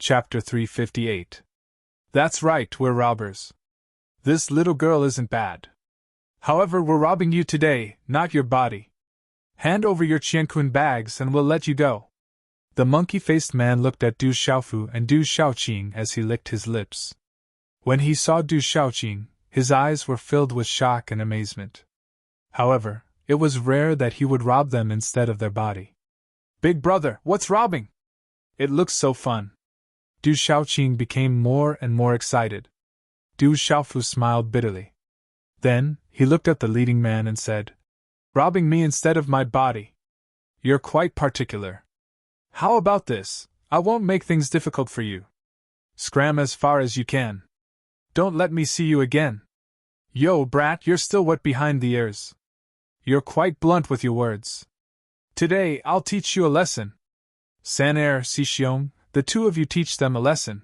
Chapter 358. That's right, we're robbers. This little girl isn't bad. However, we're robbing you today, not your body. Hand over your qianquan bags and we'll let you go. The monkey-faced man looked at Du Xiaofu and Du Xiaoqing as he licked his lips. When he saw Du Xiaoqing, his eyes were filled with shock and amazement. However, it was rare that he would rob them instead of their body. Big brother, what's robbing? It looks so fun. Du Xiaoqing became more and more excited. Du Xiaofu smiled bitterly. Then, he looked at the leading man and said, Robbing me instead of my body. You're quite particular. How about this? I won't make things difficult for you. Scram as far as you can. Don't let me see you again. Yo, brat, you're still wet behind the ears. You're quite blunt with your words. Today, I'll teach you a lesson. San-er, Si-xiong, the two of you teach them a lesson.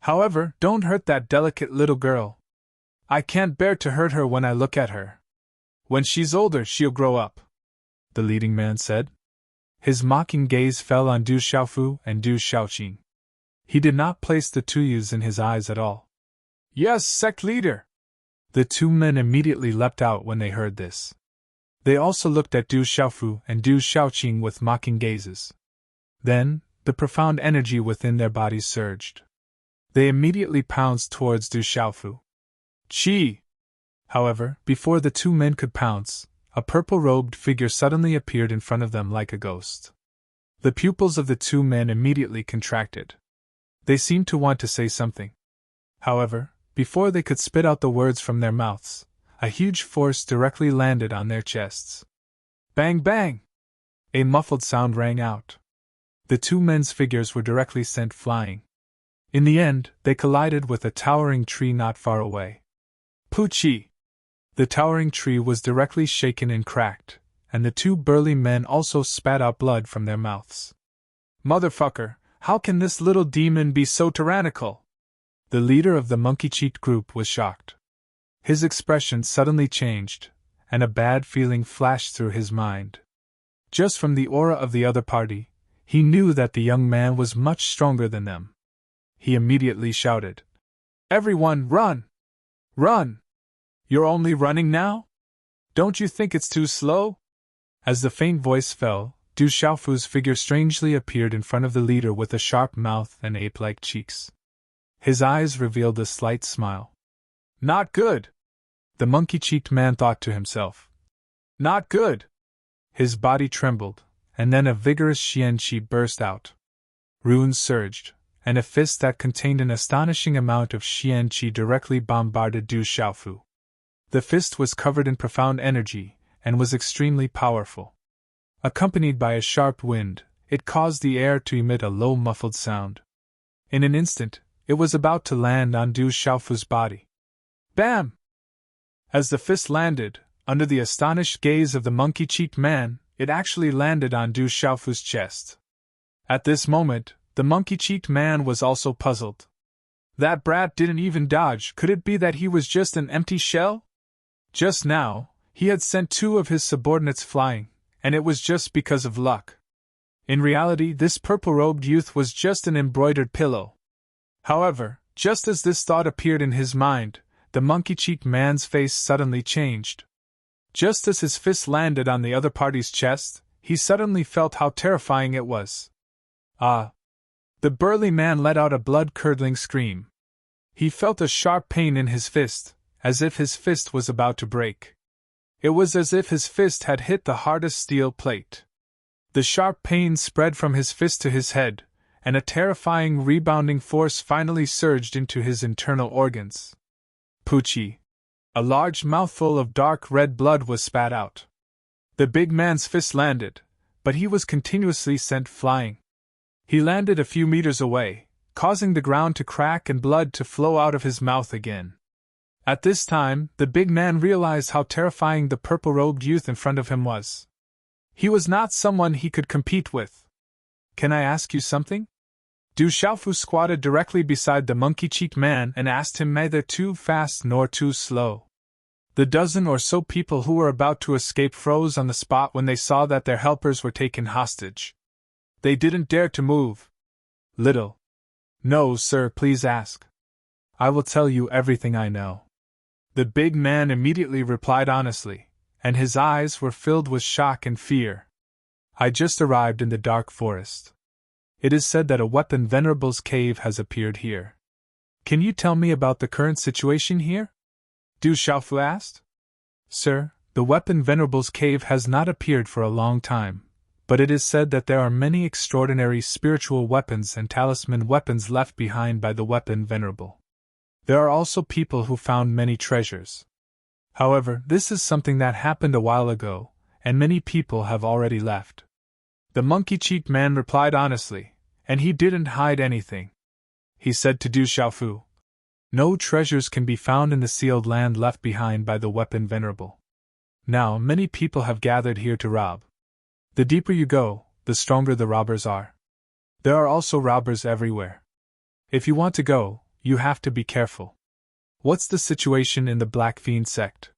However, don't hurt that delicate little girl. I can't bear to hurt her when I look at her. When she's older, she'll grow up, the leading man said. His mocking gaze fell on Du Xiaofu and Du Xiaoqing. He did not place the tuyus in his eyes at all. Yes, sect leader! The two men immediately leapt out when they heard this. They also looked at Du Xiaofu and Du Xiaoqing with mocking gazes. Then, the profound energy within their bodies surged. They immediately pounced towards Du Xiaofu. Chi! However, before the two men could pounce, a purple-robed figure suddenly appeared in front of them like a ghost. The pupils of the two men immediately contracted. They seemed to want to say something. However, before they could spit out the words from their mouths, a huge force directly landed on their chests. Bang bang! A muffled sound rang out. The two men's figures were directly sent flying. In the end, they collided with a towering tree not far away. Poochie! The towering tree was directly shaken and cracked, and the two burly men also spat out blood from their mouths. Motherfucker, how can this little demon be so tyrannical? The leader of the monkey-cheeked group was shocked. His expression suddenly changed, and a bad feeling flashed through his mind. Just from the aura of the other party, he knew that the young man was much stronger than them. He immediately shouted, Everyone, run! Run! You're only running now? Don't you think it's too slow? As the faint voice fell, Du Xiaofu's figure strangely appeared in front of the leader with a sharp mouth and ape-like cheeks. His eyes revealed a slight smile. Not good! The monkey-cheeked man thought to himself. Not good! His body trembled, and then a vigorous xian-qi burst out. Runes surged, and a fist that contained an astonishing amount of xian-qi directly bombarded Du Xiaofu. The fist was covered in profound energy, and was extremely powerful. Accompanied by a sharp wind, it caused the air to emit a low muffled sound. In an instant, it was about to land on Du Xiaofu's body. Bam! As the fist landed, under the astonished gaze of the monkey-cheeked man, it actually landed on Du Xiaofu's chest. At this moment, the monkey-cheeked man was also puzzled. That brat didn't even dodge. Could it be that he was just an empty shell? Just now, he had sent two of his subordinates flying, and it was just because of luck. In reality, this purple-robed youth was just an embroidered pillow. However, just as this thought appeared in his mind, the monkey-cheeked man's face suddenly changed. Just as his fist landed on the other party's chest, he suddenly felt how terrifying it was. Ah! The burly man let out a blood-curdling scream. He felt a sharp pain in his fist, as if his fist was about to break. It was as if his fist had hit the hardest steel plate. The sharp pain spread from his fist to his head, and a terrifying rebounding force finally surged into his internal organs. Poochie! A large mouthful of dark red blood was spat out. The big man's fist landed, but he was continuously sent flying. He landed a few meters away, causing the ground to crack and blood to flow out of his mouth again. At this time, the big man realized how terrifying the purple-robed youth in front of him was. He was not someone he could compete with. Can I ask you something? Du Xiaofu squatted directly beside the monkey-cheeked man and asked him neither too fast nor too slow. The dozen or so people who were about to escape froze on the spot when they saw that their helpers were taken hostage. They didn't dare to move. Little No, sir, please ask. I will tell you everything I know. The big man immediately replied honestly, and his eyes were filled with shock and fear. I just arrived in the dark forest. It is said that a weapon Venerable's cave has appeared here. Can you tell me about the current situation here? Du Xiaofu asked. Sir, the weapon Venerable's cave has not appeared for a long time, but it is said that there are many extraordinary spiritual weapons and talisman weapons left behind by the weapon Venerable. There are also people who found many treasures. However, this is something that happened a while ago, and many people have already left. The monkey-cheeked man replied honestly, and he didn't hide anything. He said to Du Xiaofu, no treasures can be found in the sealed land left behind by the weapon Venerable. Now, many people have gathered here to rob. The deeper you go, the stronger the robbers are. There are also robbers everywhere. If you want to go, you have to be careful. What's the situation in the Black Fiend sect?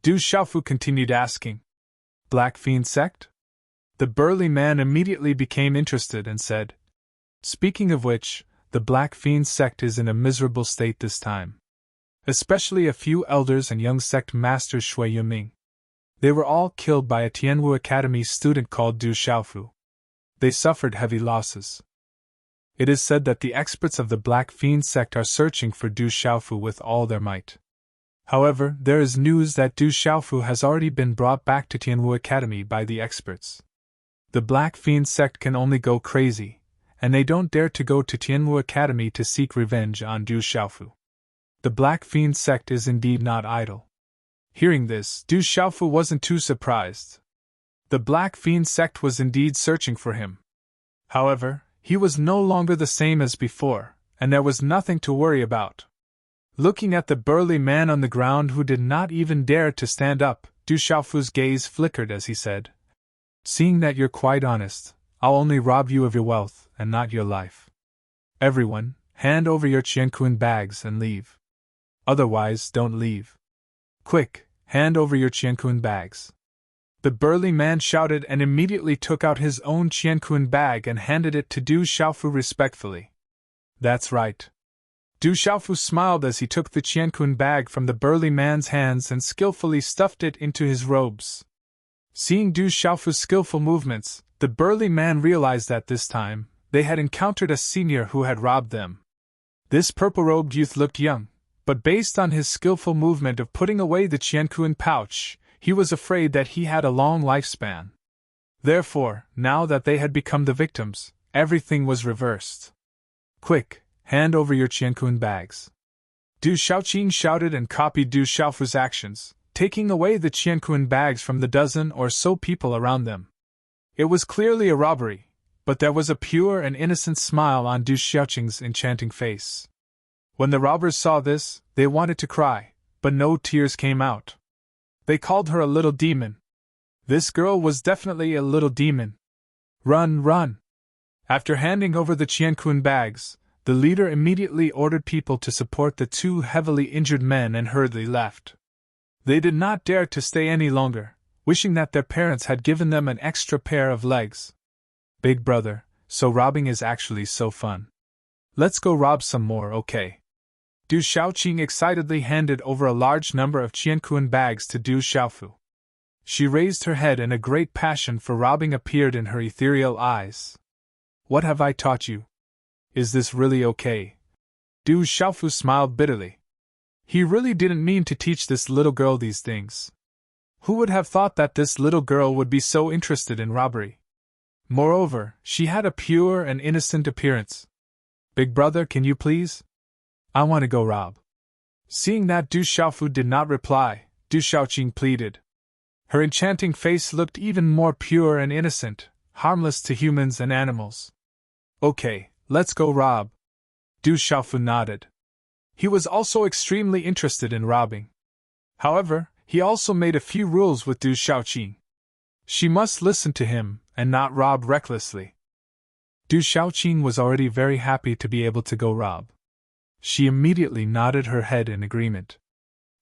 Du Xiaofu continued asking. Black Fiend sect? The burly man immediately became interested and said, speaking of which, the Black Fiend sect is in a miserable state this time. Especially a few elders and young sect masters Shui Yuming. They were all killed by a Tianwu Academy student called Du Xiaofu. They suffered heavy losses. It is said that the experts of the Black Fiend sect are searching for Du Xiaofu with all their might. However, there is news that Du Xiaofu has already been brought back to Tianwu Academy by the experts. The Black Fiend sect can only go crazy, and they don't dare to go to Tianwu Academy to seek revenge on Du Xiaofu. The Black Fiend sect is indeed not idle. Hearing this, Du Xiaofu wasn't too surprised. The Black Fiend sect was indeed searching for him. However, he was no longer the same as before, and there was nothing to worry about. Looking at the burly man on the ground who did not even dare to stand up, Du Xiaofu's gaze flickered as he said, seeing that you're quite honest, I'll only rob you of your wealth and not your life. Everyone, hand over your qiankun bags and leave. Otherwise, don't leave. Quick, hand over your qiankun bags. The burly man shouted and immediately took out his own qiankun bag and handed it to Du Xiaofu respectfully. That's right. Du Xiaofu smiled as he took the qiankun bag from the burly man's hands and skillfully stuffed it into his robes. Seeing Du Xiaofu's skillful movements, the burly man realized that this time, they had encountered a senior who had robbed them. This purple-robed youth looked young, but based on his skillful movement of putting away the qiankun pouch, he was afraid that he had a long lifespan. Therefore, now that they had become the victims, everything was reversed. Quick, hand over your qiankun bags. Du Xiaoqing shouted and copied Du Xiaofu's actions, taking away the qiankun bags from the dozen or so people around them. It was clearly a robbery, but there was a pure and innocent smile on Du Xiaoqing's enchanting face. When the robbers saw this, they wanted to cry, but no tears came out. They called her a little demon. This girl was definitely a little demon. Run, run! After handing over the qiankun bags, the leader immediately ordered people to support the two heavily injured men and hurriedly left. They did not dare to stay any longer, wishing that their parents had given them an extra pair of legs. Big brother, so robbing is actually so fun. Let's go rob some more, okay? Du Xiaoqing excitedly handed over a large number of qiankun bags to Du Xiaofu. She raised her head and a great passion for robbing appeared in her ethereal eyes. What have I taught you? Is this really okay? Du Xiaofu smiled bitterly. He really didn't mean to teach this little girl these things. Who would have thought that this little girl would be so interested in robbery? Moreover, she had a pure and innocent appearance. Big brother, can you please? I want to go rob. Seeing that Du Xiaofu did not reply, Du Xiaoqing pleaded. Her enchanting face looked even more pure and innocent, harmless to humans and animals. Okay, let's go rob. Du Xiaofu nodded. He was also extremely interested in robbing. However, he also made a few rules with Du Xiaoqing. She must listen to him and not rob recklessly. Du Xiaoqing was already very happy to be able to go rob. She immediately nodded her head in agreement.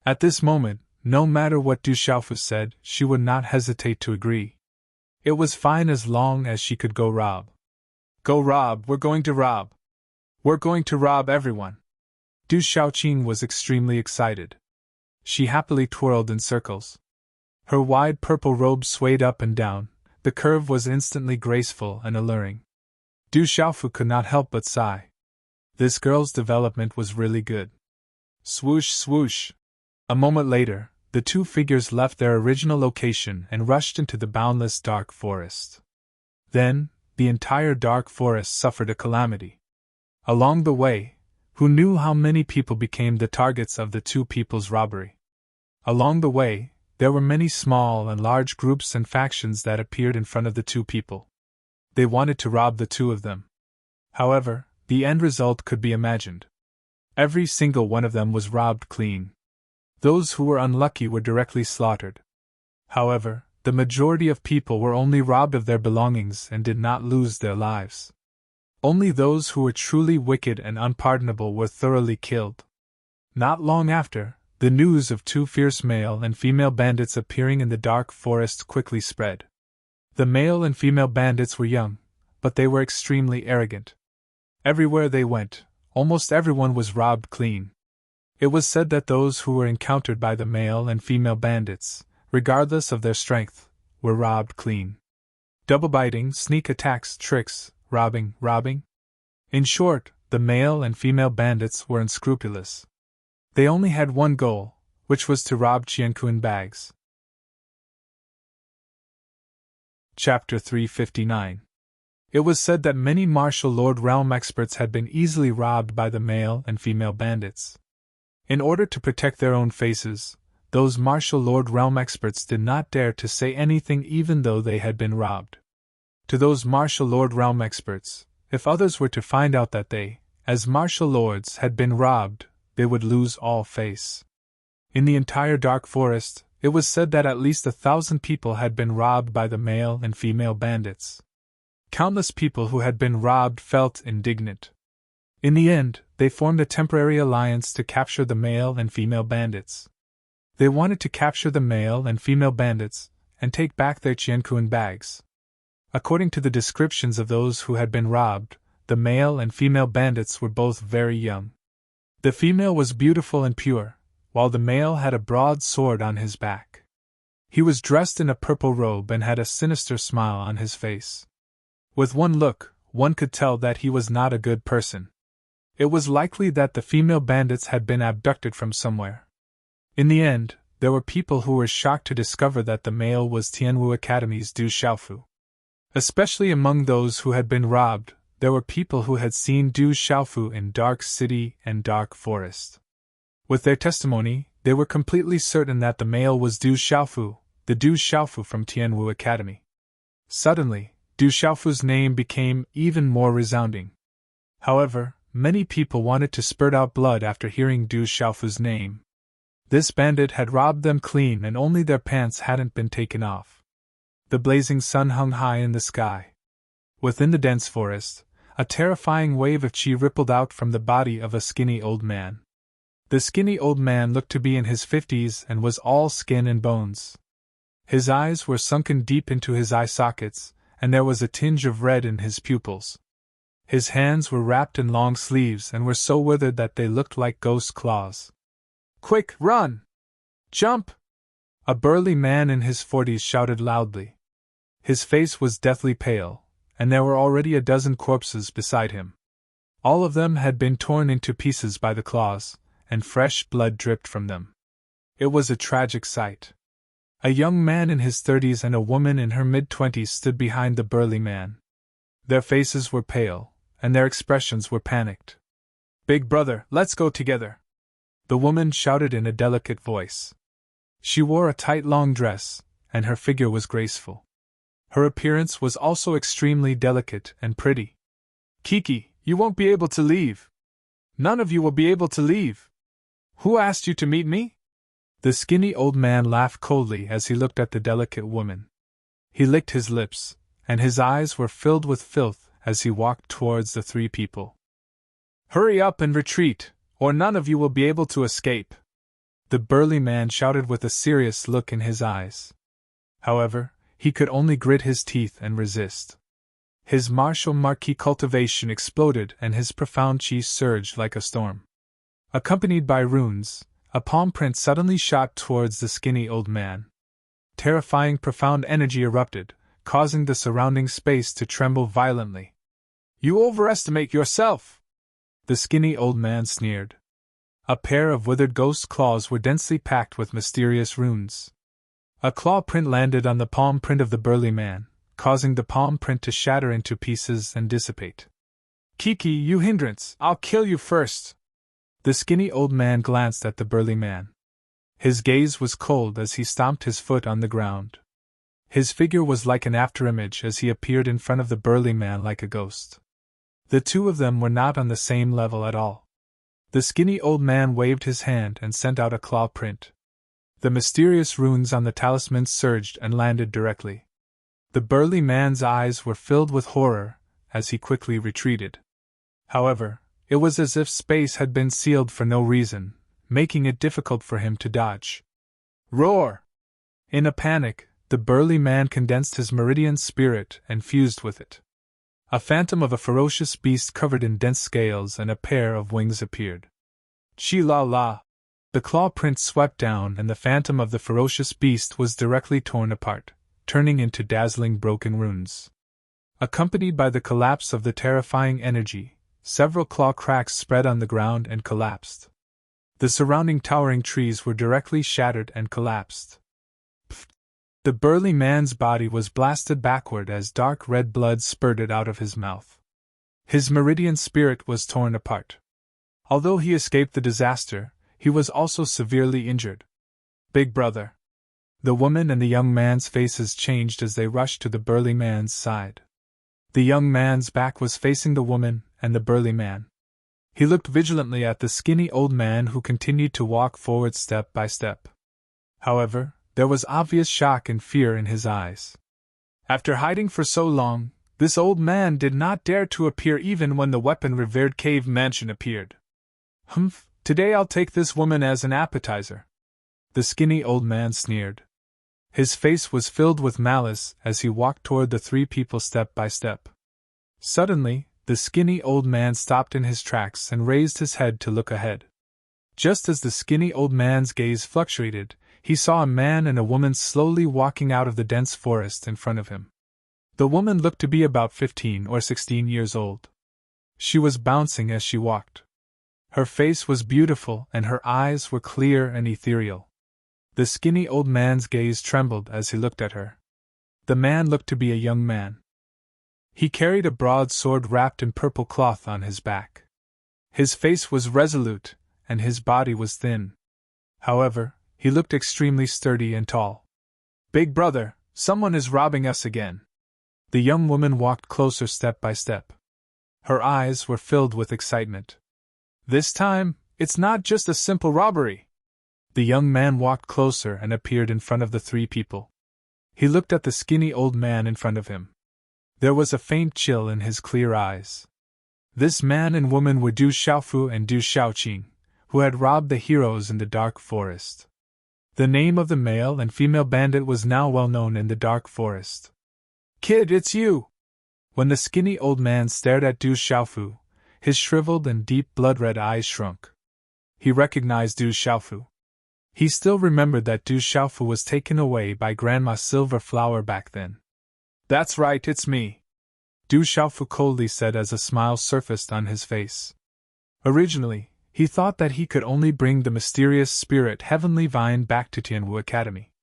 At this moment, no matter what Du Xiaofu said, she would not hesitate to agree. It was fine as long as she could go rob. Go rob, we're going to rob. We're going to rob everyone. Du Xiaoqing was extremely excited. She happily twirled in circles. Her wide purple robe swayed up and down, the curve was instantly graceful and alluring. Du Xiaofu could not help but sigh. This girl's development was really good. Swoosh, swoosh. A moment later, the two figures left their original location and rushed into the boundless dark forest. Then, the entire dark forest suffered a calamity. Along the way, who knew how many people became the targets of the two people's robbery? Along the way, there were many small and large groups and factions that appeared in front of the two people. They wanted to rob the two of them. However, the end result could be imagined. Every single one of them was robbed clean. Those who were unlucky were directly slaughtered. However, the majority of people were only robbed of their belongings and did not lose their lives. Only those who were truly wicked and unpardonable were thoroughly killed. Not long after, the news of two fierce male and female bandits appearing in the dark forest quickly spread. The male and female bandits were young, but they were extremely arrogant. Everywhere they went, almost everyone was robbed clean. It was said that those who were encountered by the male and female bandits, regardless of their strength, were robbed clean. Double biting, sneak attacks, tricks, robbing. In short, the male and female bandits were unscrupulous. They only had one goal, which was to rob Qianquan bags. Chapter 359. It was said that many martial lord realm experts had been easily robbed by the male and female bandits. In order to protect their own faces, those martial lord realm experts did not dare to say anything even though they had been robbed. To those martial lord realm experts, if others were to find out that they, as martial lords, had been robbed, they would lose all face. In the entire dark forest, it was said that at least 1,000 people had been robbed by the male and female bandits. Countless people who had been robbed felt indignant. In the end, they formed a temporary alliance to capture the male and female bandits. They wanted to capture the male and female bandits and take back their Qianquan bags. According to the descriptions of those who had been robbed, the male and female bandits were both very young. The female was beautiful and pure, while the male had a broad sword on his back. He was dressed in a purple robe and had a sinister smile on his face. With one look, one could tell that he was not a good person. It was likely that the female bandits had been abducted from somewhere. In the end, there were people who were shocked to discover that the male was Tianwu Academy's Du Xiaofu. Especially among those who had been robbed, there were people who had seen Du Xiaofu in Dark City and Dark Forest. With their testimony, they were completely certain that the male was Du Xiaofu, the Du Xiaofu from Tianwu Academy. Suddenly, Du Xiaofu's name became even more resounding. However, many people wanted to spurt out blood after hearing Du Xiaofu's name. This bandit had robbed them clean and only their pants hadn't been taken off. The blazing sun hung high in the sky. Within the dense forest, a terrifying wave of qi rippled out from the body of a skinny old man. The skinny old man looked to be in his 50s and was all skin and bones. His eyes were sunken deep into his eye sockets, and there was a tinge of red in his pupils. His hands were wrapped in long sleeves and were so withered that they looked like ghost claws. "Quick, run! Jump!" A burly man in his 40s shouted loudly. His face was deathly pale, and there were already a dozen corpses beside him. All of them had been torn into pieces by the claws, and fresh blood dripped from them. It was a tragic sight. A young man in his 30s and a woman in her mid-20s stood behind the burly man. Their faces were pale, and their expressions were panicked. "Big brother, let's go together," the woman shouted in a delicate voice. She wore a tight long dress, and her figure was graceful. Her appearance was also extremely delicate and pretty. "Kiki, you won't be able to leave. None of you will be able to leave. Who asked you to meet me?" The skinny old man laughed coldly as he looked at the delicate woman. He licked his lips, and his eyes were filled with filth as he walked towards the three people. "Hurry up and retreat, or none of you will be able to escape," the burly man shouted with a serious look in his eyes. However, he could only grit his teeth and resist. His martial marquis cultivation exploded and his profound chi surged like a storm. Accompanied by runes, a palm print suddenly shot towards the skinny old man. Terrifying profound energy erupted, causing the surrounding space to tremble violently. "You overestimate yourself!" the skinny old man sneered. A pair of withered ghost claws were densely packed with mysterious runes. A claw print landed on the palm print of the burly man, causing the palm print to shatter into pieces and dissipate. "Kiki, you hindrance, I'll kill you first!" The skinny old man glanced at the burly man. His gaze was cold as he stomped his foot on the ground. His figure was like an afterimage as he appeared in front of the burly man like a ghost. The two of them were not on the same level at all. The skinny old man waved his hand and sent out a claw print. The mysterious runes on the talisman surged and landed directly. The burly man's eyes were filled with horror as he quickly retreated. However, it was as if space had been sealed for no reason, making it difficult for him to dodge. Roar! In a panic, the burly man condensed his meridian spirit and fused with it. A phantom of a ferocious beast covered in dense scales and a pair of wings appeared. Chi-la-la! The claw print swept down and the phantom of the ferocious beast was directly torn apart, turning into dazzling broken runes. Accompanied by the collapse of the terrifying energy, several claw cracks spread on the ground and collapsed. The surrounding towering trees were directly shattered and collapsed. Pfft. The burly man's body was blasted backward as dark red blood spurted out of his mouth. His meridian spirit was torn apart. Although he escaped the disaster, he was also severely injured. "Big brother." The woman and the young man's faces changed as they rushed to the burly man's side. The young man's back was facing the woman and the burly man. He looked vigilantly at the skinny old man who continued to walk forward step by step. However, there was obvious shock and fear in his eyes. After hiding for so long, this old man did not dare to appear even when the weapon-revered cave mansion appeared. "Humph, today I'll take this woman as an appetizer," the skinny old man sneered. His face was filled with malice as he walked toward the three people step by step. Suddenly, the skinny old man stopped in his tracks and raised his head to look ahead. Just as the skinny old man's gaze fluctuated, he saw a man and a woman slowly walking out of the dense forest in front of him. The woman looked to be about 15 or 16 years old. She was bouncing as she walked. Her face was beautiful and her eyes were clear and ethereal. The skinny old man's gaze trembled as he looked at her. The man looked to be a young man. He carried a broad sword wrapped in purple cloth on his back. His face was resolute, and his body was thin. However, he looked extremely sturdy and tall. "Big brother, someone is robbing us again." The young woman walked closer step by step. Her eyes were filled with excitement. "This time, it's not just a simple robbery." The young man walked closer and appeared in front of the three people. He looked at the skinny old man in front of him. There was a faint chill in his clear eyes. This man and woman were Du Xiaofu and Du Xiaoqing, who had robbed the heroes in the dark forest. The name of the male and female bandit was now well known in the dark forest. "Kid, it's you!" When the skinny old man stared at Du Xiaofu, his shriveled and deep blood-red eyes shrunk. He recognized Du Xiaofu. He still remembered that Du Xiaofu was taken away by Grandma Silverflower back then. "That's right, it's me," Du Xiaofu coldly said as a smile surfaced on his face. Originally, he thought that he could only bring the mysterious spirit Heavenly Vine back to Tianwu Academy.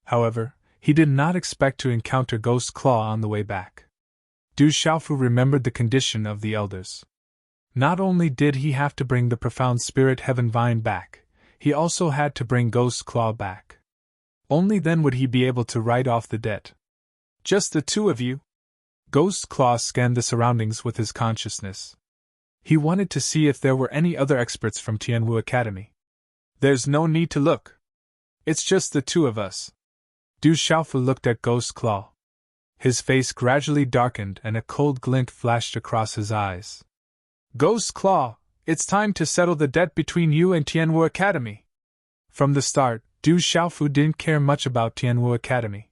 However, he did not expect to encounter Ghost Claw on the way back. Du Xiaofu remembered the condition of the elders. Not only did he have to bring the profound spirit Heaven Vine back, he also had to bring Ghost Claw back. Only then would he be able to write off the debt. "Just the two of you?" Ghost Claw scanned the surroundings with his consciousness. He wanted to see if there were any other experts from Tianwu Academy. "There's no need to look. It's just the two of us." Du Xiaofu looked at Ghost Claw. His face gradually darkened and a cold glint flashed across his eyes. "Ghost Claw, it's time to settle the debt between you and Tianwu Academy." From the start, Du Xiaofu didn't care much about Tianwu Academy.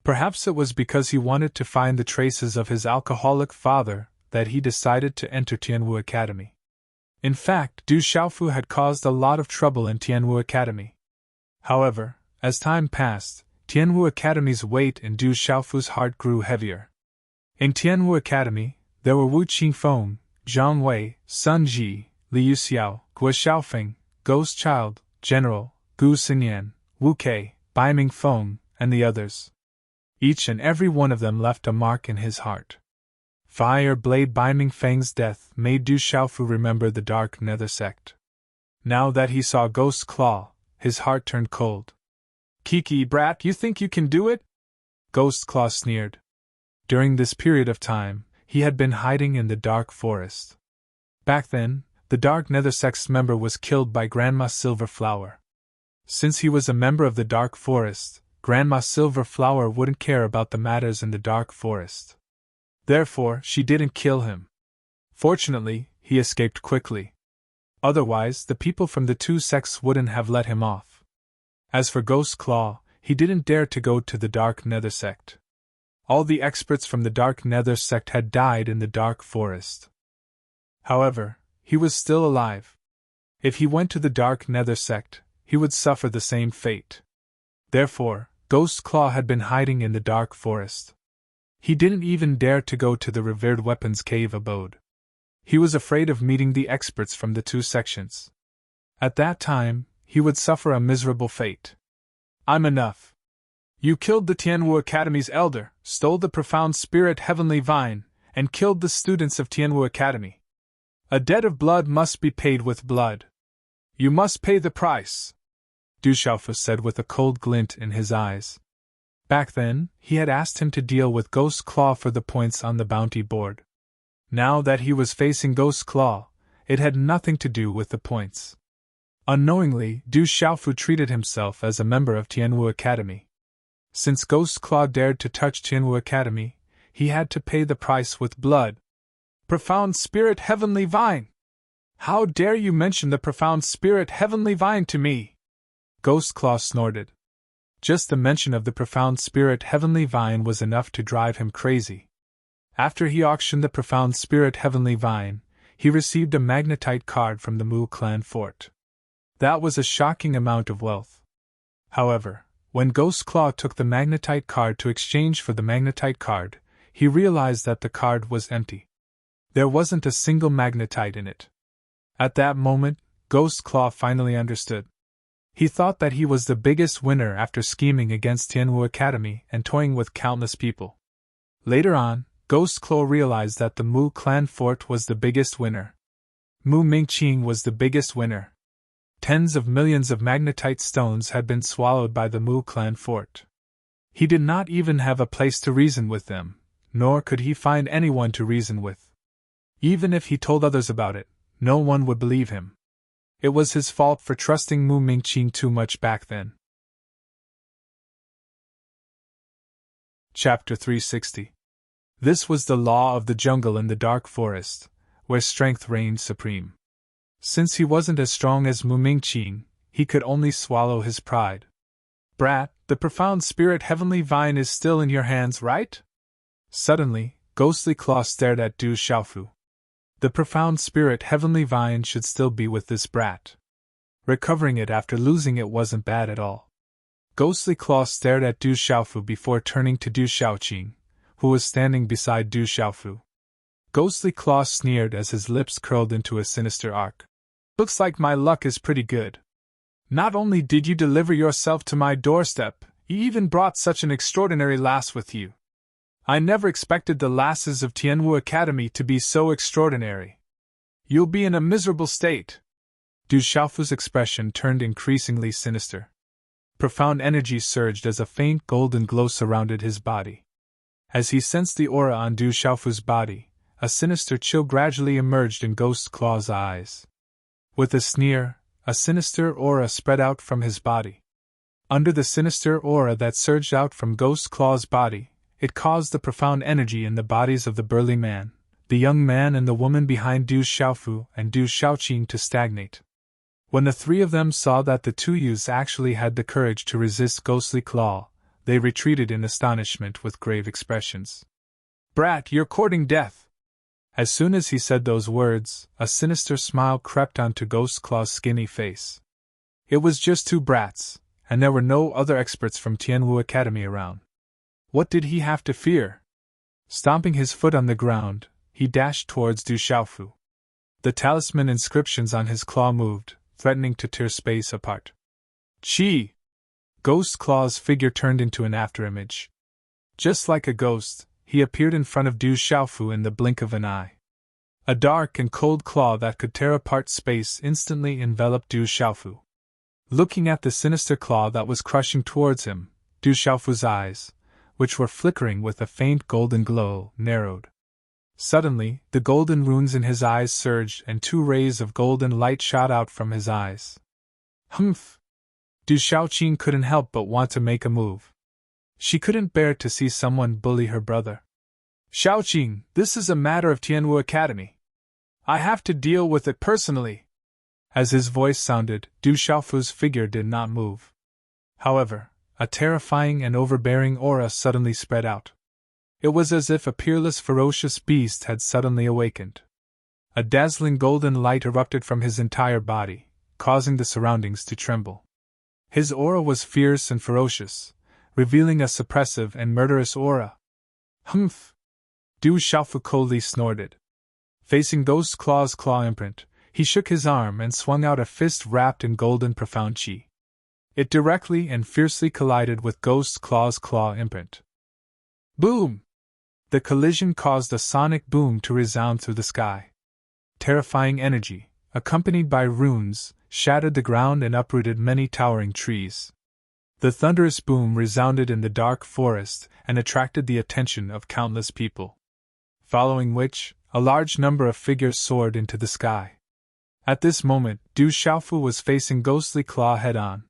Perhaps it was because he wanted to find the traces of his alcoholic father that he decided to enter Tianwu Academy. In fact, Du Xiaofu had caused a lot of trouble in Tianwu Academy. However, as time passed, Tianwu Academy's weight in Du Xiaofu's heart grew heavier. In Tianwu Academy, there were Wu Qingfeng, Zhang Wei, Sun Ji, Liu Xiao, Guo Xiaofeng, Ghost Child, General, Gu Xinyan, Wu Kei, Bai Mingfeng, and the others. Each and every one of them left a mark in his heart. Fire Blade Bai Mingfeng's death made Du Xiaofu remember the Dark Nether sect. Now that he saw Ghost Claw, his heart turned cold. Kiki, brat, you think you can do it? Ghost Claw sneered. During this period of time, he had been hiding in the dark forest. Back then, the Dark Nether sect's member was killed by Grandma Silverflower. Since he was a member of the Dark Forest, Grandma Silverflower wouldn't care about the matters in the Dark Forest. Therefore, she didn't kill him. Fortunately, he escaped quickly. Otherwise, the people from the two sects wouldn't have let him off. As for Ghost Claw, he didn't dare to go to the Dark Nether sect. All the experts from the Dark Nether sect had died in the Dark Forest. However, he was still alive. If he went to the Dark Nether sect, he would suffer the same fate. Therefore, Ghost Claw had been hiding in the Dark Forest. He didn't even dare to go to the Revered Weapons Cave abode. He was afraid of meeting the experts from the two sections. At that time, he would suffer a miserable fate. I'm enough. You killed the Tianwu Academy's elder, stole the Profound Spirit Heavenly Vine, and killed the students of Tianwu Academy. A debt of blood must be paid with blood. You must pay the price, Du Xiaofu said with a cold glint in his eyes. Back then, he had asked him to deal with Ghost Claw for the points on the bounty board. Now that he was facing Ghost Claw, it had nothing to do with the points. Unknowingly, Du Xiaofu treated himself as a member of Tianwu Academy. Since Ghost Claw dared to touch Tianwu Academy, he had to pay the price with blood. Profound Spirit Heavenly Vine! How dare you mention the Profound Spirit Heavenly Vine to me? Ghost Claw snorted. Just the mention of the Profound Spirit Heavenly Vine was enough to drive him crazy. After he auctioned the Profound Spirit Heavenly Vine, he received a magnetite card from the Mu clan fort. That was a shocking amount of wealth. However, when Ghost Claw took the magnetite card to exchange for the magnetite card, he realized that the card was empty. There wasn't a single magnetite in it. At that moment, Ghost Claw finally understood. He thought that he was the biggest winner after scheming against Tianwu Academy and toying with countless people. Later on, Ghost Claw realized that the Mu clan fort was the biggest winner. Mu Mingqing was the biggest winner. Tens of millions of magnetite stones had been swallowed by the Mu clan fort. He did not even have a place to reason with them, nor could he find anyone to reason with. Even if he told others about it, no one would believe him. It was his fault for trusting Mu Mingqing too much back then. Chapter 360. This was the law of the jungle in the dark forest, where strength reigned supreme. Since he wasn't as strong as Mu Mingqing, he could only swallow his pride. Brat, the Profound Spirit Heavenly Vine is still in your hands, right? Suddenly, Ghostly Claw stared at Du Xiaofu. The Profound Spirit Heavenly Vine should still be with this brat. Recovering it after losing it wasn't bad at all. Ghostly Claw stared at Du Xiaofu before turning to Du Xiaoqing, who was standing beside Du Xiaofu. Ghostly Claw sneered as his lips curled into a sinister arc. Looks like my luck is pretty good. Not only did you deliver yourself to my doorstep, you even brought such an extraordinary lass with you. I never expected the lasses of Tianwu Academy to be so extraordinary. You'll be in a miserable state. Du Xiaofu's expression turned increasingly sinister. Profound energy surged as a faint golden glow surrounded his body. As he sensed the aura on Du Xiaofu's body, a sinister chill gradually emerged in Ghost Claw's eyes. With a sneer, a sinister aura spread out from his body. Under the sinister aura that surged out from Ghost Claw's body, it caused the profound energy in the bodies of the burly man, the young man and the woman behind Du Xiaofu and Du Xiaoqing to stagnate. When the three of them saw that the two youths actually had the courage to resist Ghostly Claw, they retreated in astonishment with grave expressions. "Brat, you're courting death!" As soon as he said those words, a sinister smile crept onto Ghost Claw's skinny face. It was just two brats, and there were no other experts from Tianwu Academy around. What did he have to fear? Stomping his foot on the ground, he dashed towards Du Xiaofu. The talisman inscriptions on his claw moved, threatening to tear space apart. Chi! Ghost Claw's figure turned into an afterimage. Just like a ghost, he appeared in front of Du Xiaofu in the blink of an eye. A dark and cold claw that could tear apart space instantly enveloped Du Xiaofu. Looking at the sinister claw that was crushing towards him, Du Xiaofu's eyes, which were flickering with a faint golden glow, narrowed. Suddenly, the golden runes in his eyes surged and two rays of golden light shot out from his eyes. Humph! Du Xiaoqing couldn't help but want to make a move. She couldn't bear to see someone bully her brother. "Xiaoqing, this is a matter of Tianwu Academy. I have to deal with it personally." As his voice sounded, Du Xiaofu's figure did not move. However, a terrifying and overbearing aura suddenly spread out. It was as if a peerless, ferocious beast had suddenly awakened. A dazzling golden light erupted from his entire body, causing the surroundings to tremble. His aura was fierce and ferocious, revealing a suppressive and murderous aura. Humph! Du Xiaofu coldly snorted. Facing Ghost Claw's claw imprint, he shook his arm and swung out a fist wrapped in golden profound qi. It directly and fiercely collided with Ghost Claw's claw imprint. Boom! The collision caused a sonic boom to resound through the sky. Terrifying energy, accompanied by runes, shattered the ground and uprooted many towering trees. The thunderous boom resounded in the dark forest and attracted the attention of countless people. Following which, a large number of figures soared into the sky. At this moment, Du Xiaofu was facing Ghostly Claw head-on.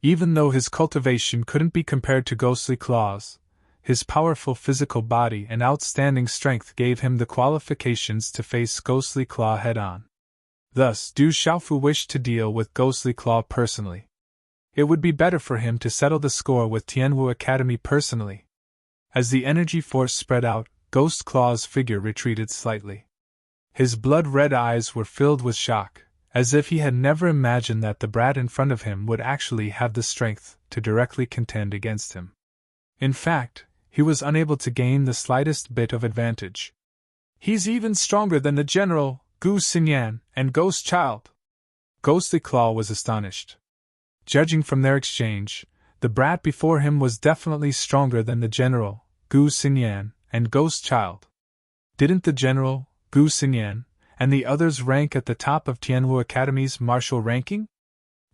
Even though his cultivation couldn't be compared to Ghostly Claw's, his powerful physical body and outstanding strength gave him the qualifications to face Ghostly Claw head-on. Thus, Du Xiaofu wished to deal with Ghostly Claw personally. It would be better for him to settle the score with Tianwu Academy personally. As the energy force spread out, Ghost Claw's figure retreated slightly. His blood-red eyes were filled with shock, as if he had never imagined that the brat in front of him would actually have the strength to directly contend against him. In fact, he was unable to gain the slightest bit of advantage. "He's even stronger than the General, Gu Xinyan, and Ghost Child." Ghostly Claw was astonished. Judging from their exchange, the brat before him was definitely stronger than the General, Gu Xinyan, and Ghost Child. Didn't the General, Gu Xinyan, and the others rank at the top of Tianwu Academy's martial ranking?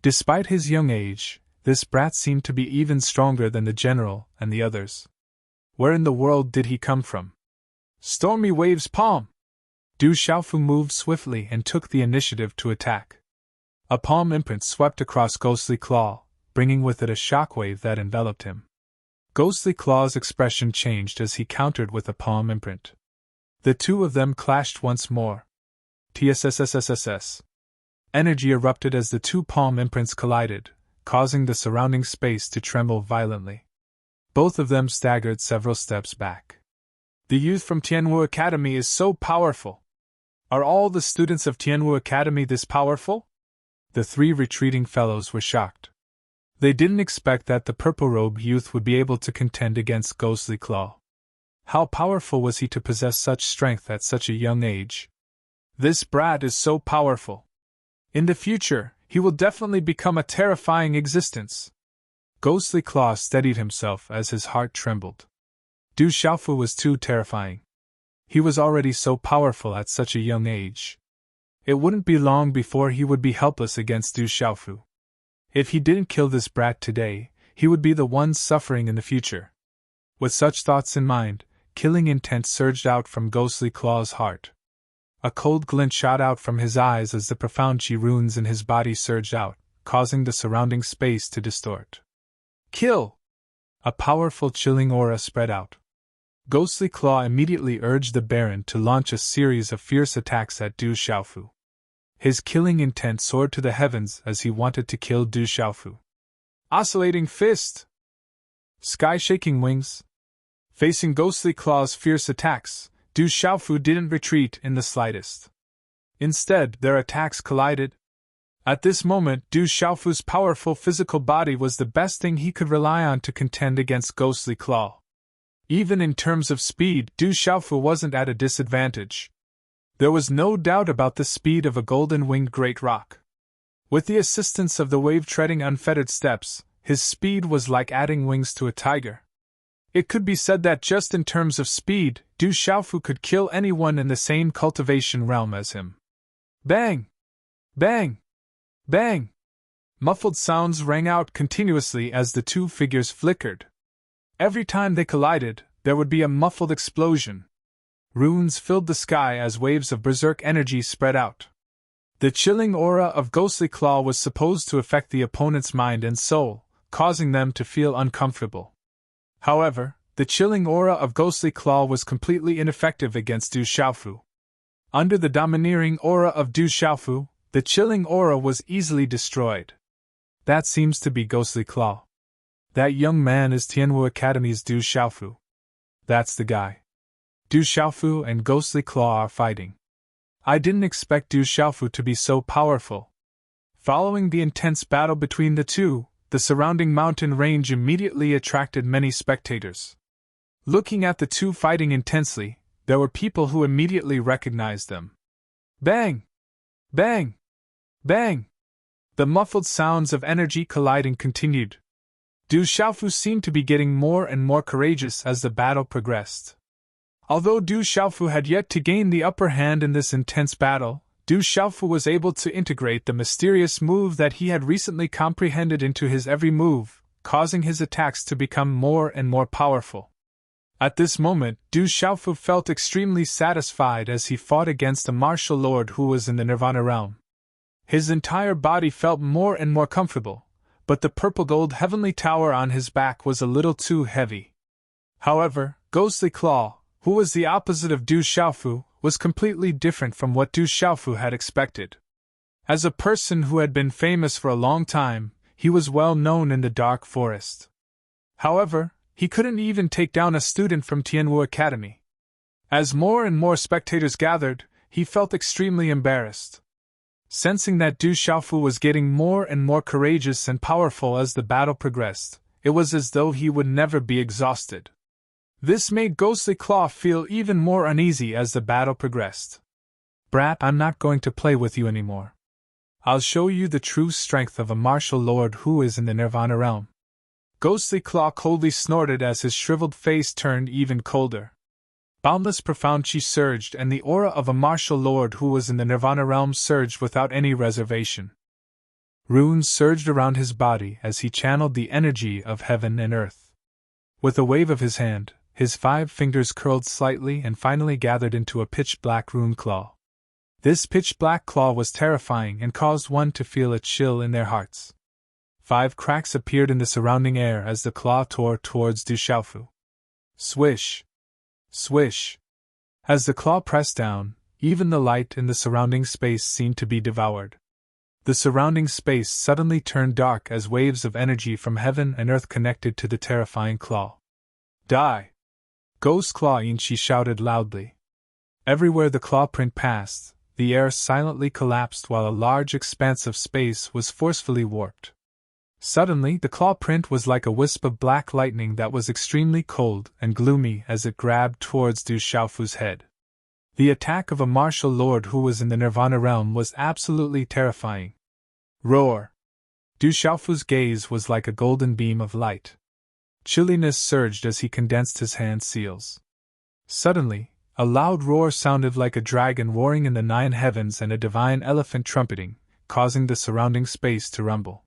Despite his young age, this brat seemed to be even stronger than the General and the others. Where in the world did he come from? Stormy Wave's palm! Du Xiaofu moved swiftly and took the initiative to attack. A palm imprint swept across Ghostly Claw, bringing with it a shockwave that enveloped him. Ghostly Claw's expression changed as he countered with a palm imprint. The two of them clashed once more. TSSSSSS. Energy erupted as the two palm imprints collided, causing the surrounding space to tremble violently. Both of them staggered several steps back. "The youth from Tianwu Academy is so powerful! Are all the students of Tianwu Academy this powerful?" The three retreating fellows were shocked. They didn't expect that the purple-robed youth would be able to contend against Ghostly Claw. How powerful was he to possess such strength at such a young age? "This brat is so powerful. In the future, he will definitely become a terrifying existence." Ghostly Claw steadied himself as his heart trembled. Du Xiaofu was too terrifying. He was already so powerful at such a young age. It wouldn't be long before he would be helpless against Du Xiaofu. If he didn't kill this brat today, he would be the one suffering in the future. With such thoughts in mind, killing intent surged out from Ghostly Claw's heart. A cold glint shot out from his eyes as the profound chi runes in his body surged out, causing the surrounding space to distort. "Kill!" A powerful chilling aura spread out. Ghostly Claw immediately urged the Baron to launch a series of fierce attacks at Du Xiaofu. His killing intent soared to the heavens as he wanted to kill Du Xiaofu. Oscillating Fist! Sky-shaking wings. Facing Ghostly Claw's fierce attacks, Du Xiaofu didn't retreat in the slightest. Instead, their attacks collided. At this moment, Du Xiaofu's powerful physical body was the best thing he could rely on to contend against Ghostly Claw. Even in terms of speed, Du Xiaofu wasn't at a disadvantage. There was no doubt about the speed of a golden-winged great rock. With the assistance of the wave-treading unfettered steps, his speed was like adding wings to a tiger. It could be said that just in terms of speed, Du Xiaofu could kill anyone in the same cultivation realm as him. Bang! Bang! Bang! Muffled sounds rang out continuously as the two figures flickered. Every time they collided, there would be a muffled explosion. Runes filled the sky as waves of berserk energy spread out. The chilling aura of Ghostly Claw was supposed to affect the opponent's mind and soul, causing them to feel uncomfortable. However, the chilling aura of Ghostly Claw was completely ineffective against Du Xiaofu. Under the domineering aura of Du Xiaofu, the chilling aura was easily destroyed. That seems to be Ghostly Claw. That young man is Tianwu Academy's Du Xiaofu. That's the guy. Du Xiaofu and Ghostly Claw are fighting. I didn't expect Du Xiaofu to be so powerful. Following the intense battle between the two, the surrounding mountain range immediately attracted many spectators. Looking at the two fighting intensely, there were people who immediately recognized them. Bang! Bang! Bang! The muffled sounds of energy colliding continued. Du Xiaofu seemed to be getting more and more courageous as the battle progressed. Although Du Xiaofu had yet to gain the upper hand in this intense battle, Du Xiaofu was able to integrate the mysterious move that he had recently comprehended into his every move, causing his attacks to become more and more powerful. At this moment, Du Xiaofu felt extremely satisfied as he fought against a martial lord who was in the Nirvana realm. His entire body felt more and more comfortable, but the purple-gold heavenly tower on his back was a little too heavy. However, Ghostly Claw, who was the opposite of Du Xiaofu, was completely different from what Du Xiaofu had expected. As a person who had been famous for a long time, he was well known in the dark forest. However, he couldn't even take down a student from Tianwu Academy. As more and more spectators gathered, he felt extremely embarrassed. Sensing that Du Xiaofu was getting more and more courageous and powerful as the battle progressed, it was as though he would never be exhausted. This made Ghostly Claw feel even more uneasy as the battle progressed. Brat, I'm not going to play with you anymore. I'll show you the true strength of a martial lord who is in the Nirvana realm. Ghostly Claw coldly snorted as his shriveled face turned even colder. Boundless profound chi surged and the aura of a martial lord who was in the Nirvana realm surged without any reservation. Runes surged around his body as he channeled the energy of heaven and earth. With a wave of his hand, his 5 fingers curled slightly and finally gathered into a pitch-black rune claw. This pitch-black claw was terrifying and caused one to feel a chill in their hearts. 5 cracks appeared in the surrounding air as the claw tore towards Du Xiaofu. Swish! Swish! As the claw pressed down, even the light in the surrounding space seemed to be devoured. The surrounding space suddenly turned dark as waves of energy from heaven and earth connected to the terrifying claw. Die! Ghost Claw Inchi shouted loudly. Everywhere the claw print passed, the air silently collapsed while a large expanse of space was forcefully warped. Suddenly, the claw print was like a wisp of black lightning that was extremely cold and gloomy as it grabbed towards Du Xiaofu's head. The attack of a martial lord who was in the Nirvana realm was absolutely terrifying. Roar! Du Xiaofu's gaze was like a golden beam of light. Chilliness surged as he condensed his hand seals. Suddenly, a loud roar sounded like a dragon roaring in the 9 heavens and a divine elephant trumpeting, causing the surrounding space to rumble.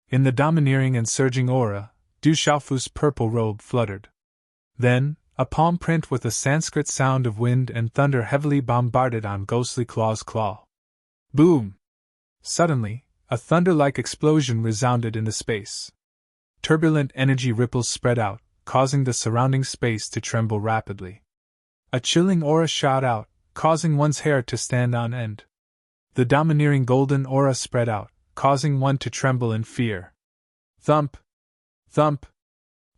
In the domineering and surging aura, Du Xiaofu's purple robe fluttered. Then, a palm print with a Sanskrit sound of wind and thunder heavily bombarded on Ghostly Claw's claw. Boom! Suddenly, a thunder-like explosion resounded in the space. Turbulent energy ripples spread out, causing the surrounding space to tremble rapidly. A chilling aura shot out, causing one's hair to stand on end. The domineering golden aura spread out, causing one to tremble in fear. Thump! Thump!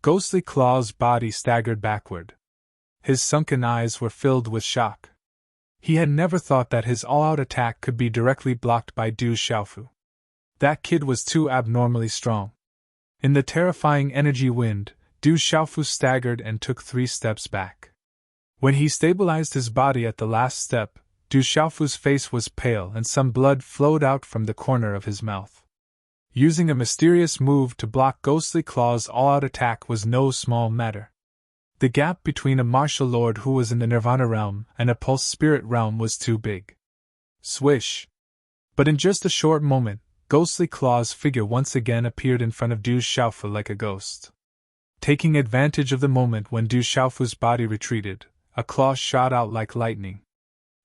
Ghostly Claw's body staggered backward. His sunken eyes were filled with shock. He had never thought that his all-out attack could be directly blocked by Du Xiaofu. That kid was too abnormally strong. In the terrifying energy wind, Du Xiaofu staggered and took 3 steps back. When he stabilized his body at the last step, Du Xiaofu's face was pale and some blood flowed out from the corner of his mouth. Using a mysterious move to block Ghostly Claw's all-out attack was no small matter. The gap between a martial lord who was in the Nirvana realm and a pulse spirit realm was too big. Swish! But in just a short moment, Ghostly Claw's figure once again appeared in front of Du Xiaofu like a ghost. Taking advantage of the moment when Du Xiaofu's body retreated, a claw shot out like lightning.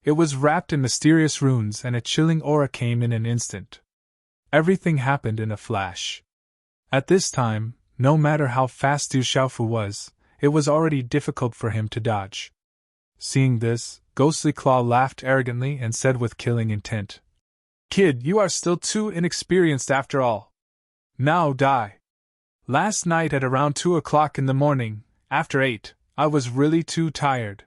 It was wrapped in mysterious runes and a chilling aura came in an instant. Everything happened in a flash. At this time, no matter how fast Du Xiaofu was, it was already difficult for him to dodge. Seeing this, Ghostly Claw laughed arrogantly and said with killing intent, "Kid, you are still too inexperienced after all. Now die." Last night at around 2 o'clock in the morning, after 8, I was really too tired.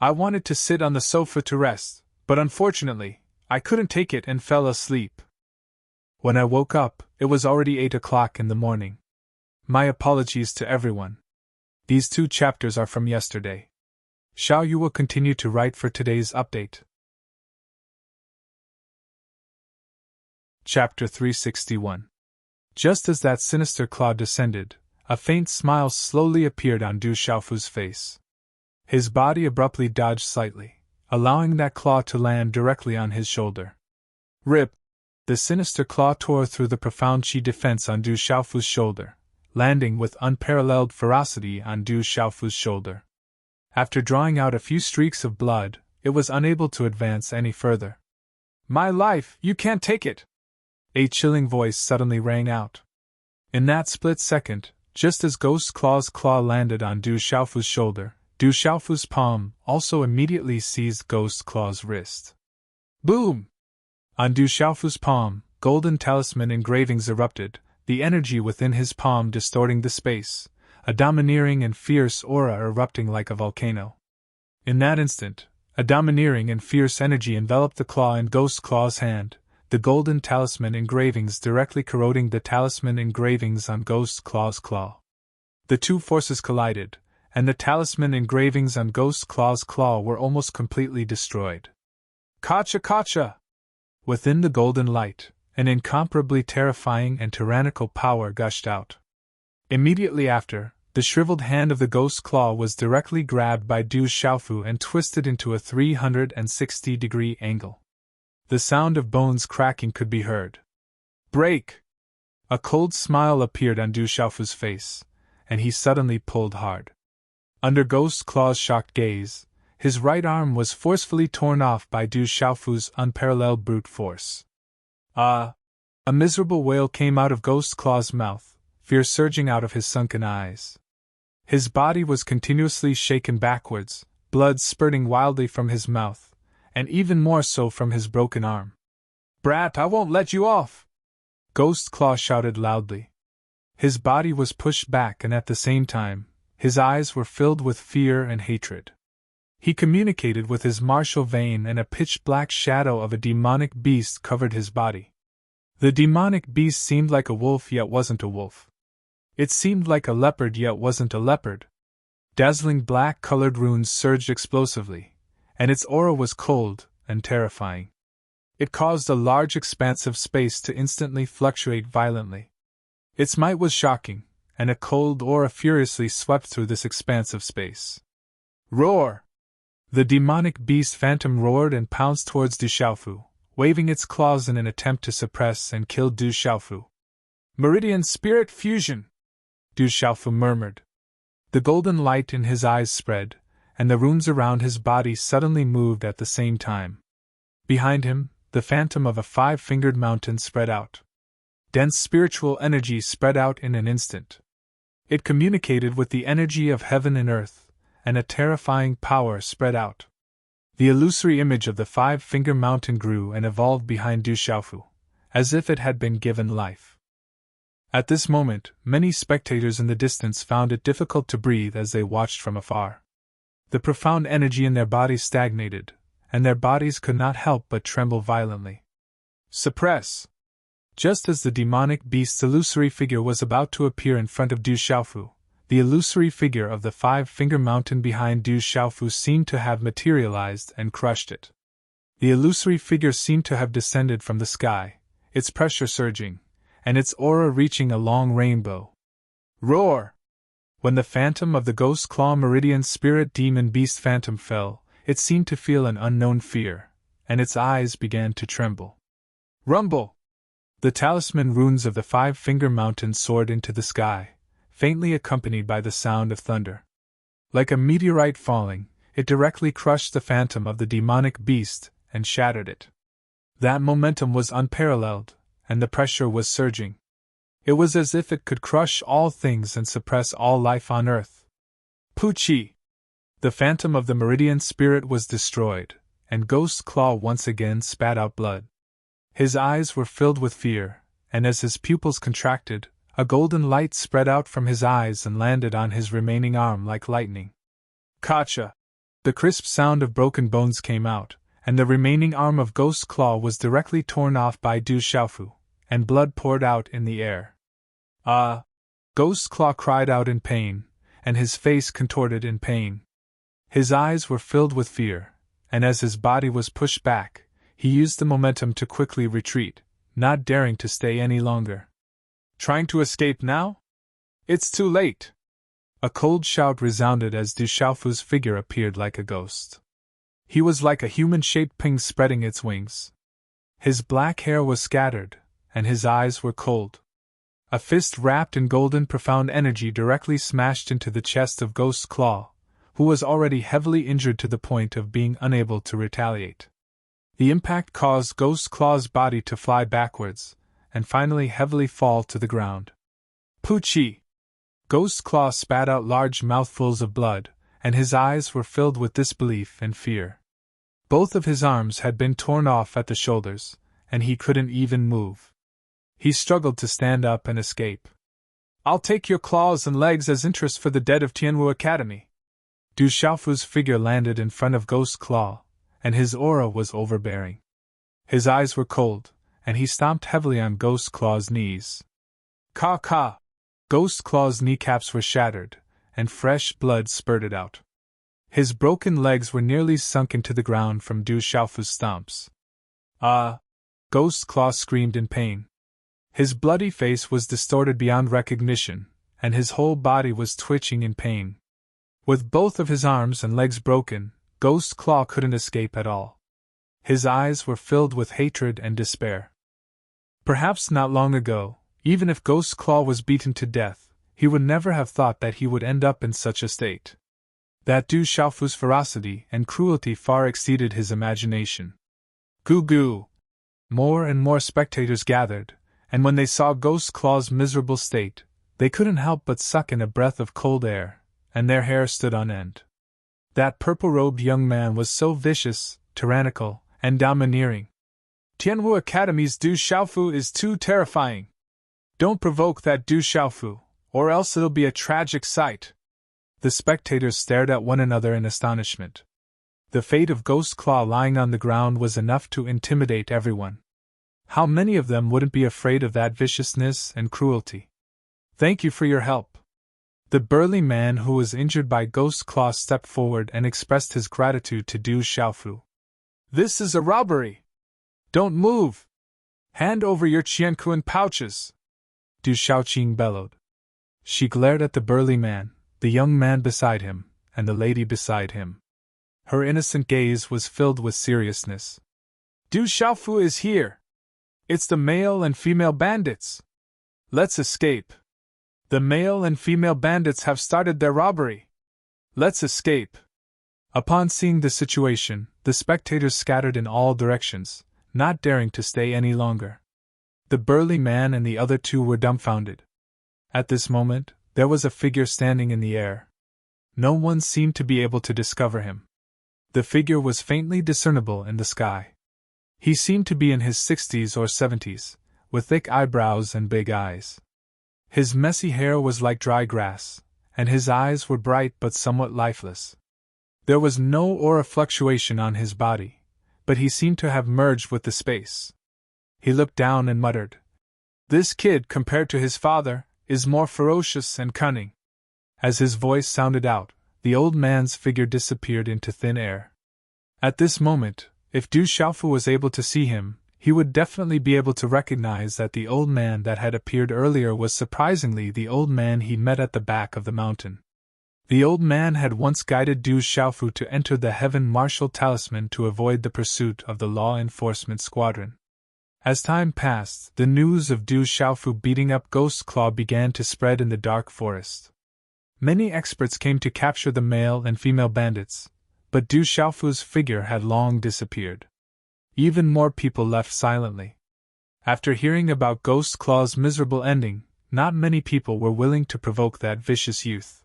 I wanted to sit on the sofa to rest, but unfortunately, I couldn't take it and fell asleep. When I woke up, it was already 8 o'clock in the morning. My apologies to everyone. These 2 chapters are from yesterday. Xiao Yu will continue to write for today's update. Chapter 361. Just as that sinister claw descended, a faint smile slowly appeared on Du Xiaofu's face. His body abruptly dodged slightly, allowing that claw to land directly on his shoulder. Rip! The sinister claw tore through the profound chi defense on Du Xiaofu's shoulder, landing with unparalleled ferocity on Du Xiaofu's shoulder. After drawing out a few streaks of blood, it was unable to advance any further. "My life, you can't take it!" A chilling voice suddenly rang out. In that split second, just as Ghost Claw's claw landed on Du Xiaofu's shoulder, Du Xiaofu's palm also immediately seized Ghost Claw's wrist. Boom! On Du Xiaofu's palm, golden talisman engravings erupted, the energy within his palm distorting the space, a domineering and fierce aura erupting like a volcano. In that instant, a domineering and fierce energy enveloped the claw in Ghost Claw's hand, the golden talisman engravings directly corroding the talisman engravings on Ghost Claw's claw. The 2 forces collided, and the talisman engravings on Ghost Claw's claw were almost completely destroyed. Kacha kacha! Within the golden light, an incomparably terrifying and tyrannical power gushed out. Immediately after, the shriveled hand of the Ghost Claw was directly grabbed by Du Xiaofu and twisted into a 360-degree angle. The sound of bones cracking could be heard. Break! A cold smile appeared on Du Xiaofu's face, and he suddenly pulled hard. Under Ghost Claw's shocked gaze, his right arm was forcefully torn off by Du Xiaofu's unparalleled brute force. A miserable wail came out of Ghost Claw's mouth, fear surging out of his sunken eyes. His body was continuously shaken backwards, blood spurting wildly from his mouth, and even more so from his broken arm. "Brat, I won't let you off!" Ghost Claw shouted loudly. His body was pushed back and at the same time, his eyes were filled with fear and hatred. He communicated with his martial vein and a pitch-black shadow of a demonic beast covered his body. The demonic beast seemed like a wolf yet wasn't a wolf. It seemed like a leopard yet wasn't a leopard. Dazzling black-colored runes surged explosively, and its aura was cold and terrifying. It caused a large expanse of space to instantly fluctuate violently. Its might was shocking, and a cold aura furiously swept through this expanse of space. Roar! The demonic beast phantom roared and pounced towards Du Xiaofu, waving its claws in an attempt to suppress and kill Du Xiaofu. Meridian Spirit Fusion! Du Xiaofu murmured. The golden light in his eyes spread, and the runes around his body suddenly moved at the same time. Behind him, the phantom of a 5-fingered mountain spread out. Dense spiritual energy spread out in an instant. It communicated with the energy of heaven and earth, and a terrifying power spread out. The illusory image of the 5-finger mountain grew and evolved behind Du Xiaofu, as if it had been given life. At this moment, many spectators in the distance found it difficult to breathe as they watched from afar. The profound energy in their bodies stagnated, and their bodies could not help but tremble violently. Suppress! Just as the demonic beast's illusory figure was about to appear in front of Du Xiaofu, the illusory figure of the five-finger mountain behind Du Xiaofu seemed to have materialized and crushed it. The illusory figure seemed to have descended from the sky, its pressure surging, and its aura reaching a long rainbow. Roar! When the phantom of the ghost claw meridian spirit demon beast phantom fell, it seemed to feel an unknown fear, and its eyes began to tremble. Rumble! The talisman runes of the five-finger mountain soared into the sky, faintly accompanied by the sound of thunder. Like a meteorite falling, it directly crushed the phantom of the demonic beast and shattered it. That momentum was unparalleled, and the pressure was surging. It was as if it could crush all things and suppress all life on earth. Puchi! The phantom of the meridian spirit was destroyed, and Ghost Claw once again spat out blood. His eyes were filled with fear, and as his pupils contracted, a golden light spread out from his eyes and landed on his remaining arm like lightning. Kacha! The crisp sound of broken bones came out, and the remaining arm of Ghost Claw was directly torn off by Du Xiaofu, and blood poured out in the air. Ah! Ghost Claw cried out in pain, and his face contorted in pain. His eyes were filled with fear, and as his body was pushed back, he used the momentum to quickly retreat, not daring to stay any longer. Trying to escape now? It's too late! A cold shout resounded as Du Xiaofu's figure appeared like a ghost. He was like a human-shaped ping spreading its wings. His black hair was scattered, and his eyes were cold. A fist wrapped in golden profound energy directly smashed into the chest of Ghost Claw, who was already heavily injured to the point of being unable to retaliate. The impact caused Ghost Claw's body to fly backwards, and finally heavily fall to the ground. Puchi! Ghost Claw spat out large mouthfuls of blood, and his eyes were filled with disbelief and fear. Both of his arms had been torn off at the shoulders, and he couldn't even move. He struggled to stand up and escape. I'll take your claws and legs as interest for the debt of Tianwu Academy. Du Xiaofu's figure landed in front of Ghost Claw, and his aura was overbearing. His eyes were cold, and he stomped heavily on Ghost Claw's knees. Ka! Ghost Claw's kneecaps were shattered, and fresh blood spurted out. His broken legs were nearly sunk into the ground from Du Xiaofu's stomps. Ah! Ghost Claw screamed in pain. His bloody face was distorted beyond recognition, and his whole body was twitching in pain. With both of his arms and legs broken, Ghost Claw couldn't escape at all. His eyes were filled with hatred and despair. Perhaps not long ago, even if Ghost Claw was beaten to death, he would never have thought that he would end up in such a state. That Du Xiaofu's ferocity and cruelty far exceeded his imagination. Goo! More and more spectators gathered, and when they saw Ghost Claw's miserable state, they couldn't help but suck in a breath of cold air, and their hair stood on end. That purple-robed young man was so vicious, tyrannical, and domineering. Tianwu Academy's Du Xiaofu is too terrifying. Don't provoke that Du Xiaofu, or else it'll be a tragic sight. The spectators stared at one another in astonishment. The fate of Ghost Claw lying on the ground was enough to intimidate everyone. How many of them wouldn't be afraid of that viciousness and cruelty? Thank you for your help. The burly man who was injured by Ghost Claw stepped forward and expressed his gratitude to Du Xiaofu. This is a robbery! Don't move! Hand over your qianquan pouches! Du Xiaoqing bellowed. She glared at the burly man, the young man beside him, and the lady beside him. Her innocent gaze was filled with seriousness. Du Xiaofu is here! It's the male and female bandits! Let's escape! The male and female bandits have started their robbery! Let's escape! Upon seeing the situation, the spectators scattered in all directions, not daring to stay any longer. The burly man and the other two were dumbfounded. At this moment, there was a figure standing in the air. No one seemed to be able to discover him. The figure was faintly discernible in the sky. He seemed to be in his 60s or 70s, with thick eyebrows and big eyes. His messy hair was like dry grass, and his eyes were bright but somewhat lifeless. There was no aura fluctuation on his body, but he seemed to have merged with the space. He looked down and muttered, "This kid, compared to his father, is more ferocious and cunning." As his voice sounded out, the old man's figure disappeared into thin air. At this moment, if Du Xiaofu was able to see him, he would definitely be able to recognize that the old man that had appeared earlier was surprisingly the old man he met at the back of the mountain. The old man had once guided Du Xiaofu to enter the Heaven Martial Talisman to avoid the pursuit of the law enforcement squadron. As time passed, the news of Du Xiaofu beating up Ghost Claw began to spread in the dark forest. Many experts came to capture the male and female bandits, but Du Xiaofu's figure had long disappeared. Even more people left silently. After hearing about Ghost Claw's miserable ending, not many people were willing to provoke that vicious youth.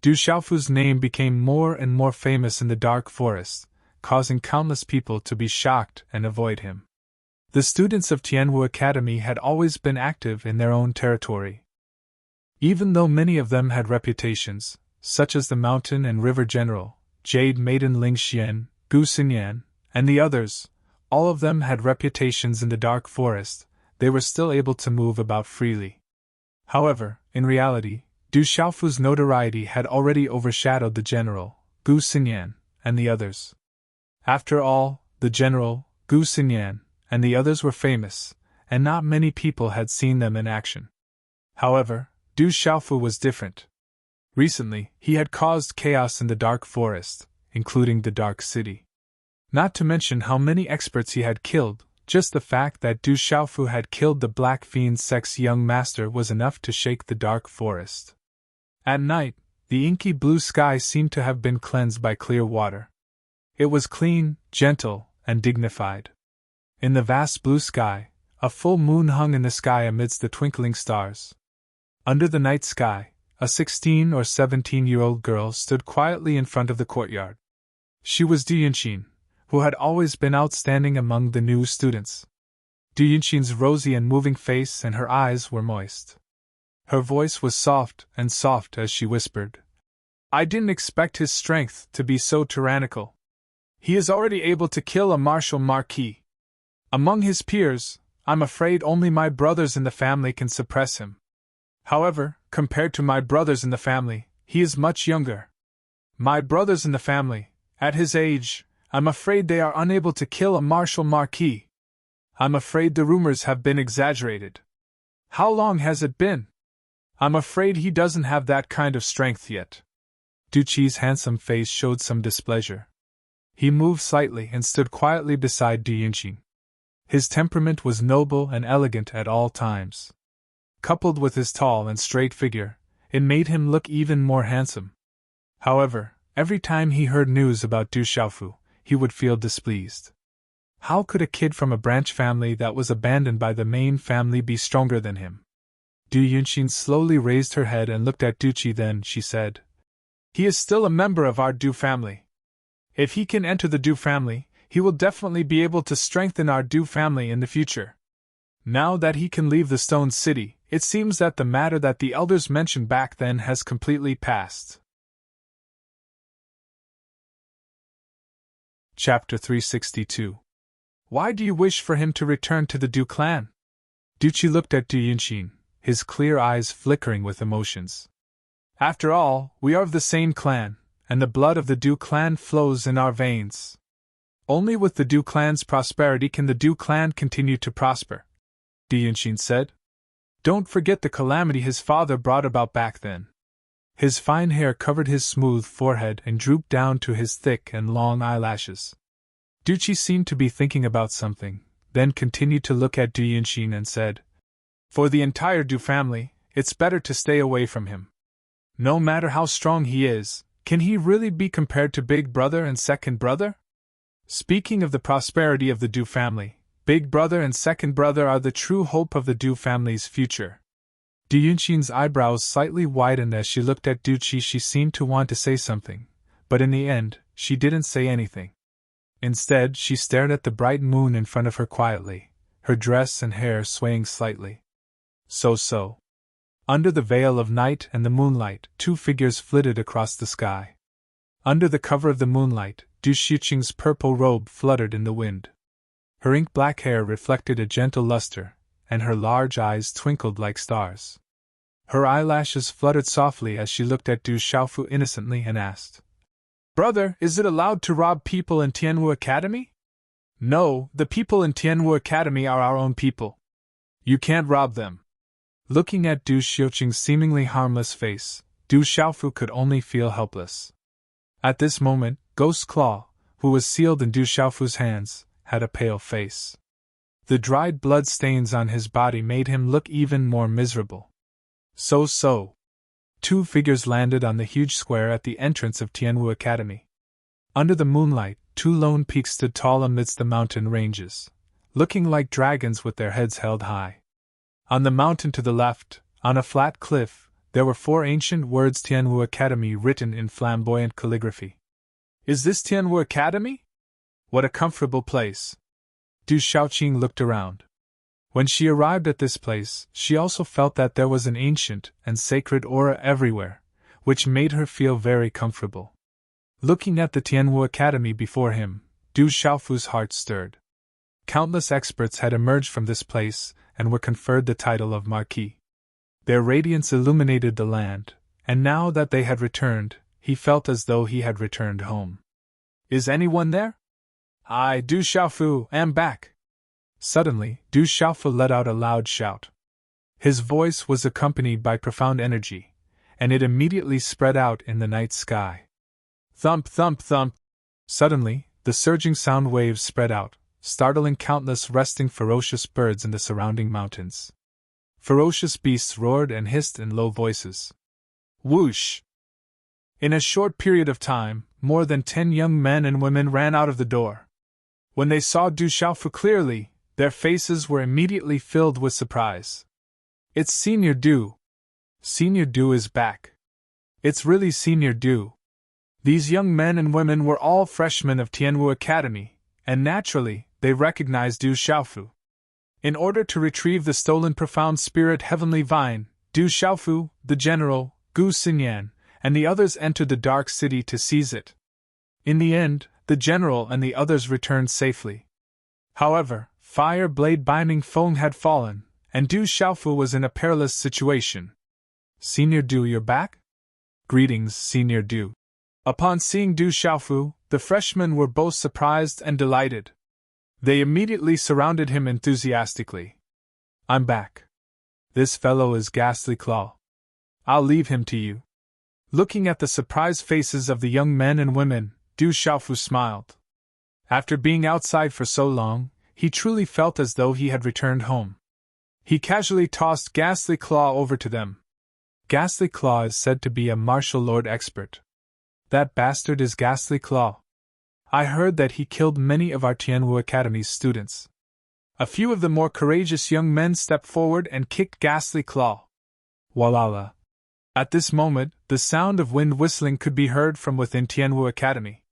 Du Xiaofu's name became more and more famous in the dark forest, causing countless people to be shocked and avoid him. The students of Tianwu Academy had always been active in their own territory. Even though many of them had reputations, such as the Mountain and River General, Jade Maiden Ling Xian, Gu Xinyan, and the others, all of them had reputations in the dark forest, they were still able to move about freely. However, in reality, Du Xiaofu's notoriety had already overshadowed the general, Gu Xinyan, and the others. After all, the general, Gu Xinyan, and the others were famous, and not many people had seen them in action. However, Du Xiaofu was different. Recently, he had caused chaos in the dark forest, including the dark city. Not to mention how many experts he had killed, just the fact that Du Xiaofu had killed the Black Fiend Sect's young master was enough to shake the dark forest. At night, the inky blue sky seemed to have been cleansed by clear water. It was clean, gentle, and dignified. In the vast blue sky, a full moon hung in the sky amidst the twinkling stars. Under the night sky, a 16 or 17-year-old girl stood quietly in front of the courtyard. She was Du Yinxin, who had always been outstanding among the new students. Du Yinxin's rosy and moving face and her eyes were moist. Her voice was soft as she whispered, "I didn't expect his strength to be so tyrannical. He is already able to kill a martial marquis. Among his peers, I'm afraid only my brothers in the family can suppress him. However, compared to my brothers in the family, he is much younger. My brothers in the family, at his age, I'm afraid they are unable to kill a martial marquis. I'm afraid the rumors have been exaggerated. How long has it been? I'm afraid he doesn't have that kind of strength yet." Du Qi's handsome face showed some displeasure. He moved slightly and stood quietly beside Du Yinxin. His temperament was noble and elegant at all times. Coupled with his tall and straight figure, it made him look even more handsome. However, every time he heard news about Du Xiaofu, he would feel displeased. How could a kid from a branch family that was abandoned by the main family be stronger than him? Du Yinxin slowly raised her head and looked at Du Qi. Then she said, "He is still a member of our Du family. If he can enter the Du family, he will definitely be able to strengthen our Du family in the future. Now that he can leave the Stone City, it seems that the matter that the elders mentioned back then has completely passed." Chapter 362. Why do you wish for him to return to the Du clan? Du Qi looked at Du Yinxin, his clear eyes flickering with emotions. After all, we are of the same clan, and the blood of the Du clan flows in our veins. Only with the Du clan's prosperity can the Du clan continue to prosper, Du Yinxin said. Don't forget the calamity his father brought about back then. His fine hair covered his smooth forehead and drooped down to his thick and long eyelashes. Du Qi seemed to be thinking about something, then continued to look at Du Yinxin and said, "For the entire Du family, it's better to stay away from him. No matter how strong he is, can he really be compared to Big Brother and Second Brother? Speaking of the prosperity of the Du family, Big Brother and Second Brother are the true hope of the Du family's future." Du Yinxin's eyebrows slightly widened as she looked at Du Qi. She seemed to want to say something, but in the end, she didn't say anything. Instead, she stared at the bright moon in front of her quietly, her dress and hair swaying slightly. So. Under the veil of night and the moonlight, two figures flitted across the sky. Under the cover of the moonlight, Du Xiuqing's purple robe fluttered in the wind. Her ink-black hair reflected a gentle luster, and her large eyes twinkled like stars. Her eyelashes fluttered softly as she looked at Du Xiaofu innocently and asked, "Brother, is it allowed to rob people in Tianwu Academy?" "No, the people in Tianwu Academy are our own people. You can't rob them." Looking at Du Xiuqing's seemingly harmless face, Du Xiaofu could only feel helpless. At this moment, Ghost Claw, who was sealed in Du Xiaofu's hands, had a pale face. The dried blood stains on his body made him look even more miserable. So. Two figures landed on the huge square at the entrance of Tianwu Academy. Under the moonlight, two lone peaks stood tall amidst the mountain ranges, looking like dragons with their heads held high. On the mountain to the left, on a flat cliff, there were four ancient words Tianwu Academy written in flamboyant calligraphy. "Is this Tianwu Academy? What a comfortable place." Du Xiaoqing looked around. When she arrived at this place, she also felt that there was an ancient and sacred aura everywhere, which made her feel very comfortable. Looking at the Tianwu Academy before him, Du Xiaofu's heart stirred. Countless experts had emerged from this place and were conferred the title of Marquis. Their radiance illuminated the land, and now that they had returned, he felt as though he had returned home. "Is anyone there?" "I, Du Xiaofu, am back." Suddenly, Du Xiaofu let out a loud shout. His voice was accompanied by profound energy, and it immediately spread out in the night sky. Thump, thump, thump! Suddenly, the surging sound waves spread out, startling countless resting ferocious birds in the surrounding mountains. Ferocious beasts roared and hissed in low voices. Whoosh! In a short period of time, more than 10 young men and women ran out of the door. When they saw Du Xiaofu clearly, their faces were immediately filled with surprise. "It's Senior Du! Senior Du is back! It's really Senior Du!" These young men and women were all freshmen of Tianwu Academy, and naturally, they recognized Du Xiaofu. In order to retrieve the stolen profound spirit heavenly vine, Du Xiaofu, the general, Gu Xinyan, and the others entered the dark city to seize it. In the end, the general and the others returned safely. However, Fire Blade Binding Feng had fallen, and Du Xiaofu was in a perilous situation. "Senior Du, you're back?" "Greetings, Senior Du." Upon seeing Du Xiaofu, the freshmen were both surprised and delighted. They immediately surrounded him enthusiastically. "I'm back. This fellow is Ghastly Claw. I'll leave him to you." Looking at the surprised faces of the young men and women, Du Xiaofu smiled. After being outside for so long, he truly felt as though he had returned home. He casually tossed Ghastly Claw over to them. Ghastly Claw is said to be a martial lord expert. "That bastard is Ghastly Claw. I heard that he killed many of our Tianwu Academy's students." A few of the more courageous young men stepped forward and kicked Ghastly Claw. Walala! At this moment, the sound of wind whistling could be heard from within Tianwu Academy.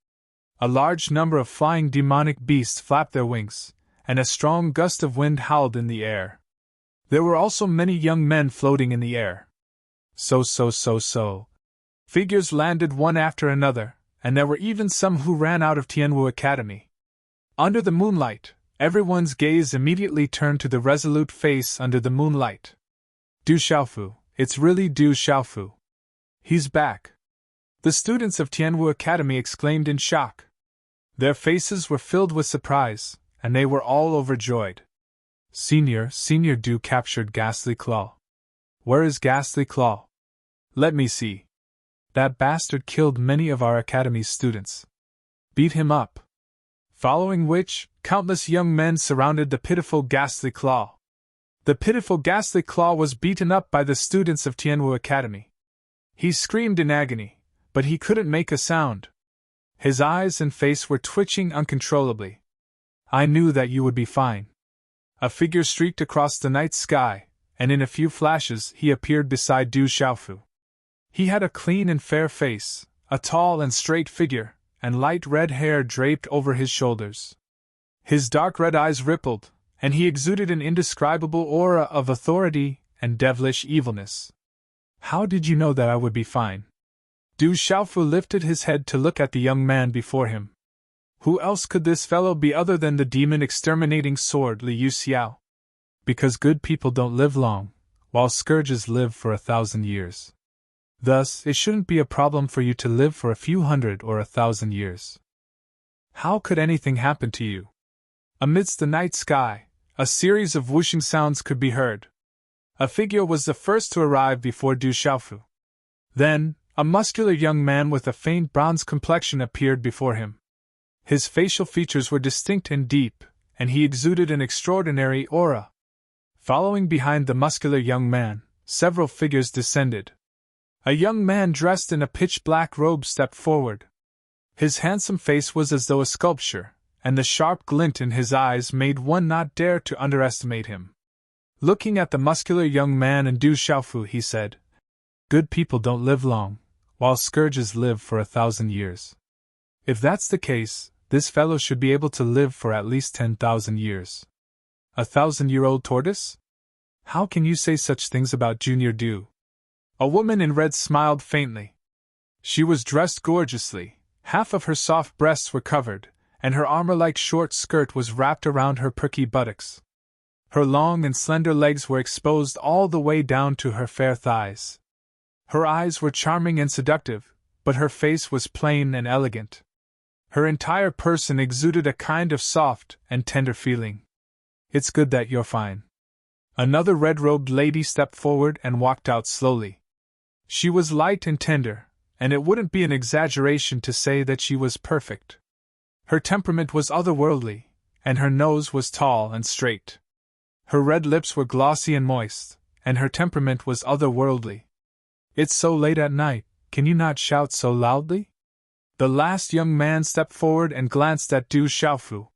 A large number of flying demonic beasts flapped their wings, and a strong gust of wind howled in the air. There were also many young men floating in the air. So. Figures landed one after another, and there were even some who ran out of Tianwu Academy. Under the moonlight, everyone's gaze immediately turned to the resolute face under the moonlight. Du Xiaofu, it's really Du Xiaofu. He's back. The students of Tianwu Academy exclaimed in shock. Their faces were filled with surprise, and they were all overjoyed. Senior Du captured Ghastly Claw. Where is Ghastly Claw? Let me see. That bastard killed many of our academy's students. Beat him up. Following which, countless young men surrounded the pitiful Ghastly Claw. The pitiful Ghastly Claw was beaten up by the students of Tianwu Academy. He screamed in agony, but he couldn't make a sound. His eyes and face were twitching uncontrollably. I knew that you would be fine. A figure streaked across the night sky, and in a few flashes he appeared beside Du Xiaofu. He had a clean and fair face, a tall and straight figure, and light red hair draped over his shoulders. His dark red eyes rippled, and he exuded an indescribable aura of authority and devilish evilness. How did you know that I would be fine? Du Xiaofu lifted his head to look at the young man before him. Who else could this fellow be other than the demon-exterminating sword Liu Xiao? Because good people don't live long, while scourges live for 1,000 years. Thus, it shouldn't be a problem for you to live for a few hundred or 1,000 years. How could anything happen to you? Amidst the night sky, a series of whooshing sounds could be heard. A figure was the first to arrive before Du Xiaofu. Then, a muscular young man with a faint bronze complexion appeared before him. His facial features were distinct and deep, and he exuded an extraordinary aura. Following behind the muscular young man, several figures descended. A young man dressed in a pitch-black robe stepped forward. His handsome face was as though a sculpture, and the sharp glint in his eyes made one not dare to underestimate him. Looking at the muscular young man and Du Xiaofu, he said, "Good people don't live long, while scourges live for 1,000 years. If that's the case, this fellow should be able to live for at least 10,000 years. 1,000-year-old tortoise? How can you say such things about Junior Du?" A woman in red smiled faintly. She was dressed gorgeously, half of her soft breasts were covered, and her armor-like short skirt was wrapped around her perky buttocks. Her long and slender legs were exposed all the way down to her fair thighs. Her eyes were charming and seductive, but her face was plain and elegant. Her entire person exuded a kind of soft and tender feeling. "It's good that you're fine." Another red-robed lady stepped forward and walked out slowly. She was light and tender, and it wouldn't be an exaggeration to say that she was perfect. Her temperament was otherworldly, and her nose was tall and straight. Her red lips were glossy and moist, and her temperament was otherworldly. "It's so late at night, can you not shout so loudly?" The last young man stepped forward and glanced at Du Xiaofu.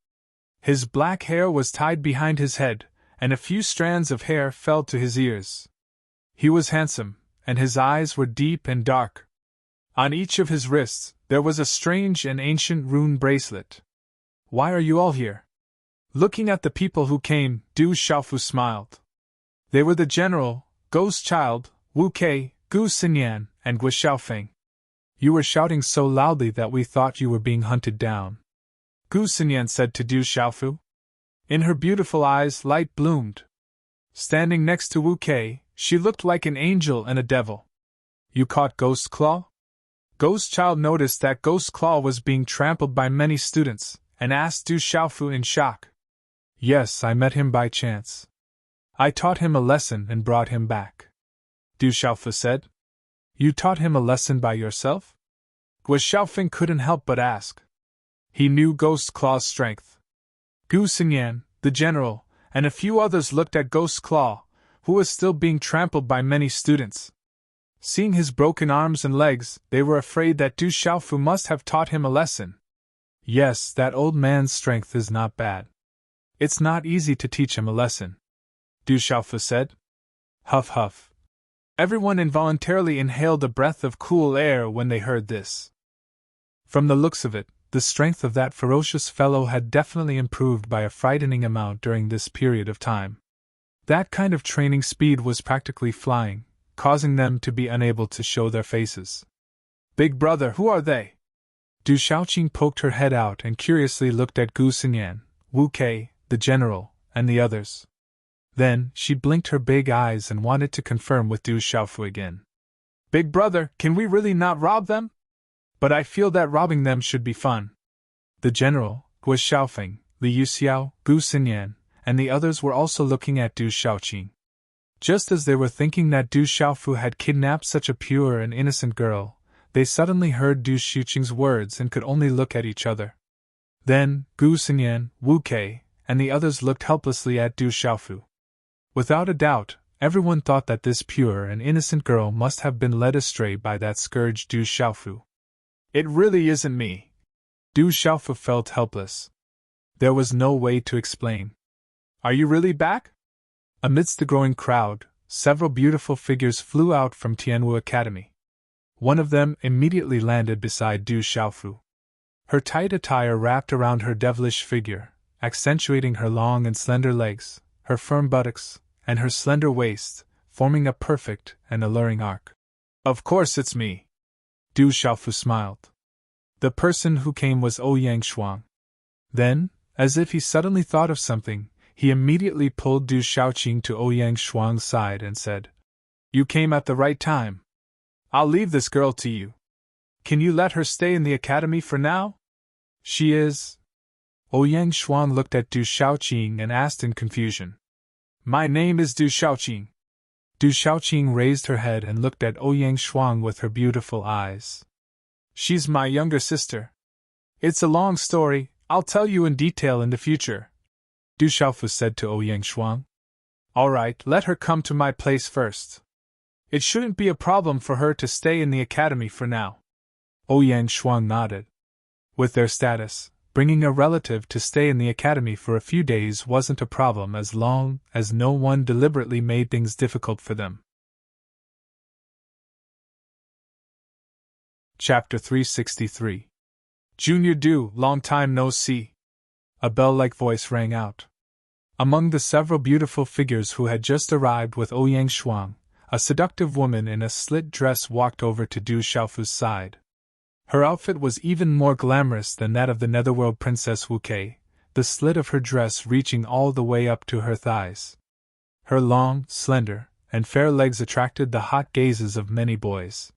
His black hair was tied behind his head, and a few strands of hair fell to his ears. He was handsome, and his eyes were deep and dark. On each of his wrists, there was a strange and ancient rune bracelet. "Why are you all here?" Looking at the people who came, Du Xiaofu smiled. They were the general, Ghost Child, Wu Kei, Gu Xinyan, and Gui Xiaofeng. "You were shouting so loudly that we thought you were being hunted down," Gu Xinyan said to Du Xiaofu. In her beautiful eyes light bloomed. Standing next to Wu Kei, she looked like an angel and a devil. "You caught Ghost Claw?" Ghost Child noticed that Ghost Claw was being trampled by many students, and asked Du Xiaofu in shock. "Yes, I met him by chance. I taught him a lesson and brought him back," Du Xiaofu said. "You taught him a lesson by yourself?" Gui Xiaofeng couldn't help but ask. He knew Ghost Claw's strength. Gu Xinyan, the general, and a few others looked at Ghost Claw, who was still being trampled by many students. Seeing his broken arms and legs, they were afraid that Du Xiaofu must have taught him a lesson. "Yes, that old man's strength is not bad. It's not easy to teach him a lesson," Du Xiaofu said. Huff huff. Everyone involuntarily inhaled a breath of cool air when they heard this. From the looks of it, the strength of that ferocious fellow had definitely improved by a frightening amount during this period of time. That kind of training speed was practically flying, causing them to be unable to show their faces. "Big brother, who are they?" Du Xiaoqing poked her head out and curiously looked at Gu Xinyan, Wu Kei, the general, and the others. Then, she blinked her big eyes and wanted to confirm with Du Xiaofu again. "Big brother, can we really not rob them? But I feel that robbing them should be fun." The general, Gui Xiaofeng, Liu Xiao, Gu Xinyan, and the others were also looking at Du Xiaoqing. Just as they were thinking that Du Xiaofu had kidnapped such a pure and innocent girl, they suddenly heard Du Xiaoqing's words and could only look at each other. Then, Gu Xinyan, Wu Kei, and the others looked helplessly at Du Xiaofu. Without a doubt, everyone thought that this pure and innocent girl must have been led astray by that scourge Du Xiaofu. "It really isn't me." Du Xiaofu felt helpless. There was no way to explain. "Are you really back?" Amidst the growing crowd, several beautiful figures flew out from Tianwu Academy. One of them immediately landed beside Du Xiaofu. Her tight attire wrapped around her devilish figure, accentuating her long and slender legs, her firm buttocks, and her slender waist, forming a perfect and alluring arc. Of course it's me. Du Xiaofu smiled. The person who came was Ouyang Shuang. Then, as if he suddenly thought of something, he immediately pulled Du Xiaoqing to Ouyang Shuang's side and said, "You came at the right time. I'll leave this girl to you. Can you let her stay in the academy for now?" "She is." Ouyang Shuang looked at Du Xiaoqing and asked in confusion. "My name is Du Xiaoqing." Du Xiaoqing raised her head and looked at Ouyang Shuang with her beautiful eyes. "She's my younger sister. It's a long story, I'll tell you in detail in the future," Du Xiaofu said to Ouyang Shuang. "All right, let her come to my place first. It shouldn't be a problem for her to stay in the academy for now." Ouyang Shuang nodded. With their status, bringing a relative to stay in the academy for a few days wasn't a problem as long as no one deliberately made things difficult for them. Chapter 363. Junior Du, long time no see. A bell-like voice rang out. Among the several beautiful figures who had just arrived with Ouyang Shuang, a seductive woman in a slit dress walked over to Du Xiaofu's side. Her outfit was even more glamorous than that of the Netherworld Princess Wu Kei, the slit of her dress reaching all the way up to her thighs. Her long, slender, and fair legs attracted the hot gazes of many boys.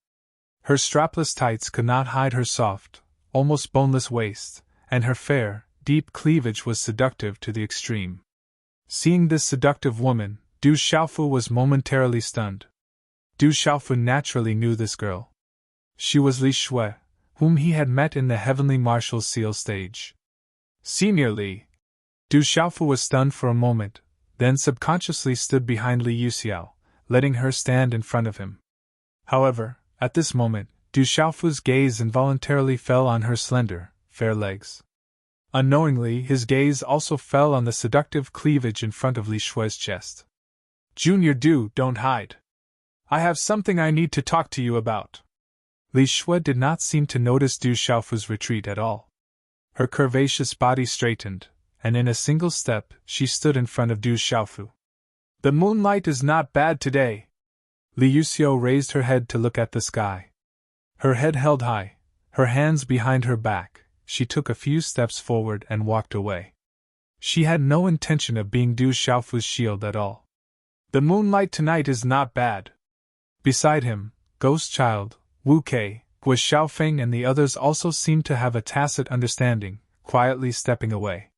Her strapless tights could not hide her soft, almost boneless waist, and her fair, deep cleavage was seductive to the extreme. Seeing this seductive woman, Du Xiaofu was momentarily stunned. Du Xiaofu naturally knew this girl. She was Li Shui, whom he had met in the Heavenly Martial Seal stage. Senior Li. Du Xiaofu was stunned for a moment, then subconsciously stood behind Li Yuxiao, letting her stand in front of him. However, at this moment, Du Xiaofu's gaze involuntarily fell on her slender, fair legs. Unknowingly, his gaze also fell on the seductive cleavage in front of Li Shui's chest. "Junior Du, don't hide. I have something I need to talk to you about." Li Shui did not seem to notice Du Xiaofu's retreat at all. Her curvaceous body straightened, and in a single step she stood in front of Du Xiaofu. "The moonlight is not bad today." Li Yuxiao raised her head to look at the sky. Her head held high, her hands behind her back, she took a few steps forward and walked away. She had no intention of being Du Xiaofu's shield at all. "The moonlight tonight is not bad." Beside him, Ghost Child, Wu Kei, Gui Xiaofeng and the others also seemed to have a tacit understanding, quietly stepping away.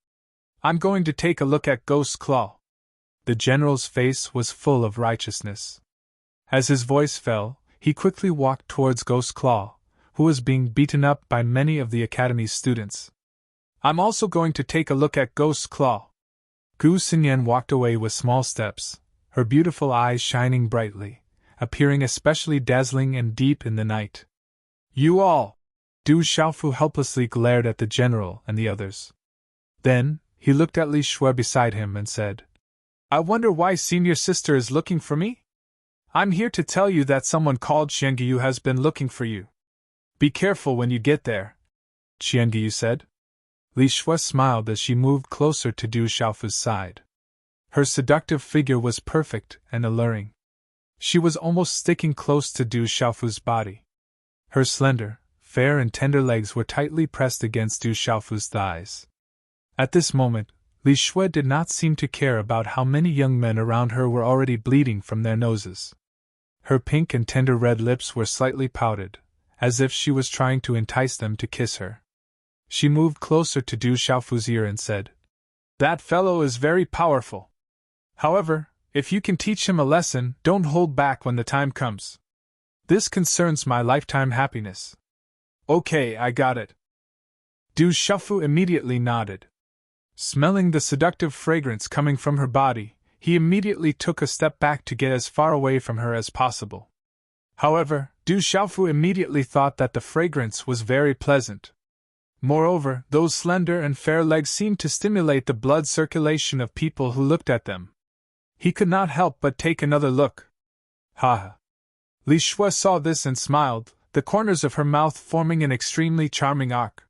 "I'm going to take a look at Ghost's Claw." The general's face was full of righteousness. As his voice fell, he quickly walked towards Ghost's Claw, who was being beaten up by many of the academy's students. "I'm also going to take a look at Ghost's Claw." Gu Xinyan walked away with small steps, her beautiful eyes shining brightly, appearing especially dazzling and deep in the night. "You all!" Du Xiaofu helplessly glared at the general and the others. Then, he looked at Li Shui beside him and said, "I wonder why senior sister is looking for me? I'm here to tell you that someone called Qianguyu has been looking for you. Be careful when you get there," Qianguyu said. Li Shui smiled as she moved closer to Du Xiaofu's side. Her seductive figure was perfect and alluring. She was almost sticking close to Du Xiaofu's body. Her slender, fair and tender legs were tightly pressed against Du Xiaofu's thighs. At this moment, Li Shui did not seem to care about how many young men around her were already bleeding from their noses. Her pink and tender red lips were slightly pouted, as if she was trying to entice them to kiss her. She moved closer to Du Xiaofu's ear and said, "That fellow is very powerful. However, if you can teach him a lesson, don't hold back when the time comes. This concerns my lifetime happiness." "Okay, I got it." Du Xiaofu immediately nodded. Smelling the seductive fragrance coming from her body, he immediately took a step back to get as far away from her as possible. However, Du Xiaofu immediately thought that the fragrance was very pleasant. Moreover, those slender and fair legs seemed to stimulate the blood circulation of people who looked at them. He could not help but take another look. "Ha ha." Li Shui saw this and smiled, the corners of her mouth forming an extremely charming arc.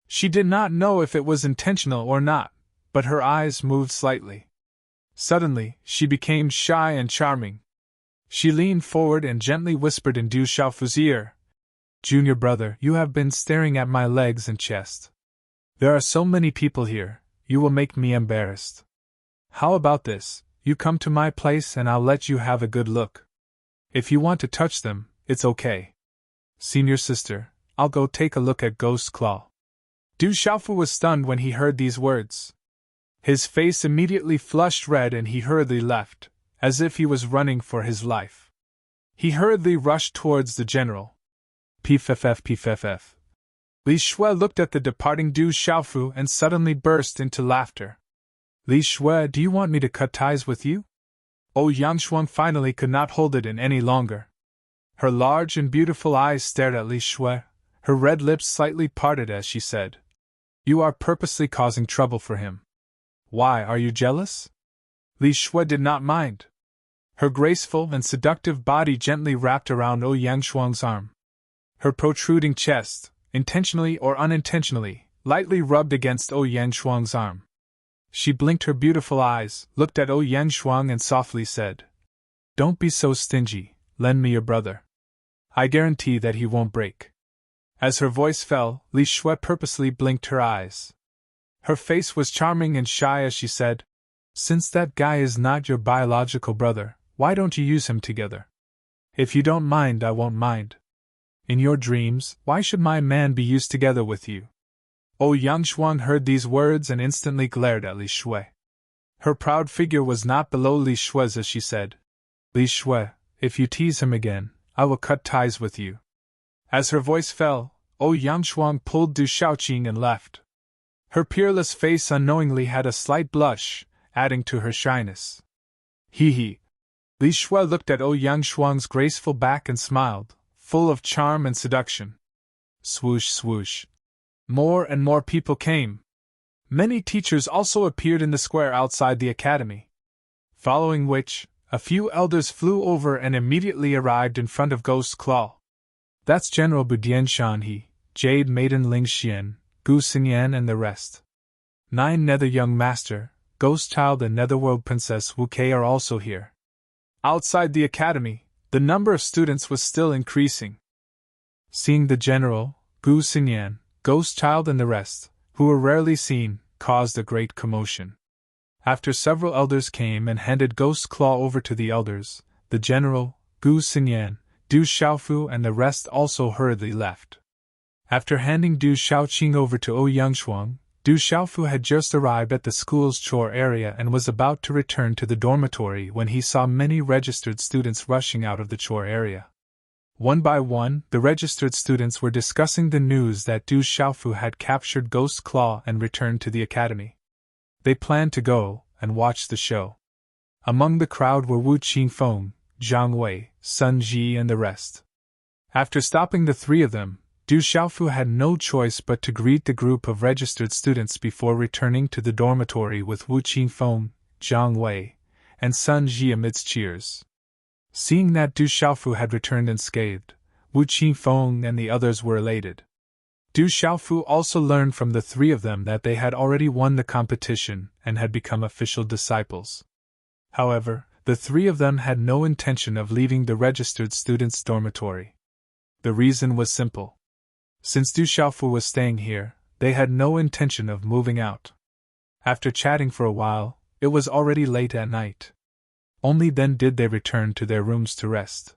She did not know if it was intentional or not, but her eyes moved slightly. Suddenly, she became shy and charming. She leaned forward and gently whispered in Du Xiaofu's ear, "Junior brother, you have been staring at my legs and chest. There are so many people here, you will make me embarrassed. How about this, you come to my place and I'll let you have a good look. If you want to touch them, it's okay. Senior sister, I'll go take a look at Ghost Claw." Du Xiaofu was stunned when he heard these words. His face immediately flushed red and he hurriedly left, as if he was running for his life. He hurriedly rushed towards the general. Pff. Li Shui looked at the departing Du Xiaofu and suddenly burst into laughter. "Li Shui, do you want me to cut ties with you?" Yangshuang finally could not hold it in any longer. Her large and beautiful eyes stared at Li Shui, her red lips slightly parted as she said, "You are purposely causing trouble for him. Why, are you jealous?" Li Shui did not mind. Her graceful and seductive body gently wrapped around Yangshuang's arm. Her protruding chest, intentionally or unintentionally, lightly rubbed against Yangshuang's arm. She blinked her beautiful eyes, looked at Yangshuang and softly said, "Don't be so stingy, lend me your brother. I guarantee that he won't break." As her voice fell, Li Shui purposely blinked her eyes. Her face was charming and shy as she said, "Since that guy is not your biological brother, why don't you use him together? If you don't mind, I won't mind. In your dreams, why should my man be used together with you?" Yangshuang heard these words and instantly glared at Li Shui. Her proud figure was not below Li Shui's as she said, "Li Shui, if you tease him again, I will cut ties with you." As her voice fell, Yangshuang pulled Du Xiaoqing and left. Her peerless face unknowingly had a slight blush, adding to her shyness. He. Li Shui looked at Yangshuang's graceful back and smiled, full of charm and seduction. Swoosh, swoosh. More and more people came. Many teachers also appeared in the square outside the academy. Following which, a few elders flew over and immediately arrived in front of Ghost Claw. "That's General Budian Shanhe, Jade Maiden Ling Xian, Gu Xingyan and the rest. 9 Nether Young Master, Ghost Child and Netherworld Princess Wu Kei are also here." Outside the academy, the number of students was still increasing. Seeing the general, Gu Xingyan, Ghost Child and the rest, who were rarely seen, caused a great commotion. After several elders came and handed Ghost Claw over to the elders, the general, Gu Xingyan, Du Xiaofu and the rest also hurriedly left. After handing Du Xiaoqing over to Yangshuang, Du Xiaofu had just arrived at the school's chore area and was about to return to the dormitory when he saw many registered students rushing out of the chore area. One by one, the registered students were discussing the news that Du Xiaofu had captured Ghost Claw and returned to the academy. They planned to go and watch the show. Among the crowd were Wu Qingfeng, Zhang Wei, Sun Ji and the rest. After stopping the three of them, Du Xiaofu had no choice but to greet the group of registered students before returning to the dormitory with Wu Qingfeng, Zhang Wei, and Sun Ji amidst cheers. Seeing that Du Xiaofu had returned unscathed, Wu Qingfeng and the others were elated. Du Xiaofu also learned from the three of them that they had already won the competition and had become official disciples. However, the three of them had no intention of leaving the registered students' dormitory. The reason was simple. Since Du Xiaofu was staying here, they had no intention of moving out. After chatting for a while, it was already late at night. Only then did they return to their rooms to rest.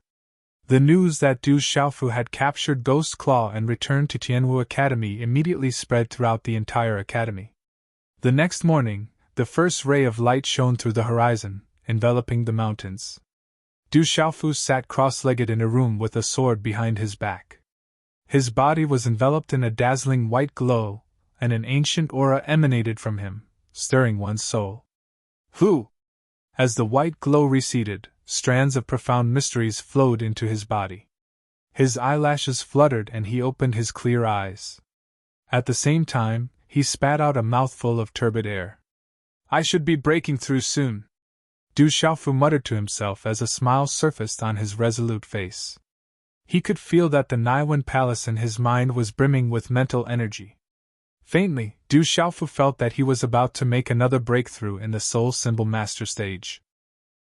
The news that Du Xiaofu had captured Ghost Claw and returned to Tianwu Academy immediately spread throughout the entire academy. The next morning, the first ray of light shone through the horizon, enveloping the mountains. Du Xiaofu sat cross-legged in a room with a sword behind his back. His body was enveloped in a dazzling white glow, and an ancient aura emanated from him, stirring one's soul. Who? As the white glow receded, strands of profound mysteries flowed into his body. His eyelashes fluttered and he opened his clear eyes. At the same time, he spat out a mouthful of turbid air. "I should be breaking through soon," Du Xiaofu muttered to himself as a smile surfaced on his resolute face. He could feel that the Naiwan Palace in his mind was brimming with mental energy. Faintly, Du Xiaofu felt that he was about to make another breakthrough in the Soul Symbol Master stage.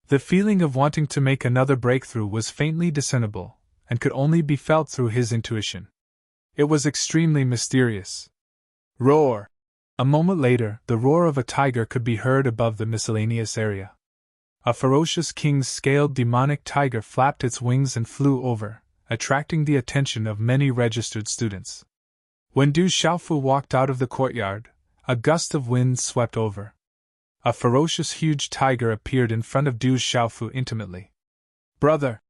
The feeling of wanting to make another breakthrough was faintly discernible, and could only be felt through his intuition. It was extremely mysterious. Roar! A moment later, the roar of a tiger could be heard above the miscellaneous area. A ferocious king-scaled demonic tiger flapped its wings and flew over, attracting the attention of many registered students. When Du Xiaofu walked out of the courtyard, a gust of wind swept over. A ferocious huge tiger appeared in front of Du Xiaofu intimately. Brother!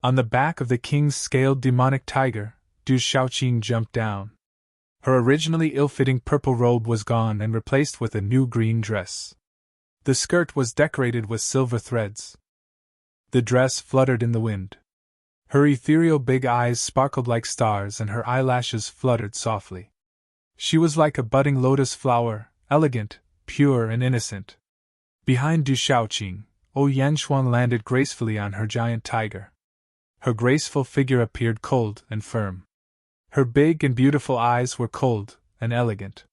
On the back of the king-scaled demonic tiger, Du Xiaoqing jumped down. Her originally ill-fitting purple robe was gone and replaced with a new green dress. The skirt was decorated with silver threads. The dress fluttered in the wind. Her ethereal big eyes sparkled like stars and her eyelashes fluttered softly. She was like a budding lotus flower, elegant, pure and innocent. Behind Du Xiaoqing, Yangshuang landed gracefully on her giant tiger. Her graceful figure appeared cold and firm. Her big and beautiful eyes were cold and elegant.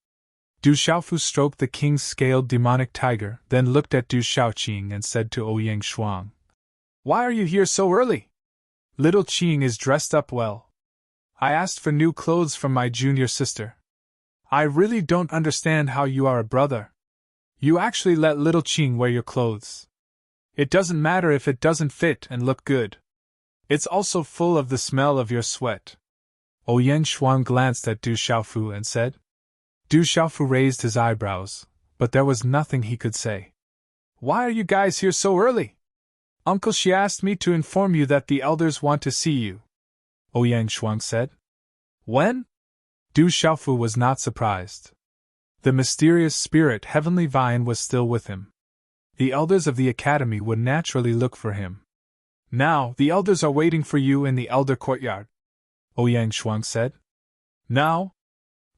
Du Xiaofu stroked the king-scaled demonic tiger, then looked at Du Xiaoqing and said to Yangshuang, "Why are you here so early? Little Qing is dressed up well. I asked for new clothes from my junior sister. I really don't understand how you are a brother. You actually let little Qing wear your clothes. It doesn't matter if it doesn't fit and look good. It's also full of the smell of your sweat." Yangshuang glanced at Du Xiaofu and said. Du Xiaofu raised his eyebrows, but there was nothing he could say. "Why are you guys here so early? Uncle Shi asked me to inform you that the elders want to see you," Yangshuang said. "When?" Du Xiaofu was not surprised. The mysterious spirit Heavenly Vine was still with him. The elders of the academy would naturally look for him. "Now, the elders are waiting for you in the elder courtyard," Yangshuang said. "Now?"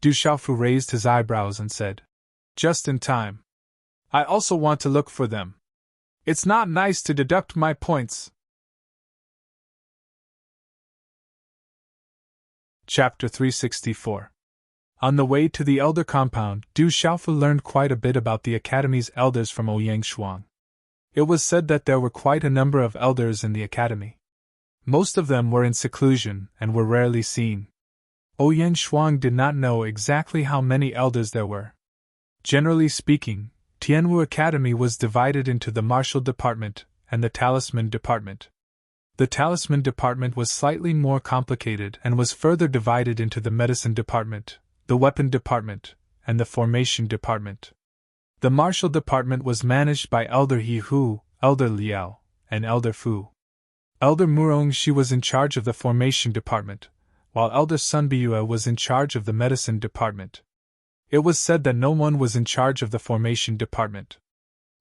Du Xiaofu raised his eyebrows and said. "Just in time. I also want to look for them. It's not nice to deduct my points." Chapter 364. On the way to the elder compound, Du Xiaofu learned quite a bit about the academy's elders from Yangshuang. It was said that there were quite a number of elders in the academy. Most of them were in seclusion and were rarely seen. Yangshuang did not know exactly how many elders there were. Generally speaking, Tianwu Academy was divided into the martial department and the talisman department. The talisman department was slightly more complicated and was further divided into the medicine department, the weapon department, and the formation department. The martial department was managed by Elder He Hu, Elder Liao, and Elder Fu. Elder Murongxi was in charge of the formation department, while Elder Sun Biue was in charge of the medicine department. It was said that no one was in charge of the formation department.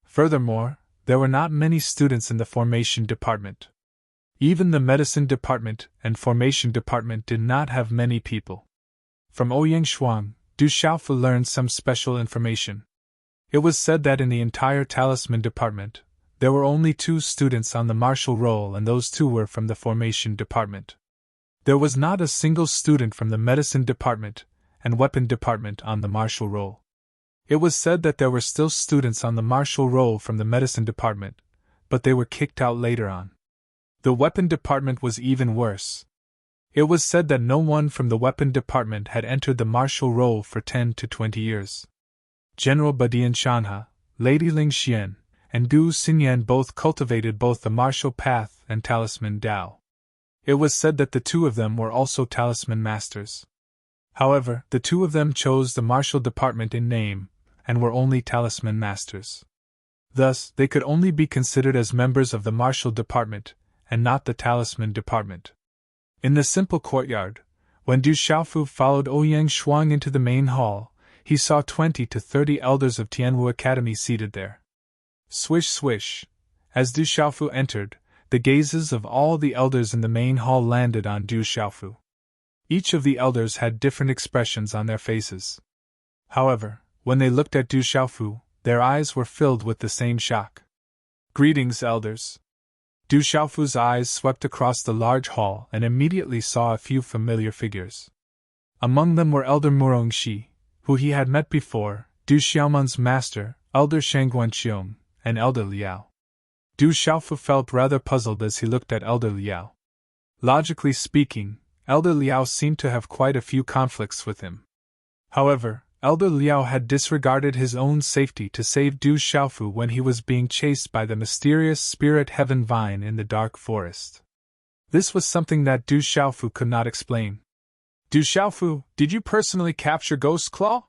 Furthermore, there were not many students in the formation department. Even the medicine department and formation department did not have many people. From Yangshuang, Du Xiaofu learned some special information. It was said that in the entire talisman department, there were only 2 students on the martial roll, and those 2 were from the formation department. There was not a single student from the medicine department and weapon department on the martial roll. It was said that there were still students on the martial roll from the medicine department, but they were kicked out later on. The weapon department was even worse. It was said that no one from the weapon department had entered the martial roll for 10 to 20 years. General Badian Shanha, Lady Ling Xian, and Gu Xinyan both cultivated both the martial path and talisman Dao. It was said that the 2 of them were also talisman masters. However, the 2 of them chose the martial department in name, and were only talisman masters. Thus, they could only be considered as members of the martial department, and not the talisman department. In the simple courtyard, when Du Xiaofu followed Yangshuang into the main hall, he saw 20 to 30 elders of Tianwu Academy seated there. Swish swish. As Du Xiaofu entered, the gazes of all the elders in the main hall landed on Du Xiaofu. Each of the elders had different expressions on their faces. However, when they looked at Du Xiaofu, their eyes were filled with the same shock. "Greetings, elders." Du Xiaofu's eyes swept across the large hall and immediately saw a few familiar figures. Among them were Elder Murongxi, who he had met before, Du Xiaoman's master, Elder Shangguanqiong, and Elder Liao. Du Xiaofu felt rather puzzled as he looked at Elder Liao. Logically speaking, Elder Liao seemed to have quite a few conflicts with him. However, Elder Liao had disregarded his own safety to save Du Xiaofu when he was being chased by the mysterious spirit heaven vine in the dark forest. This was something that Du Xiaofu could not explain. Du Xiaofu, did you personally capture Ghost Claw?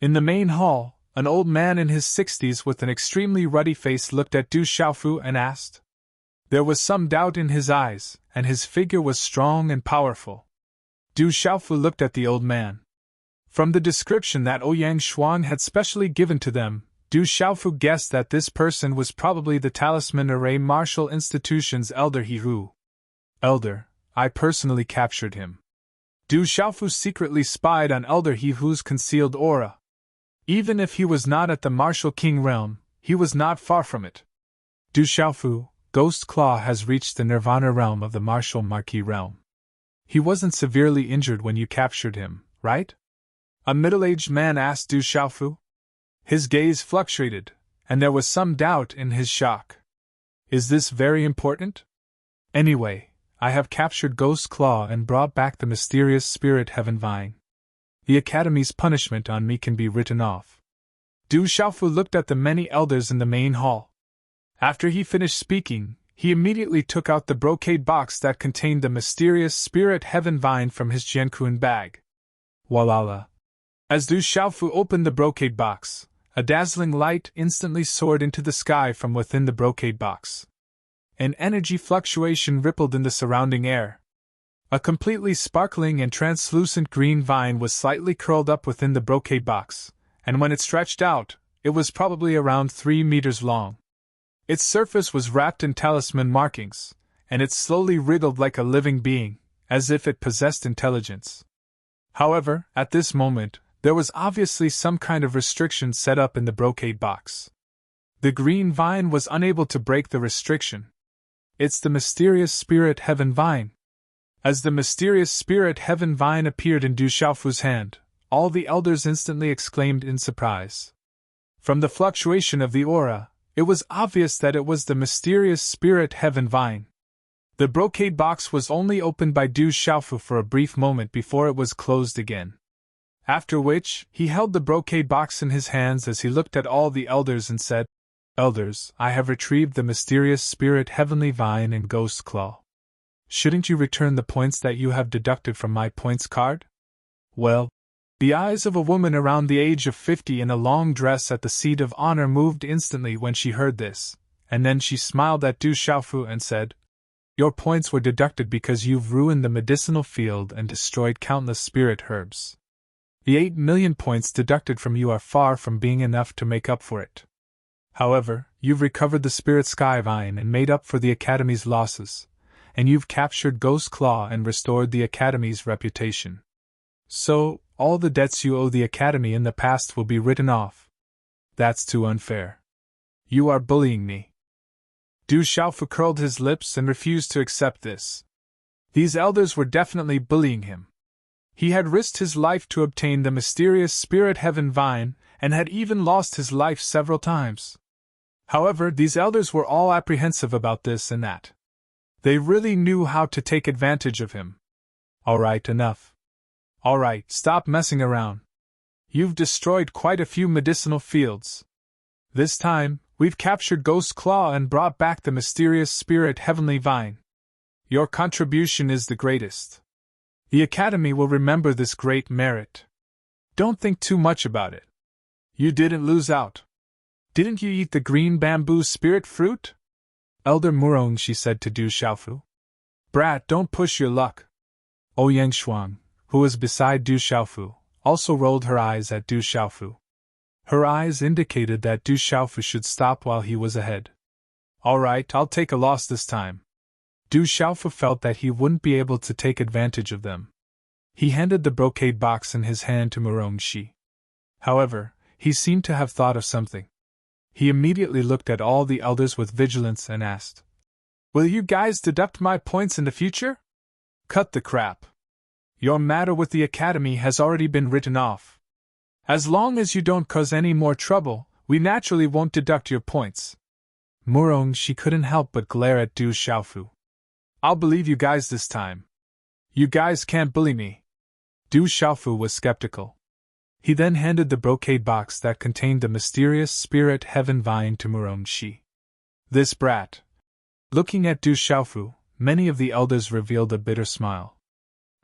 In the main hall, an old man in his 60s with an extremely ruddy face looked at Du Xiaofu and asked. There was some doubt in his eyes, and his figure was strong and powerful. Du Xiaofu looked at the old man. From the description that Ouyang Shuang had specially given to them, Du Xiaofu guessed that this person was probably the Talisman Array Martial Institution's Elder He Hu. Elder, I personally captured him. Du Xiaofu secretly spied on Elder He Hu's concealed aura. Even if he was not at the Martial King realm, he was not far from it. Du Xiaofu, Ghost Claw has reached the Nirvana realm of the Martial Marquis realm. He wasn't severely injured when you captured him, right? A middle-aged man asked Du Xiaofu. His gaze fluctuated, and there was some doubt in his shock. Is this very important? Anyway, I have captured Ghost Claw and brought back the mysterious spirit heaven vine. The Academy's punishment on me can be written off. Du Xiaofu looked at the many elders in the main hall. After he finished speaking, he immediately took out the brocade box that contained the mysterious spirit heaven vine from his Jianquan bag. Walala. As Du Xiaofu opened the brocade box, a dazzling light instantly soared into the sky from within the brocade box. An energy fluctuation rippled in the surrounding air. A completely sparkling and translucent green vine was slightly curled up within the brocade box, and when it stretched out, it was probably around 3 meters long. Its surface was wrapped in talisman markings, and it slowly wriggled like a living being, as if it possessed intelligence. However, at this moment, there was obviously some kind of restriction set up in the brocade box. The green vine was unable to break the restriction. It's the mysterious spirit heaven vine. As the mysterious spirit heaven vine appeared in Du Xiaofu's hand, all the elders instantly exclaimed in surprise. From the fluctuation of the aura, it was obvious that it was the mysterious spirit heaven vine. The brocade box was only opened by Du Xiaofu for a brief moment before it was closed again. After which, he held the brocade box in his hands as he looked at all the elders and said, Elders, I have retrieved the mysterious spirit heavenly vine and Ghost Claw. Shouldn't you return the points that you have deducted from my points card? Well, the eyes of a woman around the age of 50 in a long dress at the seat of honor moved instantly when she heard this, and then she smiled at Du Xiaofu and said, Your points were deducted because you've ruined the medicinal field and destroyed countless spirit herbs. The 8 million points deducted from you are far from being enough to make up for it. However, you've recovered the spirit sky vine and made up for the Academy's losses, and you've captured Ghost Claw and restored the Academy's reputation. So, all the debts you owe the Academy in the past will be written off. That's too unfair. You are bullying me. Du Xiaofu curled his lips and refused to accept this. These elders were definitely bullying him. He had risked his life to obtain the mysterious spirit heaven vine, and had even lost his life several times. However, these elders were all apprehensive about this and that. They really knew how to take advantage of him. Alright, enough. Alright, stop messing around. You've destroyed quite a few medicinal fields. This time, we've captured Ghost Claw and brought back the mysterious spirit heavenly vine. Your contribution is the greatest. The Academy will remember this great merit. Don't think too much about it. You didn't lose out. Didn't you eat the green bamboo spirit fruit? Elder Murongxi said to Du Xiaofu. Brat, don't push your luck. Ouyang Shuang, who was beside Du Xiaofu, also rolled her eyes at Du Xiaofu. Her eyes indicated that Du Xiaofu should stop while he was ahead. Alright, I'll take a loss this time. Du Xiaofu felt that he wouldn't be able to take advantage of them. He handed the brocade box in his hand to Murongxi. However, he seemed to have thought of something. He immediately looked at all the elders with vigilance and asked, Will you guys deduct my points in the future? Cut the crap. Your matter with the Academy has already been written off. As long as you don't cause any more trouble, we naturally won't deduct your points. Murong she couldn't help but glare at Du Xiaofu. I'll believe you guys this time. You guys can't bully me. Du Xiaofu was skeptical. He then handed the brocade box that contained the mysterious spirit heaven vine to Murong Shi. This brat. Looking at Du Xiaofu, many of the elders revealed a bitter smile.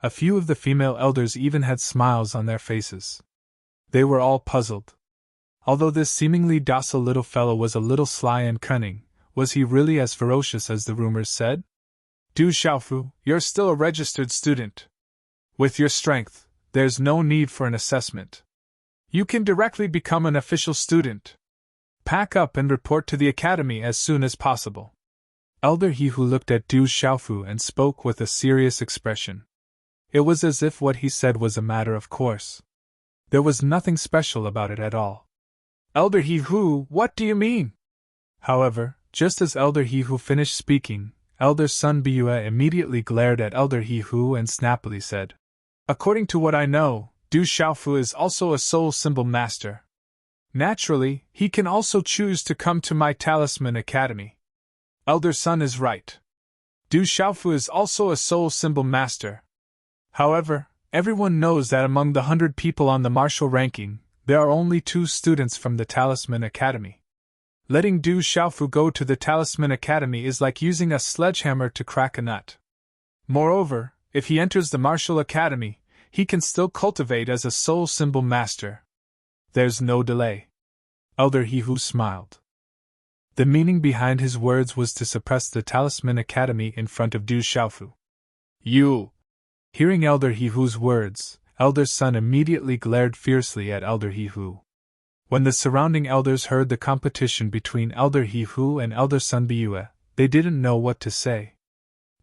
A few of the female elders even had smiles on their faces. They were all puzzled. Although this seemingly docile little fellow was a little sly and cunning, was he really as ferocious as the rumors said? Du Xiaofu, you're still a registered student. With your strength, there's no need for an assessment. You can directly become an official student. Pack up and report to the academy as soon as possible. Elder He Hu looked at Du Xiaofu and spoke with a serious expression. It was as if what he said was a matter of course. There was nothing special about it at all. Elder He Hu, what do you mean? However, just as Elder He Hu finished speaking, Elder Sun Bue immediately glared at Elder He Hu and snappily said, According to what I know, Du Xiaofu is also a soul symbol master. Naturally, he can also choose to come to my Talisman Academy. Elder Sun is right. Du Xiaofu is also a soul symbol master. However, everyone knows that among the 100 people on the martial ranking, there are only 2 students from the Talisman Academy. Letting Du Xiaofu go to the Talisman Academy is like using a sledgehammer to crack a nut. Moreover, if he enters the martial academy, he can still cultivate as a soul symbol master. There's no delay. Elder He Hu smiled. The meaning behind his words was to suppress the Talisman Academy in front of Du Xiaofu. You! Hearing Elder He Hu's words, Elder Sun immediately glared fiercely at Elder He Hu. When the surrounding elders heard the competition between Elder He Hu and Elder Sun Bue, they didn't know what to say.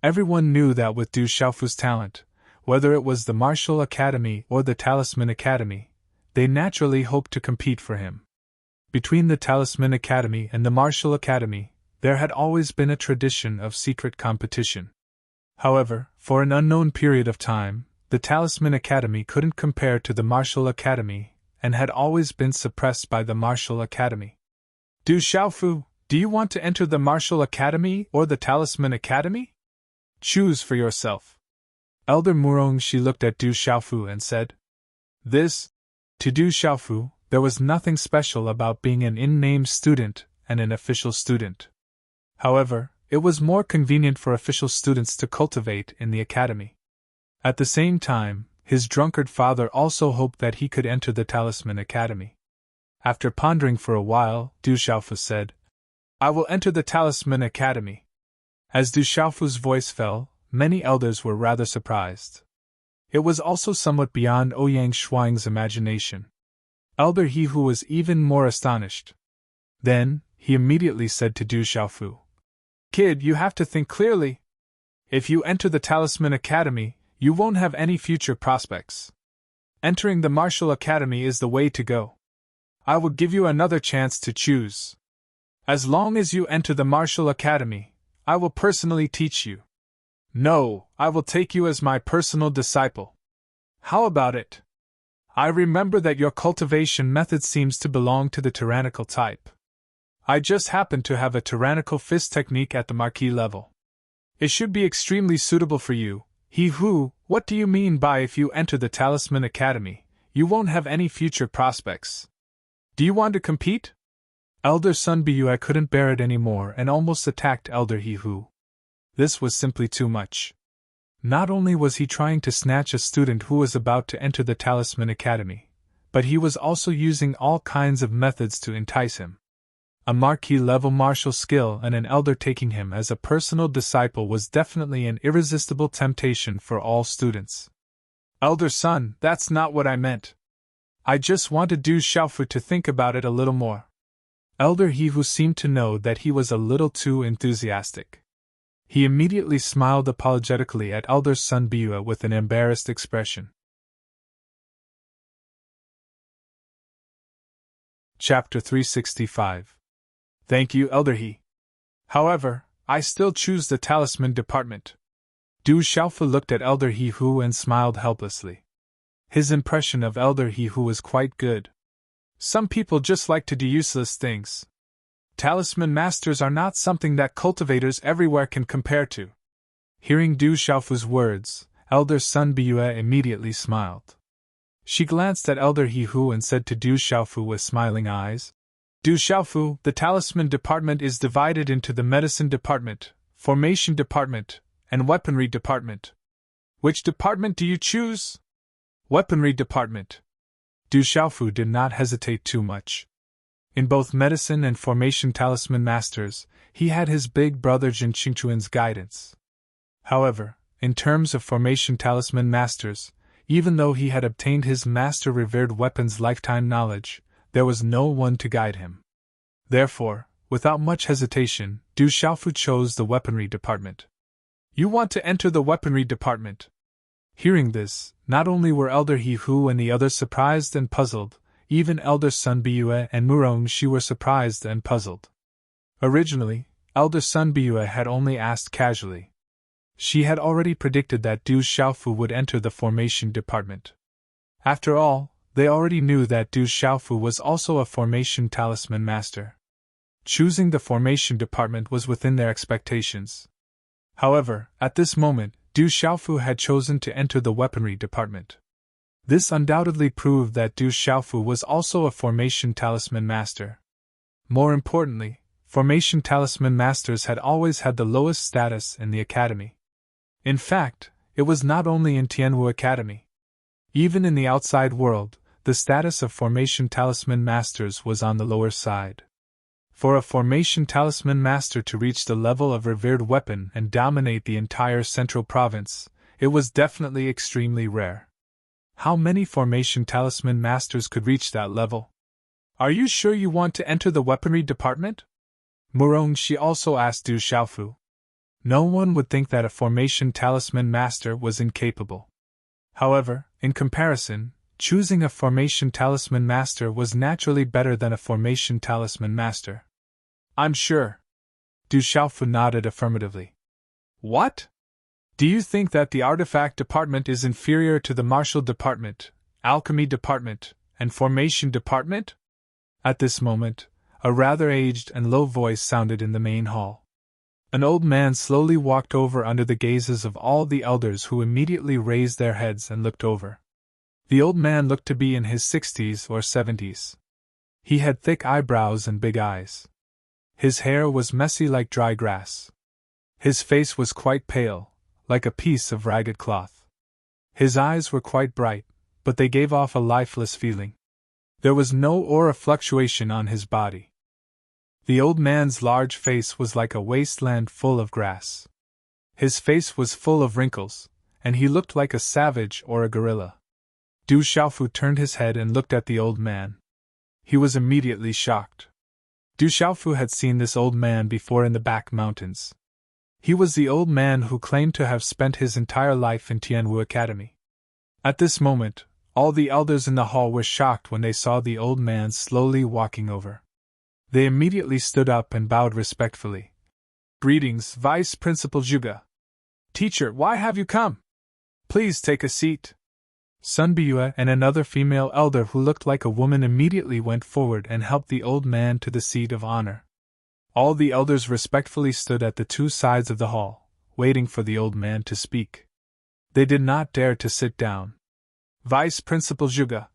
Everyone knew that with Du Xiaofu's talent, whether it was the Martial Academy or the Talisman Academy, they naturally hoped to compete for him. Between the Talisman Academy and the Martial Academy, there had always been a tradition of secret competition. However, for an unknown period of time, the Talisman Academy couldn't compare to the Martial Academy, and had always been suppressed by the Martial Academy. Du Xiaofu, do you want to enter the Martial Academy or the Talisman Academy? Choose for yourself. Elder Murong she looked at Du Xiaofu and said, This? To Du Xiaofu, there was nothing special about being an in-name student and an official student. However, it was more convenient for official students to cultivate in the academy. At the same time, his drunkard father also hoped that he could enter the Talisman Academy. After pondering for a while, Du Xiaofu said, I will enter the Talisman Academy. As Du Xiaofu's voice fell, many elders were rather surprised. It was also somewhat beyond Ouyang Shuang's imagination. Elder He Hu was even more astonished. Then, he immediately said to Du Xiaofu, Kid, you have to think clearly. If you enter the Talisman Academy, you won't have any future prospects. Entering the Martial Academy is the way to go. I will give you another chance to choose. As long as you enter the Martial Academy, I will personally teach you. No, I will take you as my personal disciple. How about it? I remember that your cultivation method seems to belong to the tyrannical type. I just happen to have a tyrannical fist technique at the marquis level. It should be extremely suitable for you. He Hu, what do you mean by if you enter the Talisman Academy, you won't have any future prospects? Do you want to compete? Elder Sun Bue couldn't bear it anymore and almost attacked Elder He Hu. This was simply too much. Not only was he trying to snatch a student who was about to enter the Talisman Academy, but he was also using all kinds of methods to entice him. A marquis-level martial skill and an elder taking him as a personal disciple was definitely an irresistible temptation for all students. Elder Sun, that's not what I meant. I just wanted Du Xiaofu to think about it a little more. Elder He Hu seemed to know that he was a little too enthusiastic. He immediately smiled apologetically at Elder Sun Bue with an embarrassed expression. Chapter 365. Thank you, Elder He. However, I still choose the Talisman Department. Du Xiaofu looked at Elder He Hu and smiled helplessly. His impression of Elder He Hu was quite good. Some people just like to do useless things. Talisman masters are not something that cultivators everywhere can compare to. Hearing Du Xiaofu's words, Elder Sun Biyue immediately smiled. She glanced at Elder He Hu and said to Du Xiaofu with smiling eyes, Du Xiaofu, the Talisman Department is divided into the Medicine Department, Formation Department, and Weaponry Department. Which department do you choose? Weaponry Department. Du Xiaofu did not hesitate too much. In both Medicine and Formation Talisman Masters, he had his big brother Jin Qingchuan's guidance. However, in terms of Formation Talisman Masters, even though he had obtained his Master Revered Weapon's lifetime knowledge, there was no one to guide him. Therefore, without much hesitation, Du Xiaofu chose the Weaponry Department. You want to enter the Weaponry Department? Hearing this, not only were Elder He Hu and the others surprised and puzzled, even Elder Sun Biyue and Murong Shi were surprised and puzzled. Originally, Elder Sun Biyue had only asked casually. She had already predicted that Du Xiaofu would enter the Formation Department. After all, they already knew that Du Xiaofu was also a Formation Talisman Master. Choosing the Formation Department was within their expectations. However, at this moment, Du Xiaofu had chosen to enter the Weaponry Department. This undoubtedly proved that Du Xiaofu was also a Formation Talisman Master. More importantly, Formation Talisman Masters had always had the lowest status in the Academy. In fact, it was not only in Tianwu Academy. Even in the outside world, the status of Formation Talisman Masters was on the lower side. For a Formation Talisman Master to reach the level of Revered Weapon and dominate the entire Central Province, it was definitely extremely rare. How many Formation Talisman Masters could reach that level? Are you sure you want to enter the Weaponry Department? Murong Shi also asked Du Xiaofu. No one would think that a Formation Talisman Master was incapable. However, in comparison, choosing a Formation Talisman Master was naturally better than a Formation Talisman Master. I'm sure. Du Xiaofu nodded affirmatively. What? Do you think that the Artifact Department is inferior to the Martial Department, Alchemy Department, and Formation Department? At this moment, a rather aged and low voice sounded in the main hall. An old man slowly walked over under the gazes of all the elders, who immediately raised their heads and looked over. The old man looked to be in his 60s or 70s. He had thick eyebrows and big eyes. His hair was messy like dry grass. His face was quite pale, like a piece of ragged cloth. His eyes were quite bright, but they gave off a lifeless feeling. There was no aura fluctuation on his body. The old man's large face was like a wasteland full of grass. His face was full of wrinkles, and he looked like a savage or a gorilla. Du Xiaofu turned his head and looked at the old man. He was immediately shocked. Du Xiaofu had seen this old man before in the back mountains. He was the old man who claimed to have spent his entire life in Tianwu Academy. At this moment, all the elders in the hall were shocked when they saw the old man slowly walking over. They immediately stood up and bowed respectfully. Greetings, Vice Principal Zhuge. Teacher, why have you come? Please take a seat. Sun Biyue and another female elder who looked like a woman immediately went forward and helped the old man to the seat of honor. All the elders respectfully stood at the two sides of the hall, waiting for the old man to speak. They did not dare to sit down. Vice Principal Zhuge,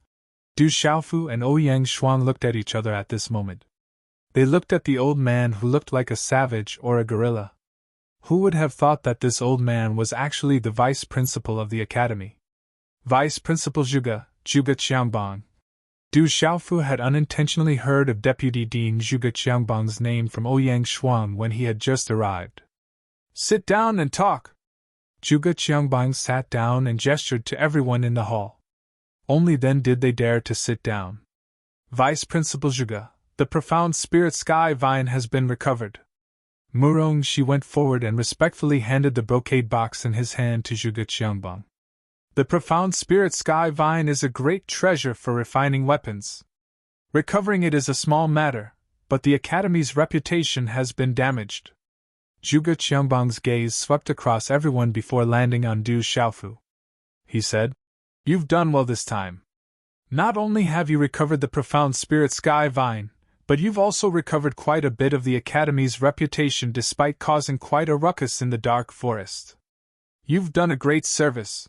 Du Xiaofu and Ouyang Shuang looked at each other at this moment. They looked at the old man who looked like a savage or a gorilla. Who would have thought that this old man was actually the vice principal of the academy? Vice Principal Zhuge, Zhuge Qiangbang. Du Xiaofu had unintentionally heard of Deputy Dean Zhuge Qiangbang's name from Ouyang Shuang when he had just arrived. Sit down and talk. Zhuge Qiangbang sat down and gestured to everyone in the hall. Only then did they dare to sit down. Vice Principal Zhuge, the profound spirit sky vine has been recovered. Murong Shi went forward and respectfully handed the brocade box in his hand to Zhuge Qiangbang. The profound spirit sky vine is a great treasure for refining weapons. Recovering it is a small matter, but the Academy's reputation has been damaged. Zhuge Qiangbang's gaze swept across everyone before landing on Du Xiaofu. He said, You've done well this time. Not only have you recovered the profound spirit sky vine, But you've also recovered quite a bit of the Academy's reputation despite causing quite a ruckus in the dark forest. You've done a great service.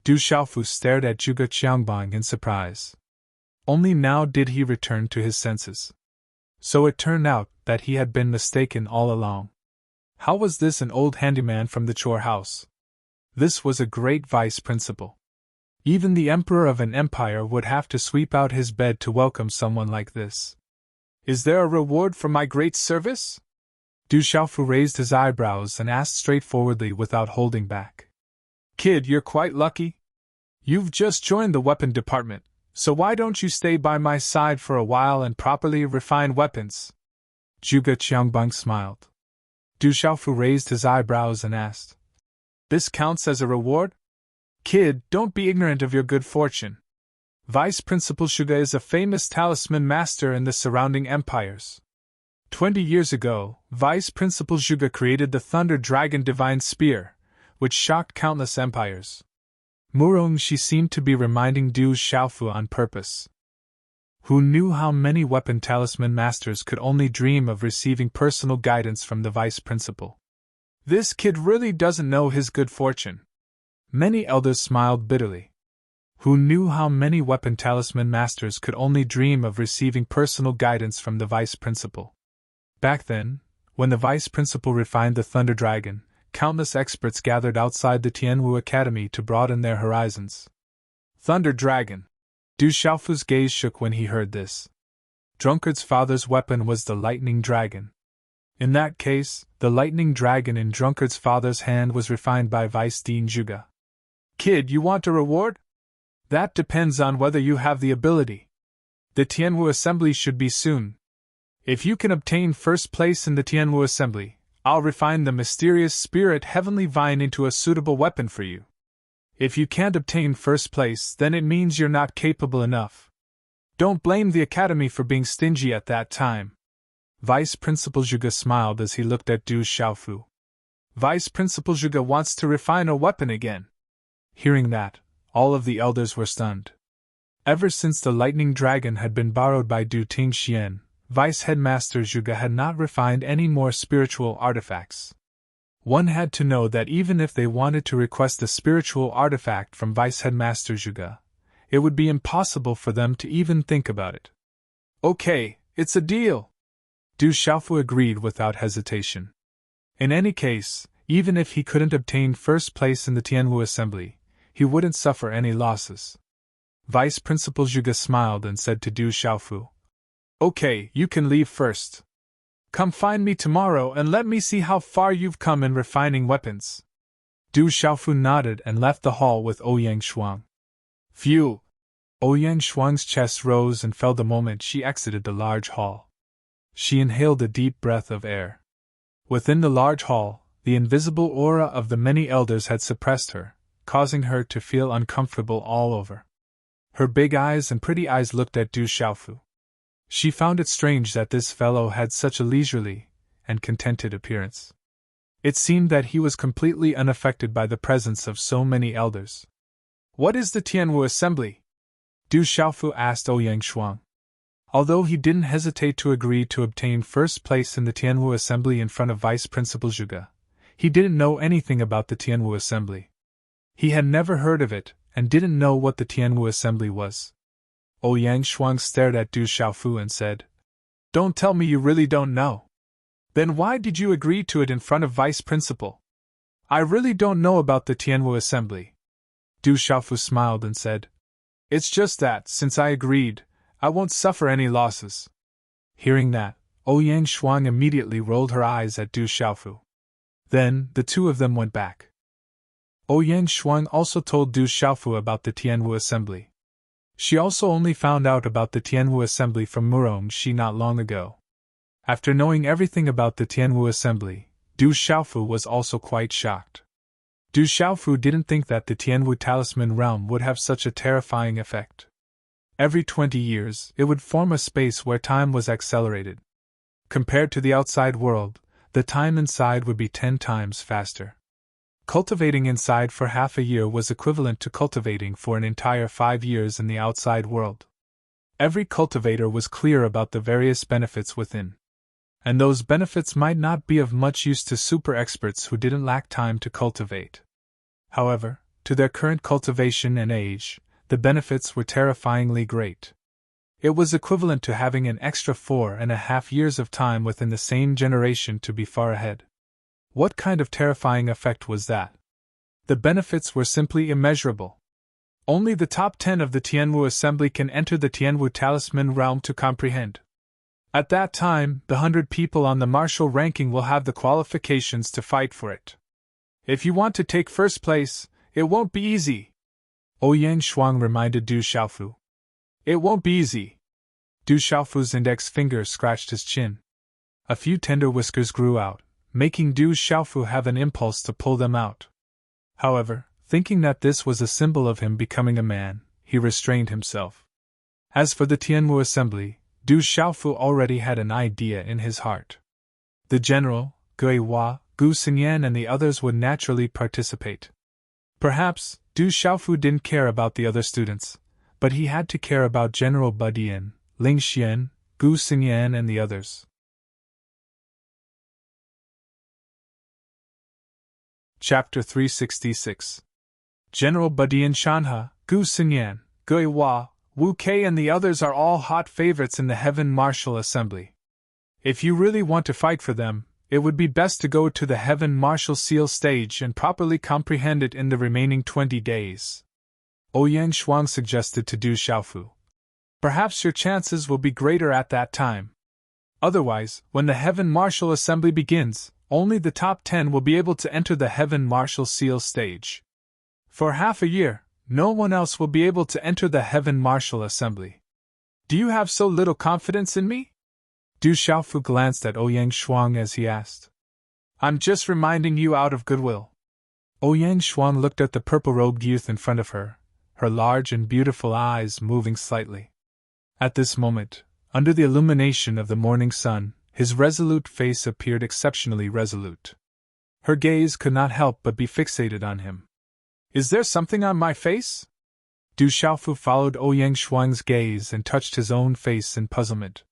Du Xiaofu stared at Zhuge Qiangbang in surprise. Only now did he return to his senses. So it turned out that he had been mistaken all along. How was this an old handyman from the chore house? This was a great vice principal. Even the emperor of an empire would have to sweep out his bed to welcome someone like this. Is there a reward for my great service? Du Xiaofu raised his eyebrows and asked straightforwardly without holding back. Kid, you're quite lucky. You've just joined the weapon department, so why don't you stay by my side for a while and properly refine weapons? Zhuge Qiangbang smiled. Du Xiaofu raised his eyebrows and asked, This counts as a reward? Kid, don't be ignorant of your good fortune. Vice Principal Zhuge is a famous talisman master in the surrounding empires. 20 years ago, Vice Principal Zhuge created the Thunder Dragon Divine Spear, which shocked countless empires. Murongxi seemed to be reminding Du Xiaofu on purpose. Who knew how many weapon talisman masters could only dream of receiving personal guidance from the Vice Principal? This kid really doesn't know his good fortune. Many elders smiled bitterly. Who knew how many weapon talisman masters could only dream of receiving personal guidance from the Vice Principal? Back then, when the Vice Principal refined the Thunder Dragon, countless experts gathered outside the Tianwu Academy to broaden their horizons. Thunder Dragon! Du Xiaofu's gaze shook when he heard this. Drunkard's father's weapon was the Lightning Dragon. In that case, the Lightning Dragon in Drunkard's father's hand was refined by Vice Dean Zhuge. Kid, you want a reward? That depends on whether you have the ability. The Tianwu Assembly should be soon. If you can obtain first place in the Tianwu Assembly, I'll refine the mysterious spirit Heavenly Vine into a suitable weapon for you. If you can't obtain first place, then it means you're not capable enough. Don't blame the Academy for being stingy at that time. Vice Principal Zhuge smiled as he looked at Du Xiaofu. Vice Principal Zhuge wants to refine a weapon again. Hearing that, all of the elders were stunned. Ever since the Lightning Dragon had been borrowed by Du Tingxian, Vice Headmaster Zhuge had not refined any more spiritual artifacts. One had to know that even if they wanted to request a spiritual artifact from Vice Headmaster Zhuge, it would be impossible for them to even think about it. Okay, it's a deal. Du Xiaofu agreed without hesitation. In any case, even if he couldn't obtain first place in the Tianwu Assembly, he wouldn't suffer any losses. Vice Principal Zhuge smiled and said to Du Xiaofu, Okay, you can leave first. Come find me tomorrow and let me see how far you've come in refining weapons. Du Xiaofu nodded and left the hall with Ouyang Shuang. Phew! Ouyang Shuang's chest rose and fell the moment she exited the large hall. She inhaled a deep breath of air. Within the large hall, the invisible aura of the many elders had suppressed her, causing her to feel uncomfortable all over. Her big eyes and pretty eyes looked at Du Xiaofu. She found it strange that this fellow had such a leisurely and contented appearance. It seemed that he was completely unaffected by the presence of so many elders. What is the Tianwu Assembly? Du Xiaofu asked Ouyang Shuang. Although he didn't hesitate to agree to obtain first place in the Tianwu Assembly in front of Vice Principal Zhuge, he didn't know anything about the Tianwu Assembly. He had never heard of it and didn't know what the Tianwu Assembly was. Ouyang Shuang stared at Du Xiaofu and said, Don't tell me you really don't know. Then why did you agree to it in front of Vice Principal? I really don't know about the Tianwu Assembly. Du Xiaofu smiled and said, It's just that, since I agreed, I won't suffer any losses. Hearing that, Ouyang Shuang immediately rolled her eyes at Du Xiaofu. Then, the two of them went back. Ouyang Shuang also told Du Xiaofu about the Tianwu Assembly. She also only found out about the Tianwu Assembly from Murongxi not long ago. After knowing everything about the Tianwu Assembly, Du Xiaofu was also quite shocked. Du Xiaofu didn't think that the Tianwu Talisman realm would have such a terrifying effect. Every 20 years, it would form a space where time was accelerated. Compared to the outside world, the time inside would be 10 times faster. Cultivating inside for half a year was equivalent to cultivating for an entire 5 years in the outside world. Every cultivator was clear about the various benefits within. And those benefits might not be of much use to super experts who didn't lack time to cultivate. However, to their current cultivation and age, the benefits were terrifyingly great. It was equivalent to having an extra 4.5 years of time within the same generation to be far ahead. What kind of terrifying effect was that? The benefits were simply immeasurable. Only the top 10 of the Tianwu assembly can enter the Tianwu talisman realm to comprehend. At that time, the 100 people on the martial ranking will have the qualifications to fight for it. If you want to take first place, it won't be easy. Ouyang Shuang reminded Du Xiaofu. It won't be easy. Du Xiaofu's index finger scratched his chin. A few tender whiskers grew out, making Du Xiaofu have an impulse to pull them out. However, thinking that this was a symbol of him becoming a man, he restrained himself. As for the Tianwu assembly, Du Xiaofu already had an idea in his heart. The general, Gui Hua, Gu Xingyan and the others would naturally participate. Perhaps, Du Xiaofu didn't care about the other students, but he had to care about General Badian, Ling Xian, Gu Xingyan and the others. Chapter 366. General Badian Shanha, Gu Xingyan, Gui Hua, Wu Kei and the others are all hot favorites in the Heaven Martial Assembly. If you really want to fight for them, it would be best to go to the Heaven Martial Seal stage and properly comprehend it in the remaining 20 days. Ouyang Shuang suggested to Du Xiaofu. Perhaps your chances will be greater at that time. Otherwise, when the Heaven Martial Assembly begins, only the top 10 will be able to enter the Heaven Martial Seal stage. For half a year, no one else will be able to enter the Heaven Martial Assembly. Do you have so little confidence in me? Du Xiaofu glanced at Ouyang Shuang as he asked. I'm just reminding you out of goodwill. Ouyang Shuang looked at the purple-robed youth in front of her, her large and beautiful eyes moving slightly. At this moment, under the illumination of the morning sun, his resolute face appeared exceptionally resolute. Her gaze could not help but be fixated on him. Is there something on my face? Du Xiaofu followed Ouyang Shuang's gaze and touched his own face in puzzlement.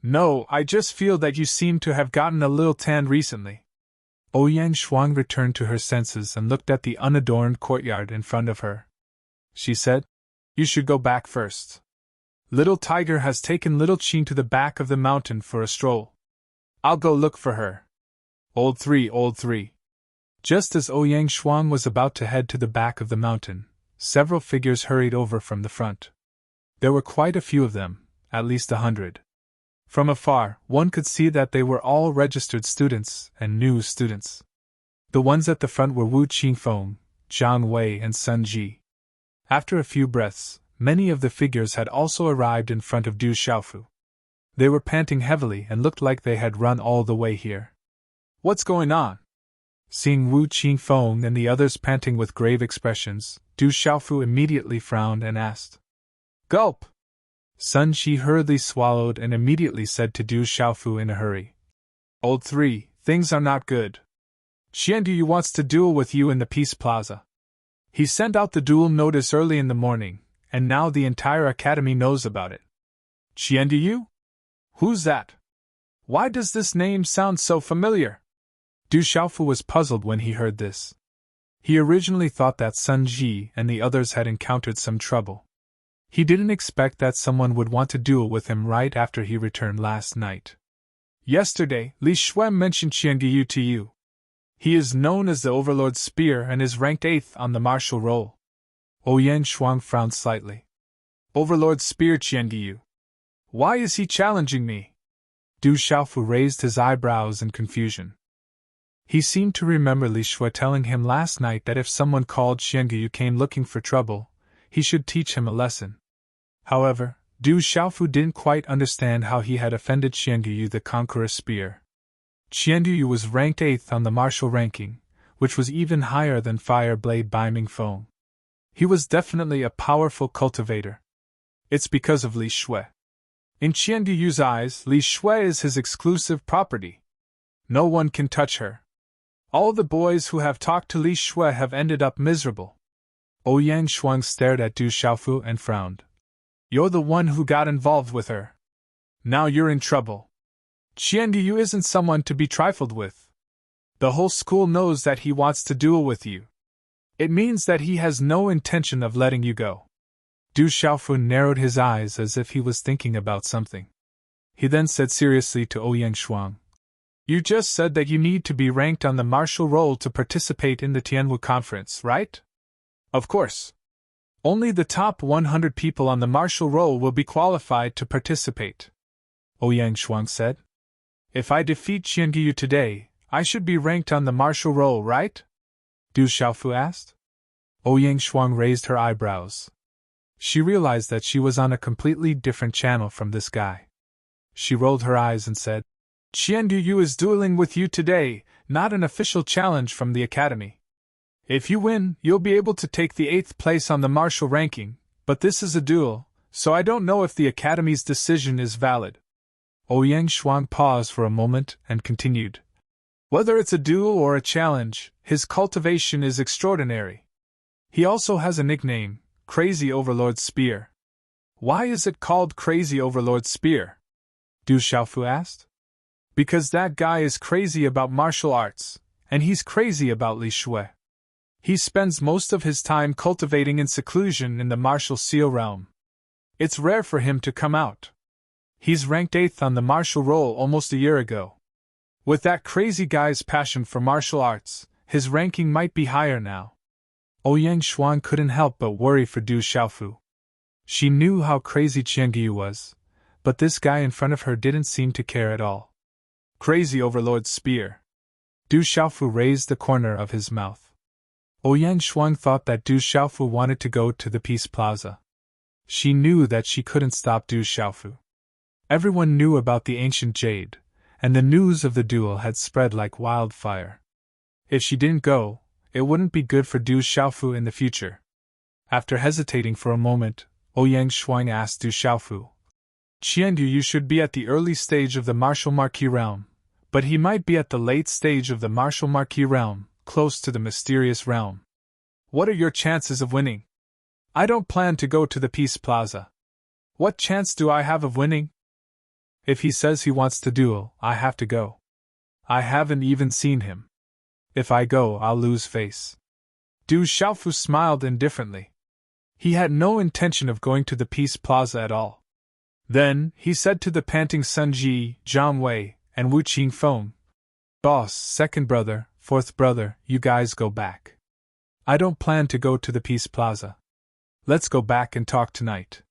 No, I just feel that you seem to have gotten a little tanned recently. Ouyang Shuang returned to her senses and looked at the unadorned courtyard in front of her. She said, You should go back first. Little Tiger has taken Little Qing to the back of the mountain for a stroll. I'll go look for her. Old 3. Just as Ouyang Shuang was about to head to the back of the mountain, several figures hurried over from the front. There were quite a few of them, at least 100. From afar, one could see that they were all registered students and new students. The ones at the front were Wu Qingfeng, Zhang Wei and Sun Ji. After a few breaths, many of the figures had also arrived in front of Du Xiaofu. They were panting heavily and looked like they had run all the way here. What's going on? Seeing Wu Qingfeng and the others panting with grave expressions, Du Xiaofu immediately frowned and asked. Gulp! Sun Ji hurriedly swallowed and immediately said to Du Xiaofu in a hurry. Old 3, things are not good. Xiandu wants to duel with you in the Peace Plaza. He sent out the duel notice early in the morning, and now the entire academy knows about it. Xiandu? Who's that? Why does this name sound so familiar? Du Xiaofu was puzzled when he heard this. He originally thought that Sun Ji and the others had encountered some trouble. He didn't expect that someone would want to duel with him right after he returned last night. Yesterday, Li Shui mentioned Qiangu to you. He is known as the Overlord Spear and is ranked 8th on the martial roll. Ouyang Shuang frowned slightly. Overlord Spear Qiangu. Why is he challenging me? Du Xiaofu raised his eyebrows in confusion. He seemed to remember Li Shui telling him last night that if someone called Xiangu came looking for trouble, he should teach him a lesson. However, Du Xiaofu didn't quite understand how he had offended Xiangu the Conqueror Spear. Xiandu was ranked 8th on the martial ranking, which was even higher than Fire Blade Bai Mingfeng. He was definitely a powerful cultivator. It's because of Li Shui. In Qiandu's eyes, Li Shui is his exclusive property. No one can touch her. All the boys who have talked to Li Shui have ended up miserable. Ouyang Shuang stared at Du Xiaofu and frowned. You're the one who got involved with her. Now you're in trouble. Qiandiyu isn't someone to be trifled with. The whole school knows that he wants to duel with you. It means that he has no intention of letting you go. Du Xiaofu narrowed his eyes as if he was thinking about something. He then said seriously to Ouyang Shuang, You just said that you need to be ranked on the martial roll to participate in the Tianwu conference, right? Of course. Only the top 100 people on the martial roll will be qualified to participate, Ouyang Shuang said. If I defeat Qiangiyu today, I should be ranked on the martial roll, right? Du Xiaofu asked. Ouyang Shuang raised her eyebrows. She realized that she was on a completely different channel from this guy. She rolled her eyes and said, Qiandiyu is dueling with you today, not an official challenge from the academy. If you win, you'll be able to take the 8th place on the martial ranking, but this is a duel, so I don't know if the academy's decision is valid. Ouyang Shuang paused for a moment and continued. Whether it's a duel or a challenge, his cultivation is extraordinary. He also has a nickname, Crazy Overlord Spear. Why is it called Crazy Overlord Spear? Du Xiaofu asked. Because that guy is crazy about martial arts, and he's crazy about Li Shui. He spends most of his time cultivating in seclusion in the martial seal realm. It's rare for him to come out. He's ranked 8th on the martial roll almost a year ago. With that crazy guy's passion for martial arts, his ranking might be higher now. Ouyang Shuang couldn't help but worry for Du Xiaofu. She knew how crazy Qiangiyu was, but this guy in front of her didn't seem to care at all. Crazy Overlord Spear. Du Xiaofu raised the corner of his mouth. Ouyang Shuang thought that Du Xiaofu wanted to go to the Peace Plaza. She knew that she couldn't stop Du Xiaofu. Everyone knew about the ancient jade, and the news of the duel had spread like wildfire. If she didn't go, it wouldn't be good for Du Xiaofu in the future. After hesitating for a moment, Ouyang Shuang asked Du Xiaofu, Qiandiyu should be at the early stage of the martial marquee realm, but he might be at the late stage of the martial marquee realm, close to the mysterious realm. What are your chances of winning? I don't plan to go to the Peace Plaza. What chance do I have of winning? If he says he wants to duel, I have to go. I haven't even seen him. If I go, I'll lose face. Du Xiaofu smiled indifferently. He had no intention of going to the Peace Plaza at all. Then, he said to the panting Sun Ji, Zhang Wei, and Wu Qingfeng, Boss, second brother, fourth brother, you guys go back. I don't plan to go to the Peace Plaza. Let's go back and talk tonight.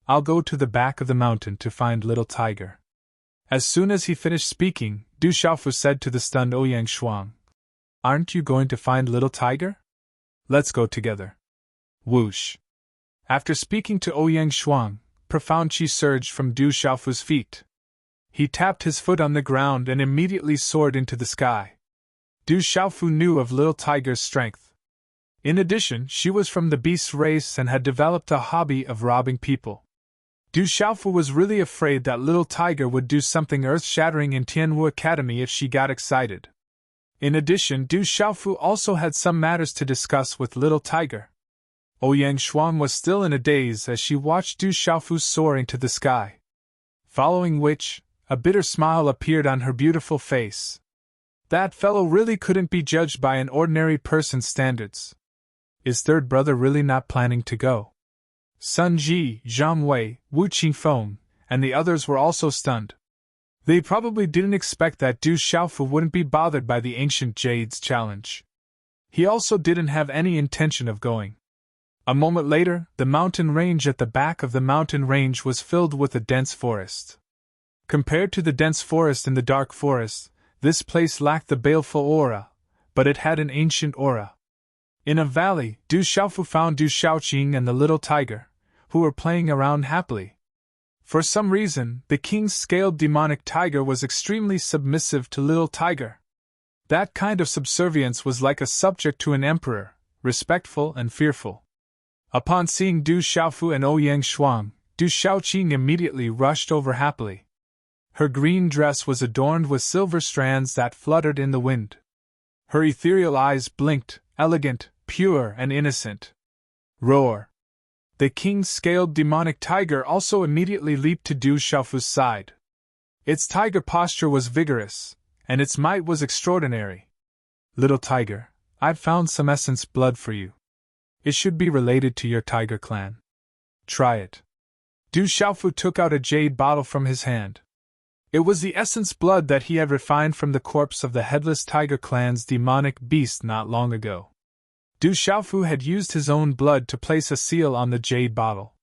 I'll go to the back of the mountain to find Little Tiger. As soon as he finished speaking, Du Xiaofu said to the stunned Ouyang Shuang, Aren't you going to find Little Tiger? Let's go together. Whoosh. After speaking to Ouyang Shuang, profound qi surged from Du Xiaofu's feet. He tapped his foot on the ground and immediately soared into the sky. Du Xiaofu knew of Little Tiger's strength. In addition, she was from the beast race and had developed a hobby of robbing people. Du Xiaofu was really afraid that Little Tiger would do something earth-shattering in Tianwu Academy if she got excited. In addition, Du Xiaofu also had some matters to discuss with Little Tiger. Ouyang Shuang was still in a daze as she watched Du Xiaofu soar into the sky. Following which, a bitter smile appeared on her beautiful face. That fellow really couldn't be judged by an ordinary person's standards. Is third brother really not planning to go? Sun Ji, Zhang Wei, Wu Qingfeng, and the others were also stunned. They probably didn't expect that Du Xiaofu wouldn't be bothered by the ancient jade's challenge. He also didn't have any intention of going. A moment later, the mountain range at the back of the mountain range was filled with a dense forest. Compared to the dense forest in the dark forest, this place lacked the baleful aura, but it had an ancient aura. In a valley, Du Xiaofu found Du Xiaoqing and the Little Tiger, who were playing around happily. For some reason, the king's scaled demonic tiger was extremely submissive to Little Tiger. That kind of subservience was like a subject to an emperor, respectful and fearful. Upon seeing Du Xiaofu and Ouyang Shuang, Du Xiaoqing immediately rushed over happily. Her green dress was adorned with silver strands that fluttered in the wind. Her ethereal eyes blinked, elegant, pure and innocent. Roar! The king-scaled demonic tiger also immediately leaped to Du Xiaofu's side. Its tiger posture was vigorous, and its might was extraordinary. Little tiger, I've found some essence blood for you. It should be related to your tiger clan. Try it. Du Xiaofu took out a jade bottle from his hand. It was the essence blood that he had refined from the corpse of the headless tiger clan's demonic beast not long ago. Du Xiaofu had used his own blood to place a seal on the jade bottle.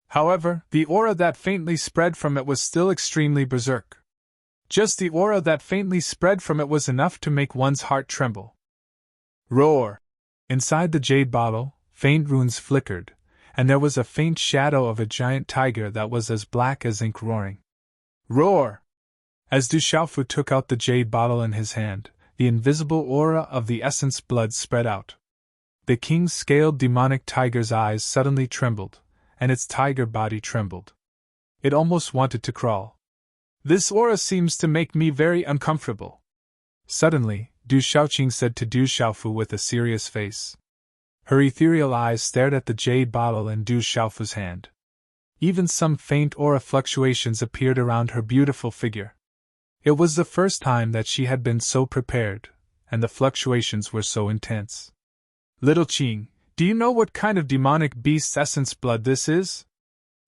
However, the aura that faintly spread from it was still extremely berserk. Just the aura that faintly spread from it was enough to make one's heart tremble. Roar! Inside the jade bottle, faint runes flickered, and there was a faint shadow of a giant tiger that was as black as ink roaring. Roar! As Du Xiaofu took out the jade bottle in his hand, the invisible aura of the essence blood spread out. The king-scaled demonic tiger's eyes suddenly trembled, and its tiger body trembled. It almost wanted to crawl. This aura seems to make me very uncomfortable. Suddenly, Du Xiaoqing said to Du Xiaofu with a serious face. Her ethereal eyes stared at the jade bottle in Du Xiaofu's hand. Even some faint aura fluctuations appeared around her beautiful figure. It was the first time that she had been so prepared, and the fluctuations were so intense. Little Qing, do you know what kind of demonic beast's essence blood this is?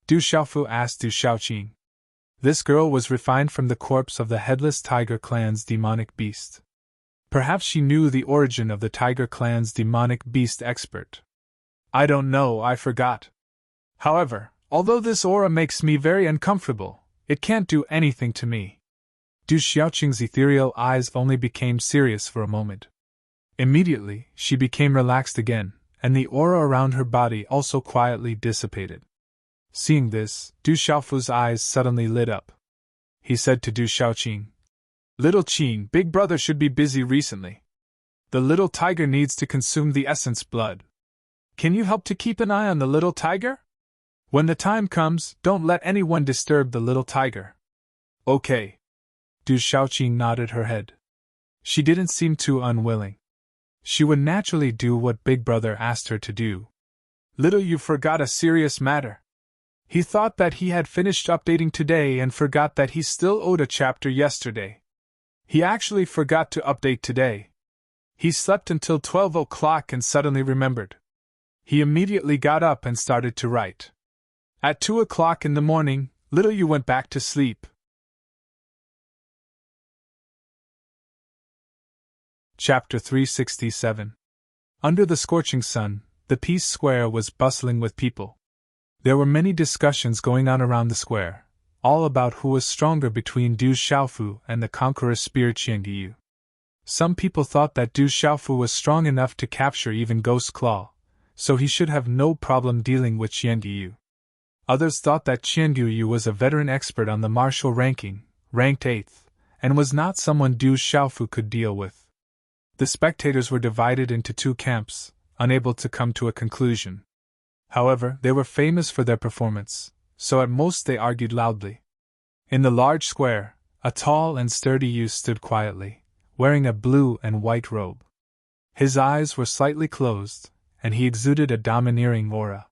Du Xiaofu asked Du Xiaoqing. This girl was refined from the corpse of the headless tiger clan's demonic beast. Perhaps she knew the origin of the tiger clan's demonic beast expert. I don't know, I forgot. However, although this aura makes me very uncomfortable, it can't do anything to me. Du Xiaoqing's ethereal eyes only became serious for a moment. Immediately, she became relaxed again, and the aura around her body also quietly dissipated. Seeing this, Du Xiaofu's eyes suddenly lit up. He said to Du Xiaoqing, Little Qing, Big Brother should be busy recently. The little tiger needs to consume the essence blood. Can you help to keep an eye on the little tiger? When the time comes, don't let anyone disturb the little tiger. Okay. Du Xiaoqing nodded her head. She didn't seem too unwilling. She would naturally do what Big Brother asked her to do. Little you forgot a serious matter. He thought that he had finished updating today and forgot that he still owed a chapter yesterday. He actually forgot to update today. He slept until 12 o'clock and suddenly remembered. He immediately got up and started to write. At 2 o'clock in the morning, Little you went back to sleep. Chapter 367. Under the scorching sun, the Peace Square was bustling with people. There were many discussions going on around the square, all about who was stronger between Du Xiaofu and the conqueror's spear Qianguyu. Some people thought that Du Xiaofu was strong enough to capture even Ghost Claw, so he should have no problem dealing with Qianguyu. Others thought that Qianguyu was a veteran expert on the martial ranking, ranked 8th, and was not someone Du Xiaofu could deal with. The spectators were divided into two camps, unable to come to a conclusion. However, they were famous for their performance, so at most they argued loudly. In the large square, a tall and sturdy youth stood quietly, wearing a blue and white robe. His eyes were slightly closed, and he exuded a domineering aura.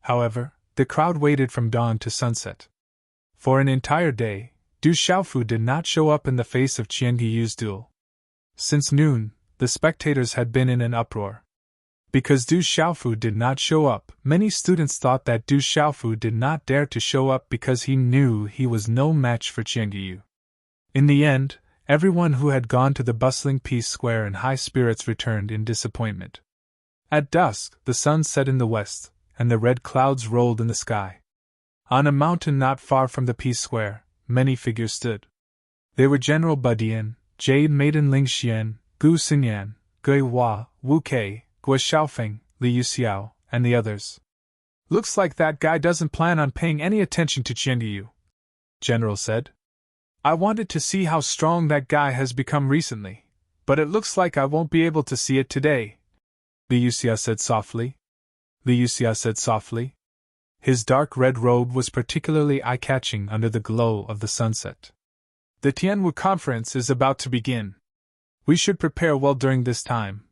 However, the crowd waited from dawn to sunset. For an entire day, Du Xiaofu did not show up in the face of Qianguyu's duel. Since noon, the spectators had been in an uproar. Because Du Xiaofu did not show up, many students thought that Du Xiaofu did not dare to show up because he knew he was no match for Qianguyu. In the end, everyone who had gone to the bustling Peace Square in high spirits returned in disappointment. At dusk, the sun set in the west, and the red clouds rolled in the sky. On a mountain not far from the Peace Square, many figures stood. They were General Badian, Jade Maiden Ling Xian, Gu Xinyan, Gui Hua, Wu Kei, Guo Xiaofeng, Li Yuxiao, and the others. Looks like that guy doesn't plan on paying any attention to Qianguyu, General said. I wanted to see how strong that guy has become recently, but it looks like I won't be able to see it today, Li Yuxia said softly. Li Yuxia said softly. His dark red robe was particularly eye-catching under the glow of the sunset. The Tianwu conference is about to begin. We should prepare well during this time,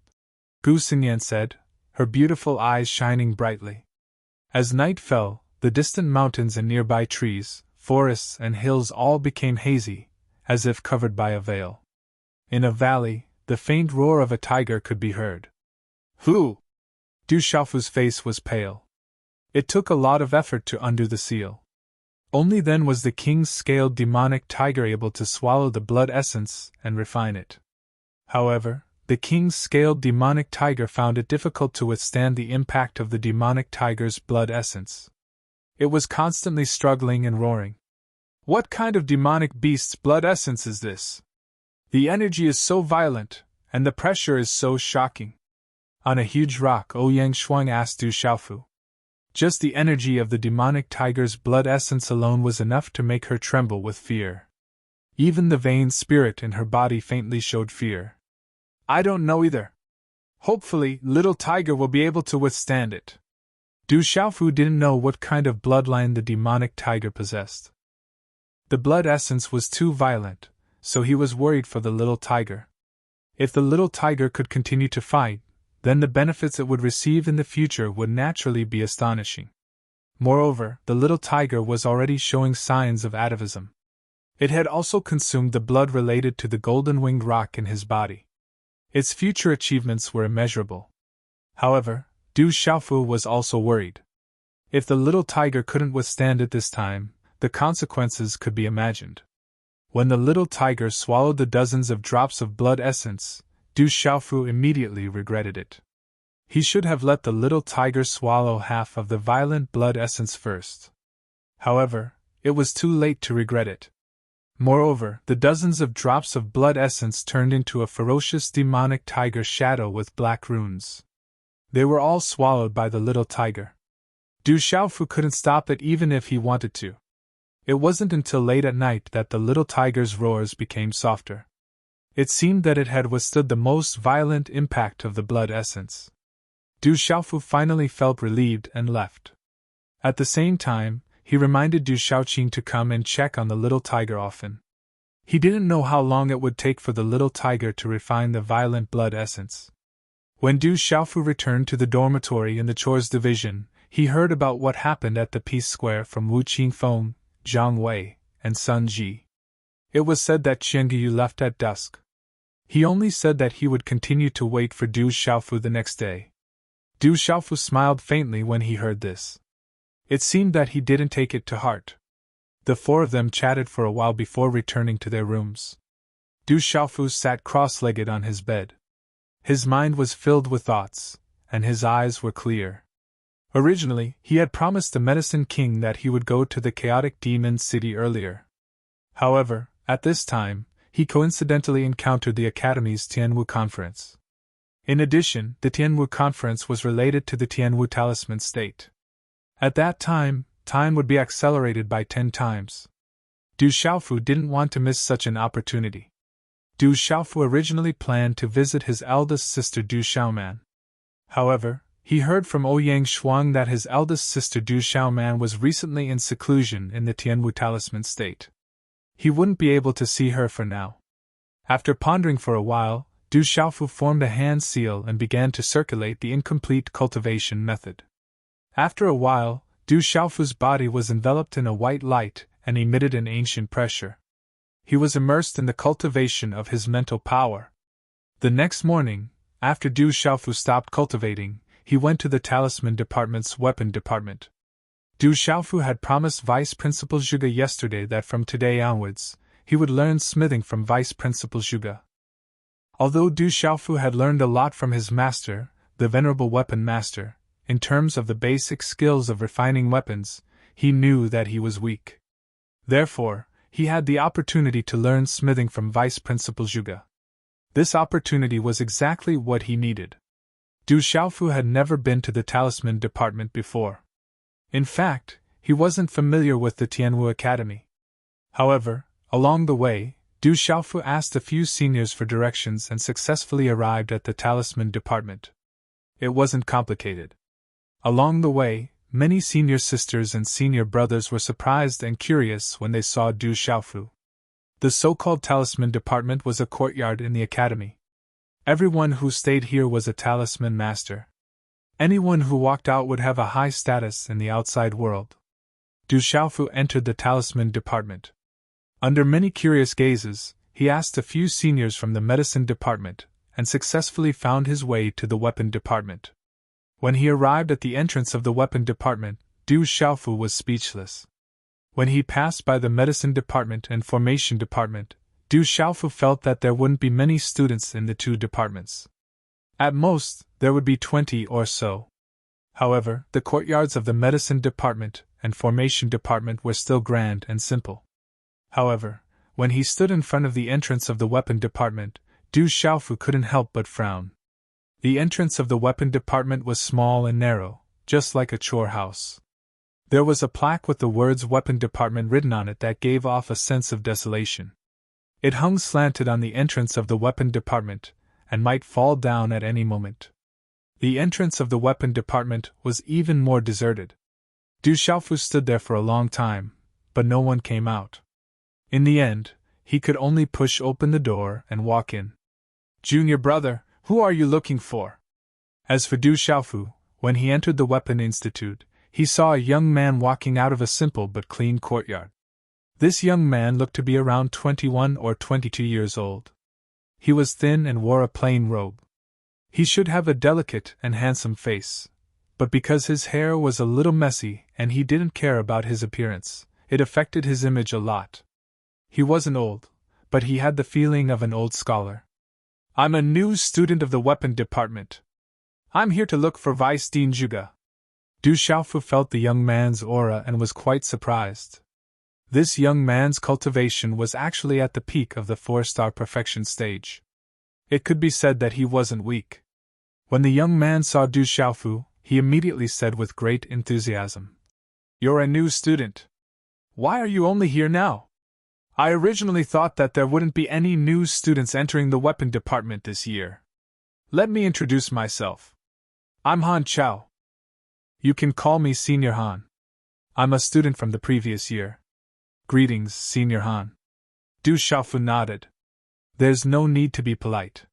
Gu Xinyan said, her beautiful eyes shining brightly. As night fell, the distant mountains and nearby trees, forests, and hills all became hazy, as if covered by a veil. In a valley, the faint roar of a tiger could be heard. Who? Du Xiaofu's face was pale. It took a lot of effort to undo the seal. Only then was the king's scaled demonic tiger able to swallow the blood essence and refine it. However, the king's scaled demonic tiger found it difficult to withstand the impact of the demonic tiger's blood essence. It was constantly struggling and roaring. What kind of demonic beast's blood essence is this? The energy is so violent, and the pressure is so shocking. On a huge rock, Ouyang Shuang asked Du Xiaofu. Just the energy of the demonic tiger's blood essence alone was enough to make her tremble with fear. Even the vain spirit in her body faintly showed fear. I don't know either. Hopefully, little tiger will be able to withstand it. Du Xiaofu didn't know what kind of bloodline the demonic tiger possessed. The blood essence was too violent, so he was worried for the little tiger. If the little tiger could continue to fight, then the benefits it would receive in the future would naturally be astonishing. Moreover, the little tiger was already showing signs of atavism. It had also consumed the blood related to the golden-winged rock in his body. Its future achievements were immeasurable. However, Du Xiaofu was also worried. If the little tiger couldn't withstand it this time, the consequences could be imagined. When the little tiger swallowed the dozens of drops of blood essence, Du Xiaofu immediately regretted it. He should have let the little tiger swallow half of the violent blood essence first. However, it was too late to regret it. Moreover, the dozens of drops of blood essence turned into a ferocious demonic tiger shadow with black runes. They were all swallowed by the little tiger. Du Xiaofu couldn't stop it even if he wanted to. It wasn't until late at night that the little tiger's roars became softer. It seemed that it had withstood the most violent impact of the blood essence. Du Xiaofu finally felt relieved and left. At the same time, he reminded Du Xiaoqing to come and check on the little tiger often. He didn't know how long it would take for the little tiger to refine the violent blood essence. When Du Xiaofu returned to the dormitory in the chores division, he heard about what happened at the Peace Square from Wu Qingfeng, Zhang Wei, and Sun Ji. It was said that Qianguyu left at dusk. He only said that he would continue to wait for Du Xiaofu the next day. Du Xiaofu smiled faintly when he heard this. It seemed that he didn't take it to heart. The four of them chatted for a while before returning to their rooms. Du Xiaofu sat cross-legged on his bed. His mind was filled with thoughts, and his eyes were clear. Originally, he had promised the Medicine King that he would go to the chaotic demon city earlier. However, at this time, he coincidentally encountered the Academy's Tianwu conference. In addition, the Tianwu conference was related to the Tianwu talisman state. At that time, time would be accelerated by 10 times. Du Xiaofu didn't want to miss such an opportunity. Du Xiaofu originally planned to visit his eldest sister Du Xiaoman. However, he heard from Ouyang Shuang that his eldest sister Du Xiaoman was recently in seclusion in the Tianwu talisman state. He wouldn't be able to see her for now. After pondering for a while, Du Xiaofu formed a hand seal and began to circulate the incomplete cultivation method. After a while, Du Xiaofu's body was enveloped in a white light and emitted an ancient pressure. He was immersed in the cultivation of his mental power. The next morning, after Du Xiaofu stopped cultivating, he went to the talisman department's weapon department. Du Xiaofu had promised Vice Principal Zhuge yesterday that from today onwards, he would learn smithing from Vice Principal Zhuge. Although Du Xiaofu had learned a lot from his master, the Venerable Weapon Master, in terms of the basic skills of refining weapons, he knew that he was weak. Therefore, he had the opportunity to learn smithing from Vice Principal Zhuge. This opportunity was exactly what he needed. Du Xiaofu had never been to the talisman department before. In fact, he wasn't familiar with the Tianwu Academy. However, along the way, Du Xiaofu asked a few seniors for directions and successfully arrived at the talisman department. It wasn't complicated. Along the way, many senior sisters and senior brothers were surprised and curious when they saw Du Xiaofu. The so-called talisman department was a courtyard in the academy. Everyone who stayed here was a talisman master. Anyone who walked out would have a high status in the outside world. Du Xiaofu entered the talisman department. Under many curious gazes, he asked a few seniors from the medicine department, and successfully found his way to the weapon department. When he arrived at the entrance of the weapon department, Du Xiaofu was speechless. When he passed by the medicine department and formation department, Du Xiaofu felt that there wouldn't be many students in the two departments. At most, there would be 20 or so. However, the courtyards of the medicine department and formation department were still grand and simple. However, when he stood in front of the entrance of the weapon department, Du Xiaofu couldn't help but frown. The entrance of the weapon department was small and narrow, just like a chore house. There was a plaque with the words Weapon Department written on it that gave off a sense of desolation. It hung slanted on the entrance of the weapon department, and might fall down at any moment. The entrance of the weapon department was even more deserted. Du Xiaofu stood there for a long time, but no one came out. In the end, he could only push open the door and walk in. "Junior brother, who are you looking for?" As for Du Xiaofu, when he entered the Weapon Institute, he saw a young man walking out of a simple but clean courtyard. This young man looked to be around 21 or 22 years old. He was thin and wore a plain robe. He should have a delicate and handsome face, but because his hair was a little messy and he didn't care about his appearance, it affected his image a lot. He wasn't old, but he had the feeling of an old scholar. "I'm a new student of the weapon department. I'm here to look for Vice Dean Zhuge." Du Xiaofu felt the young man's aura and was quite surprised. This young man's cultivation was actually at the peak of the 4-star perfection stage. It could be said that he wasn't weak. When the young man saw Du Xiaofu, he immediately said with great enthusiasm, "You're a new student. Why are you only here now? I originally thought that there wouldn't be any new students entering the weapon department this year. Let me introduce myself. I'm Han Chao. You can call me Senior Han. I'm a student from the previous year." "Greetings, Senior Han." Du Xiaofu nodded. There's no need to be polite.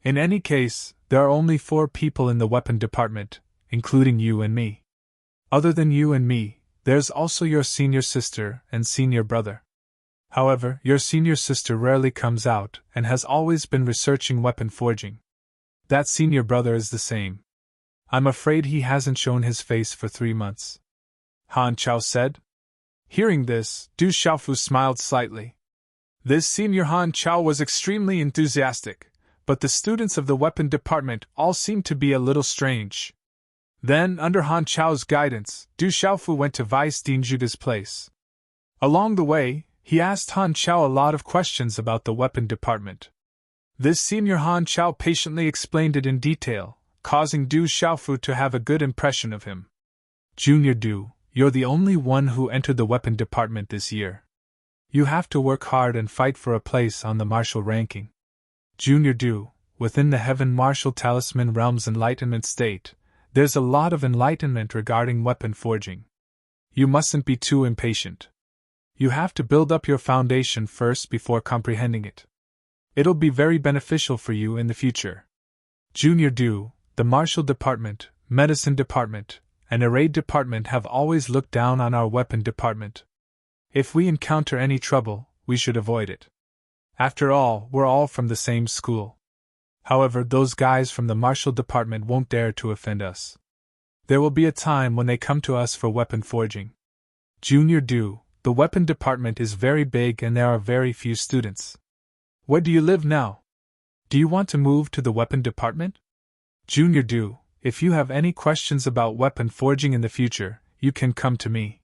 In any case, there are only 4 people in the weapon department, including you and me. Other than you and me, there's also your senior sister and senior brother. However, your senior sister rarely comes out and has always been researching weapon forging. That senior brother is the same. I'm afraid he hasn't shown his face for 3 months. Han Chao said. Hearing this, Du Xiaofu smiled slightly. This senior Han Chao was extremely enthusiastic, but the students of the weapon department all seemed to be a little strange. Then, under Han Chao's guidance, Du Xiaofu went to Vice Dean Zhuge's place. Along the way, he asked Han Chao a lot of questions about the weapon department. This senior Han Chao patiently explained it in detail, causing Du Xiaofu to have a good impression of him. "Junior Du, you're the only one who entered the weapon department this year. You have to work hard and fight for a place on the martial ranking. Junior Du, within the Heaven Martial Talisman Realm's enlightenment state, there's a lot of enlightenment regarding weapon forging. You mustn't be too impatient. You have to build up your foundation first before comprehending it. It'll be very beneficial for you in the future. Junior Du, the Martial Department, Medicine Department, and Array Department have always looked down on our Weapon Department. If we encounter any trouble, we should avoid it. After all, we're all from the same school. However, those guys from the Martial Department won't dare to offend us. There will be a time when they come to us for weapon forging. Junior Du, the Weapon Department is very big and there are very few students. Where do you live now? Do you want to move to the Weapon Department? Junior Du, if you have any questions about weapon forging in the future, you can come to me.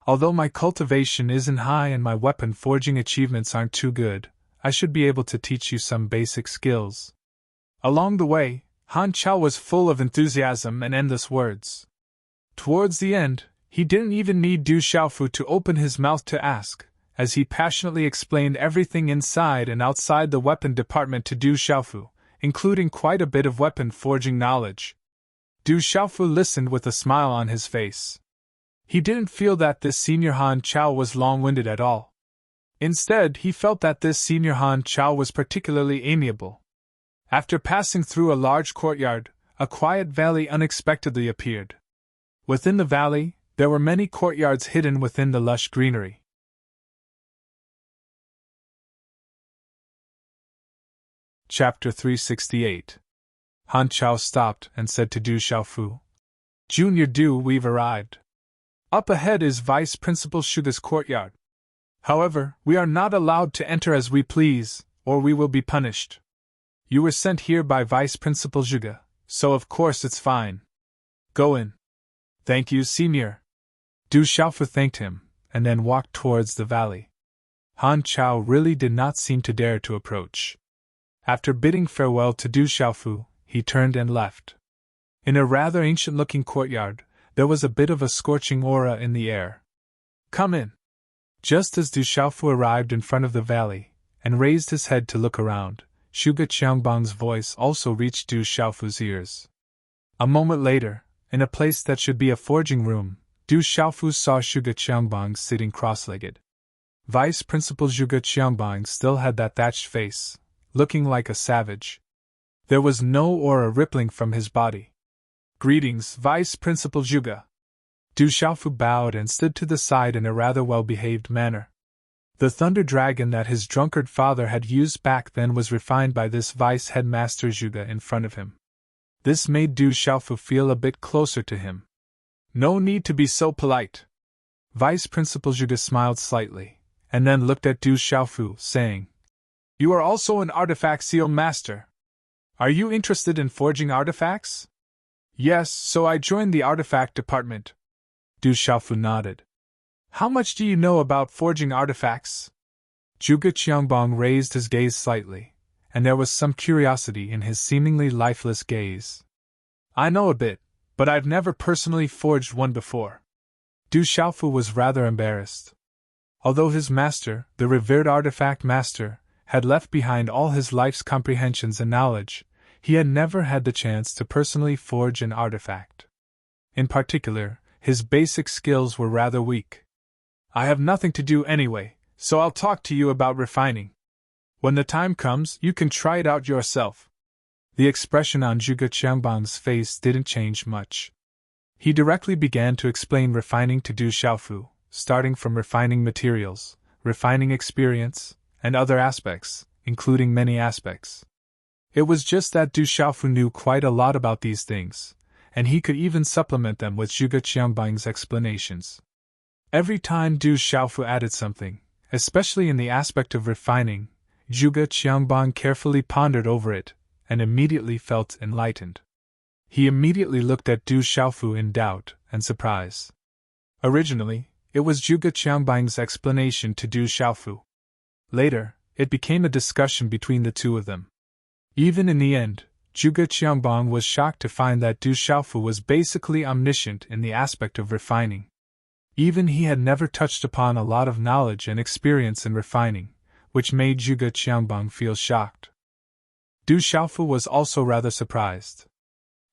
Although my cultivation isn't high and my weapon forging achievements aren't too good, I should be able to teach you some basic skills. Along the way, Han Chao was full of enthusiasm and endless words. Towards the end, he didn't even need Du Xiaofu to open his mouth to ask, as he passionately explained everything inside and outside the weapon department to Du Xiaofu, including quite a bit of weapon forging knowledge. Du Xiaofu listened with a smile on his face. He didn't feel that this senior Han Chao was long-winded at all. Instead, he felt that this senior Han Chao was particularly amiable. After passing through a large courtyard, a quiet valley unexpectedly appeared. Within the valley, there were many courtyards hidden within the lush greenery. Chapter 368. Han Chao stopped and said to Du Xiaofu, "Junior Du, we've arrived. Up ahead is Vice Principal Shuga's courtyard. However, we are not allowed to enter as we please, or we will be punished. You were sent here by Vice Principal Shuga, so of course it's fine. Go in." "Thank you, Senior." Du Xiaofu thanked him, and then walked towards the valley. Han Chao really did not seem to dare to approach. After bidding farewell to Du Xiaofu, he turned and left. In a rather ancient-looking courtyard, there was a bit of a scorching aura in the air. "Come in." Just as Du Xiaofu arrived in front of the valley, and raised his head to look around, Shuga Qiangbang's voice also reached Du Xiaofu's ears. A moment later, in a place that should be a forging room, Du Xiaofu saw Shuga Qiangbang sitting cross-legged. Vice Principal Shuga Qiangbang still had that thatched face, looking like a savage. There was no aura rippling from his body. "Greetings, Vice Principal Shuga." Du Xiaofu bowed and stood to the side in a rather well-behaved manner. The thunder dragon that his drunkard father had used back then was refined by this Vice Headmaster Shuga in front of him. This made Du Xiaofu feel a bit closer to him. "No need to be so polite." Vice Principal Shuga smiled slightly, and then looked at Du Xiaofu, saying, "You are also an artifact seal master. Are you interested in forging artifacts?" "Yes, so I joined the artifact department." Du Xiaofu nodded. "How much do you know about forging artifacts?" Zhuge Qiangbang raised his gaze slightly, and there was some curiosity in his seemingly lifeless gaze. "I know a bit, but I've never personally forged one before." Du Xiaofu was rather embarrassed. Although his master, the revered artifact master, had left behind all his life's comprehensions and knowledge, he had never had the chance to personally forge an artifact. In particular, his basic skills were rather weak. "I have nothing to do anyway, so I'll talk to you about refining. When the time comes, you can try it out yourself." The expression on Zhuge Qiangbang's face didn't change much. He directly began to explain refining to Du Xiaofu, starting from refining materials, refining experience, and other aspects, including many aspects. It was just that Du Xiaofu knew quite a lot about these things, and he could even supplement them with Zhuge Qiangbang's explanations. Every time Du Xiaofu added something, especially in the aspect of refining, Zhuge Qiangbang carefully pondered over it, and immediately felt enlightened. He immediately looked at Du Xiaofu in doubt and surprise. Originally, it was Zhuge Qiangbang's explanation to Du Xiaofu. Later, it became a discussion between the two of them. Even in the end, Zhuge Qiangbang was shocked to find that Du Xiaofu was basically omniscient in the aspect of refining. Even he had never touched upon a lot of knowledge and experience in refining, which made Zhuge Qiangbang feel shocked. Du Xiaofu was also rather surprised.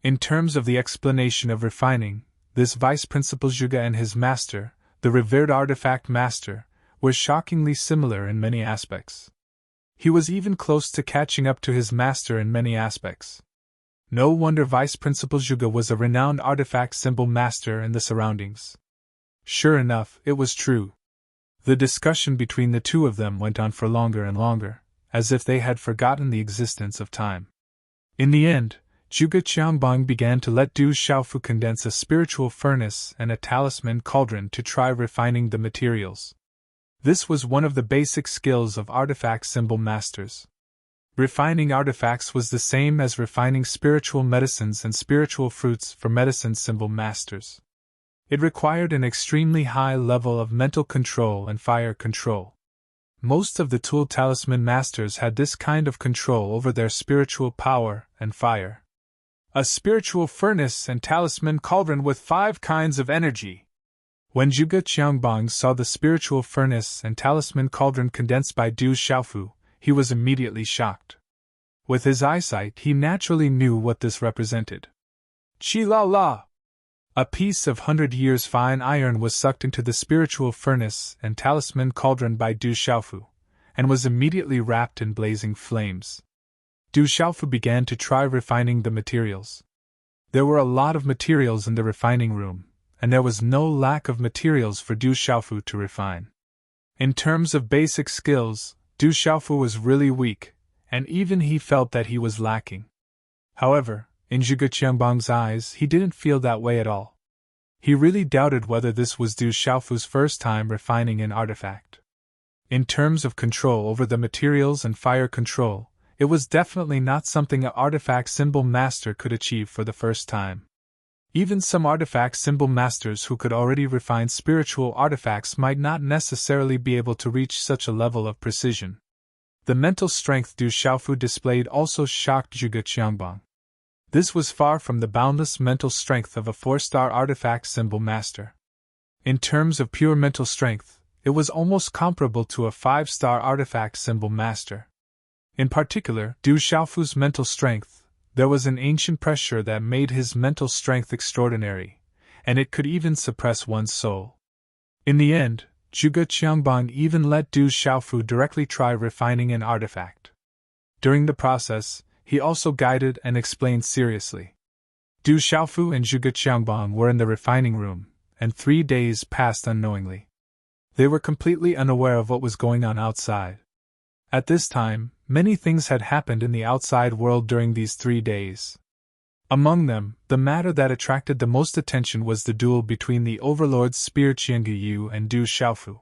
In terms of the explanation of refining, this Vice Principal Zhuge and his master, the revered artifact master, were shockingly similar in many aspects. He was even close to catching up to his master in many aspects. No wonder Vice Principal Zhuge was a renowned artifact symbol master in the surroundings. Sure enough, it was true. The discussion between the two of them went on for longer and longer, as if they had forgotten the existence of time. In the end, Zhuge Qiangbang began to let Du Xiaofu condense a spiritual furnace and a talisman cauldron to try refining the materials. This was one of the basic skills of artifact symbol masters. Refining artifacts was the same as refining spiritual medicines and spiritual fruits for medicine symbol masters. It required an extremely high level of mental control and fire control. Most of the tool talisman masters had this kind of control over their spiritual power and fire. A spiritual furnace and talisman cauldron with 5 kinds of energy. When Zhuge Qiangbang saw the spiritual furnace and talisman cauldron condensed by Du Xiaofu, he was immediately shocked. With his eyesight, he naturally knew what this represented. Chi la la! A piece of 100 years fine iron was sucked into the spiritual furnace and talisman cauldron by Du Xiaofu, and was immediately wrapped in blazing flames. Du Xiaofu began to try refining the materials. There were a lot of materials in the refining room, and there was no lack of materials for Du Xiaofu to refine. In terms of basic skills, Du Xiaofu was really weak, and even he felt that he was lacking. However, in Zhuge Qiangbang's eyes, he didn't feel that way at all. He really doubted whether this was Du Xiaofu's first time refining an artifact. In terms of control over the materials and fire control, it was definitely not something an artifact symbol master could achieve for the first time. Even some artifact symbol masters who could already refine spiritual artifacts might not necessarily be able to reach such a level of precision. The mental strength Du Xiaofu displayed also shocked Zhuge Qiangbang. This was far from the boundless mental strength of a 4-star artifact symbol master. In terms of pure mental strength, it was almost comparable to a 5-star artifact symbol master. In particular, Du Xiaofu's mental strength, there was an ancient pressure that made his mental strength extraordinary, and it could even suppress one's soul. In the end, Zhuge Qiangbang even let Du Xiaofu directly try refining an artifact. During the process, he also guided and explained seriously. Du Xiaofu and Zhuge Qiangbang were in the refining room, and 3 days passed unknowingly. They were completely unaware of what was going on outside. At this time, many things had happened in the outside world during these 3 days. Among them, the matter that attracted the most attention was the duel between the Overlord's spear Qianguyu and Du Xiaofu.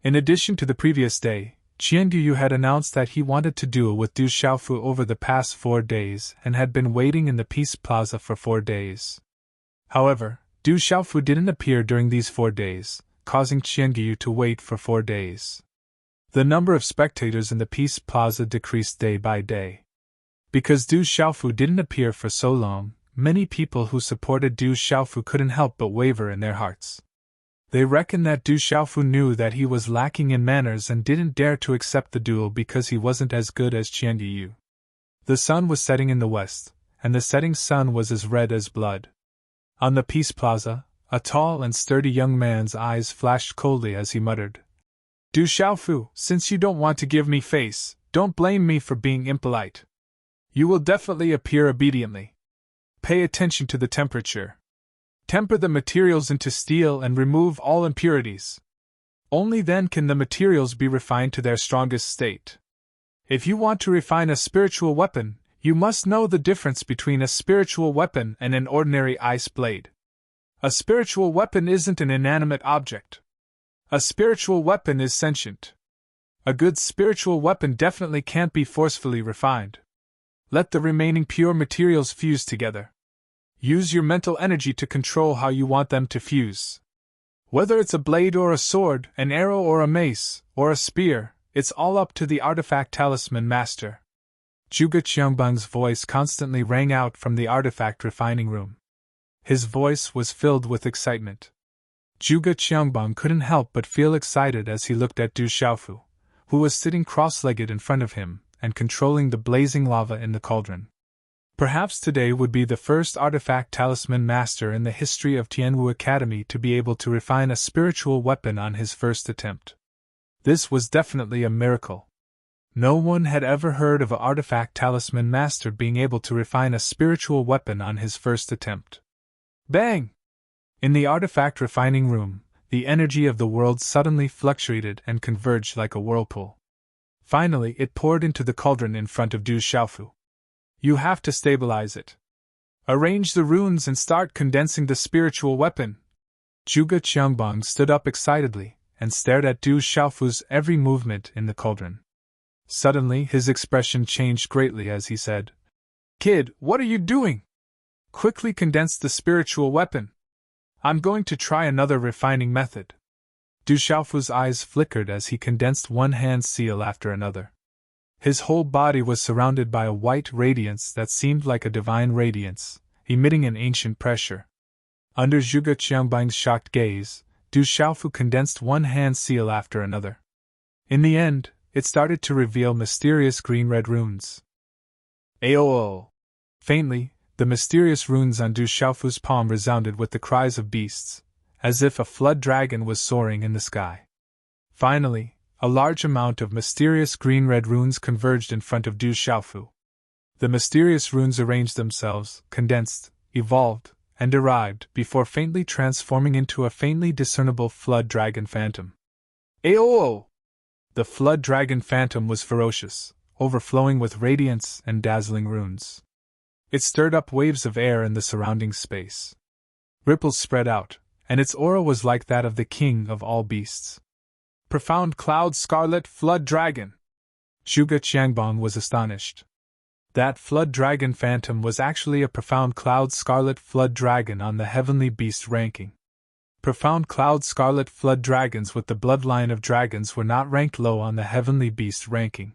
In addition to the previous day, Qianguyu had announced that he wanted to duel with Du Xiaofu over the past 4 days and had been waiting in the Peace Plaza for 4 days. However, Du Xiaofu didn't appear during these 4 days, causing Qianguyu to wait for 4 days. The number of spectators in the Peace Plaza decreased day by day. Because Du Xiaofu didn't appear for so long, many people who supported Du Xiaofu couldn't help but waver in their hearts. They reckoned that Du Xiaofu knew that he was lacking in manners and didn't dare to accept the duel because he wasn't as good as Qianguyu. The sun was setting in the west, and the setting sun was as red as blood. On the Peace Plaza, a tall and sturdy young man's eyes flashed coldly as he muttered, "Du Xiaofu, since you don't want to give me face, don't blame me for being impolite. You will definitely appear obediently. Pay attention to the temperature. Temper the materials into steel and remove all impurities. Only then can the materials be refined to their strongest state. If you want to refine a spiritual weapon, you must know the difference between a spiritual weapon and an ordinary ice blade. A spiritual weapon isn't an inanimate object. A spiritual weapon is sentient. A good spiritual weapon definitely can't be forcefully refined. Let the remaining pure materials fuse together. Use your mental energy to control how you want them to fuse. Whether it's a blade or a sword, an arrow or a mace, or a spear, it's all up to the artifact talisman master." Zhuge Qiangbang's voice constantly rang out from the artifact refining room. His voice was filled with excitement. Zhuge Qiangbang couldn't help but feel excited as he looked at Du Xiaofu, who was sitting cross-legged in front of him and controlling the blazing lava in the cauldron. Perhaps today would be the first artifact talisman master in the history of Tianwu Academy to be able to refine a spiritual weapon on his first attempt. This was definitely a miracle. No one had ever heard of an artifact talisman master being able to refine a spiritual weapon on his first attempt. Bang! In the artifact refining room, the energy of the world suddenly fluctuated and converged like a whirlpool. Finally, it poured into the cauldron in front of Du Xiaofu. "You have to stabilize it. Arrange the runes and start condensing the spiritual weapon." Zhuge Qiangbang stood up excitedly and stared at Du Xiaofu's every movement in the cauldron. Suddenly, his expression changed greatly as he said, "Kid, what are you doing? Quickly condense the spiritual weapon. I'm going to try another refining method." Du Xiaofu's eyes flickered as he condensed one hand seal after another. His whole body was surrounded by a white radiance that seemed like a divine radiance, emitting an ancient pressure. Under Zhuge Qiangbang's shocked gaze, Du Xiaofu condensed one hand seal after another. In the end, it started to reveal mysterious green-red runes. Aoo! Faintly, the mysterious runes on Du Xiaofu's palm resounded with the cries of beasts, as if a flood dragon was soaring in the sky. Finally, a large amount of mysterious green-red runes converged in front of Du Xiaofu. The mysterious runes arranged themselves, condensed, evolved, and derived before faintly transforming into a faintly discernible flood dragon phantom. Aoo! The flood dragon phantom was ferocious, overflowing with radiance and dazzling runes. It stirred up waves of air in the surrounding space. Ripples spread out, and its aura was like that of the king of all beasts. Profound Cloud Scarlet Flood Dragon! Zhuge Qiangbang was astonished. That flood dragon phantom was actually a Profound Cloud Scarlet Flood Dragon on the Heavenly Beast ranking. Profound Cloud Scarlet Flood Dragons with the bloodline of dragons were not ranked low on the Heavenly Beast ranking.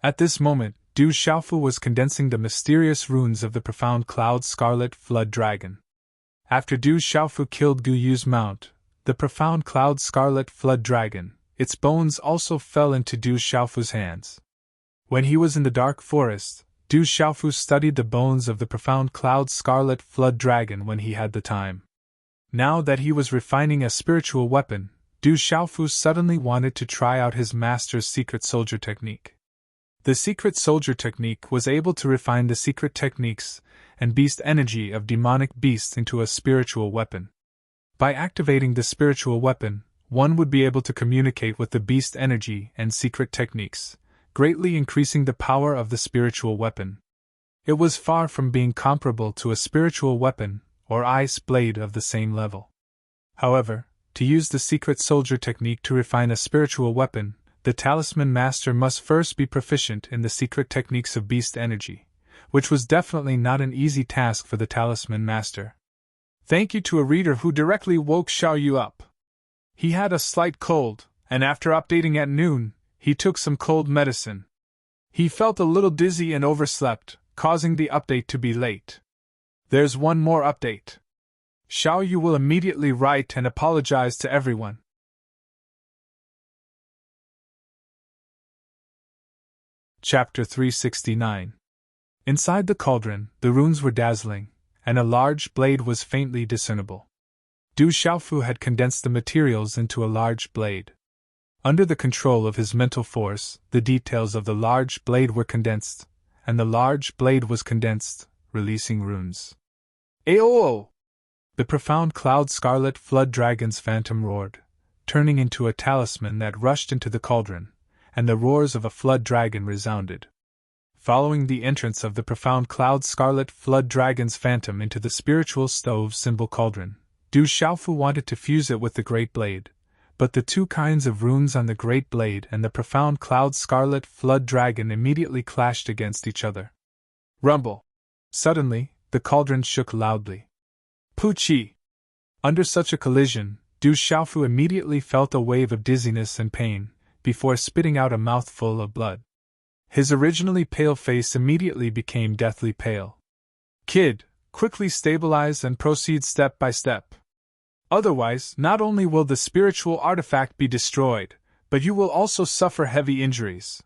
At this moment, Du Xiaofu was condensing the mysterious runes of the Profound Cloud Scarlet Flood Dragon. After Du Xiaofu killed Gu Yu's mount, the Profound Cloud Scarlet Flood Dragon, its bones also fell into Du Xiaofu's hands. When he was in the dark forest, Du Xiaofu studied the bones of the Profound Cloud Scarlet Flood Dragon when he had the time. Now that he was refining a spiritual weapon, Du Xiaofu suddenly wanted to try out his master's secret soldier technique. The secret soldier technique was able to refine the secret techniques and beast energy of demonic beasts into a spiritual weapon. By activating the spiritual weapon, one would be able to communicate with the beast energy and secret techniques, greatly increasing the power of the spiritual weapon. It was far from being comparable to a spiritual weapon or ice blade of the same level. However, to use the secret soldier technique to refine a spiritual weapon, the talisman master must first be proficient in the secret techniques of beast energy, which was definitely not an easy task for the talisman master. Thank you to a reader who directly woke Xiaoyu up. He had a slight cold, and after updating at noon, he took some cold medicine. He felt a little dizzy and overslept, causing the update to be late. There's one more update. Xiaoyu will immediately write and apologize to everyone. Chapter 369. Inside the cauldron, the runes were dazzling, and a large blade was faintly discernible. Du Xiaofu had condensed the materials into a large blade. Under the control of his mental force, the details of the large blade were condensed, and the large blade was condensed, releasing runes. Aoo! The Profound Cloud Scarlet Flood Dragon's phantom roared, turning into a talisman that rushed into the cauldron, and the roars of a flood dragon resounded. Following the entrance of the Profound Cloud Scarlet Flood Dragon's phantom into the spiritual stove symbol cauldron, Du Xiaofu wanted to fuse it with the Great Blade, but the two kinds of runes on the Great Blade and the Profound Cloud Scarlet Flood Dragon immediately clashed against each other. Rumble! Suddenly, the cauldron shook loudly. Puchi! Under such a collision, Du Xiaofu immediately felt a wave of dizziness and pain, before spitting out a mouthful of blood. His originally pale face immediately became deathly pale. Kid, quickly stabilize and proceed step by step. Otherwise, not only will the spiritual artifact be destroyed, but you will also suffer heavy injuries.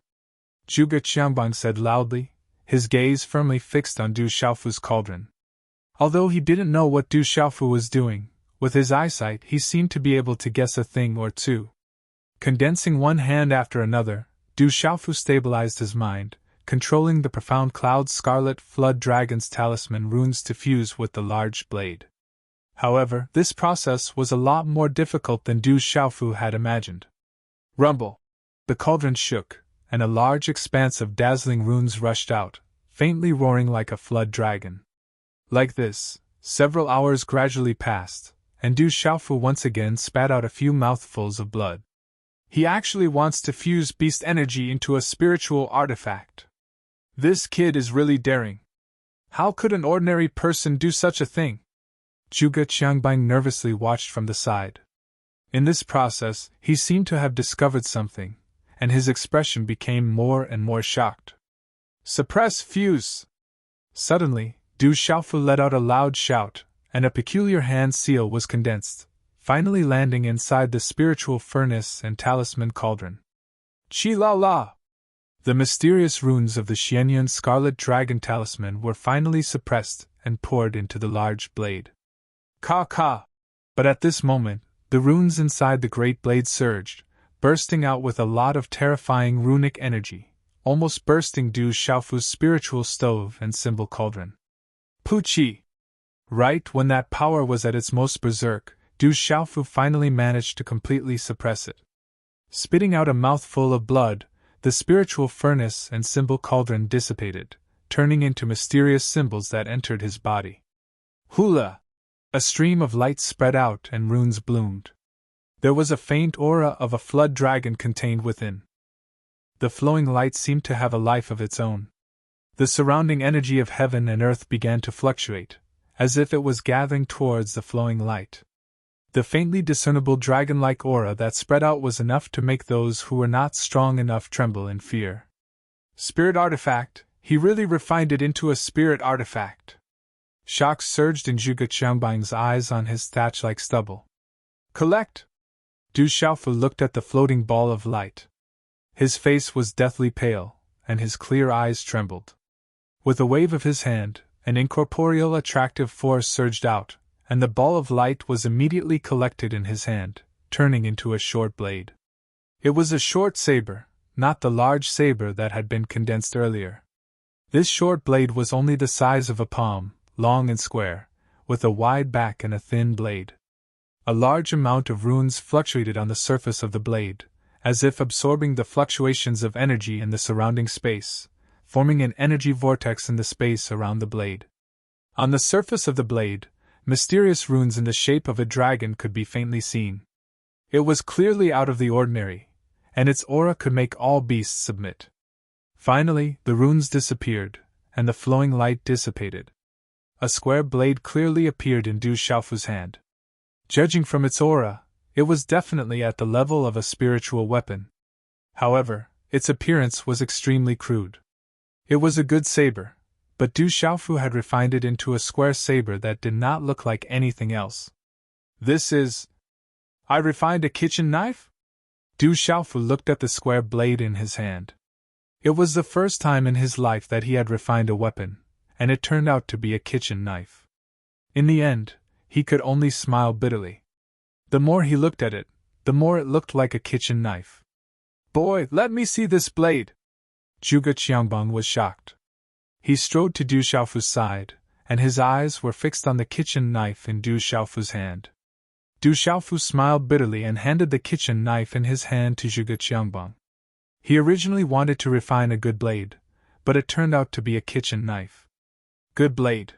Zhuge Qiangbang said loudly, his gaze firmly fixed on Du Xiaofu's cauldron. Although he didn't know what Du Xiaofu was doing, with his eyesight he seemed to be able to guess a thing or two. Condensing one hand after another, Du Xiaofu stabilized his mind, controlling the Profound Cloud Scarlet Flood Dragon's talisman runes to fuse with the large blade. However, this process was a lot more difficult than Du Xiaofu had imagined. Rumble! The cauldron shook, and a large expanse of dazzling runes rushed out, faintly roaring like a flood dragon. Like this, several hours gradually passed, and Du Xiaofu once again spat out a few mouthfuls of blood. He actually wants to fuse beast energy into a spiritual artifact. This kid is really daring. How could an ordinary person do such a thing? Zhuge Qiangbang nervously watched from the side. In this process, he seemed to have discovered something, and his expression became more and more shocked. Suppress fuse! Suddenly, Du Xiaofu let out a loud shout, and a peculiar hand seal was condensed, finally landing inside the spiritual furnace and talisman cauldron. Chi la la! The mysterious runes of the Xianyun Scarlet Dragon talisman were finally suppressed and poured into the large blade. Ka ka! But at this moment, the runes inside the great blade surged, bursting out with a lot of terrifying runic energy, almost bursting Du Xiaofu's spiritual stove and symbol cauldron. Puchi! Right when that power was at its most berserk, Du Xiaofu finally managed to completely suppress it. Spitting out a mouthful of blood, the spiritual furnace and symbol cauldron dissipated, turning into mysterious symbols that entered his body. Hula! A stream of light spread out and runes bloomed. There was a faint aura of a flood dragon contained within. The flowing light seemed to have a life of its own. The surrounding energy of heaven and earth began to fluctuate, as if it was gathering towards the flowing light. The faintly discernible dragon-like aura that spread out was enough to make those who were not strong enough tremble in fear. Spirit artifact, he really refined it into a spirit artifact. Shock surged in Zhuge Qiangbang's eyes on his thatch-like stubble. Collect! Du Xiaofu looked at the floating ball of light. His face was deathly pale, and his clear eyes trembled. With a wave of his hand, an incorporeal attractive force surged out, and the ball of light was immediately collected in his hand, turning into a short blade. It was a short saber, not the large saber that had been condensed earlier. This short blade was only the size of a palm, long and square, with a wide back and a thin blade. A large amount of runes fluctuated on the surface of the blade, as if absorbing the fluctuations of energy in the surrounding space, forming an energy vortex in the space around the blade. On the surface of the blade, mysterious runes in the shape of a dragon could be faintly seen. It was clearly out of the ordinary, and its aura could make all beasts submit. Finally, the runes disappeared, and the flowing light dissipated. A square blade clearly appeared in Du Xiaofu's hand. Judging from its aura, it was definitely at the level of a spiritual weapon. However, its appearance was extremely crude. It was a good saber, but Du Xiaofu had refined it into a square saber that did not look like anything else. This is... I refined a kitchen knife? Du Xiaofu looked at the square blade in his hand. It was the first time in his life that he had refined a weapon, and it turned out to be a kitchen knife. In the end, he could only smile bitterly. The more he looked at it, the more it looked like a kitchen knife. Boy, let me see this blade! Zhuge Qiangbang was shocked. He strode to Du Xiaofu's side, and his eyes were fixed on the kitchen knife in Du Xiaofu's hand. Du Xiaofu smiled bitterly and handed the kitchen knife in his hand to Zhuge Qiangbang. He originally wanted to refine a good blade, but it turned out to be a kitchen knife. Good blade.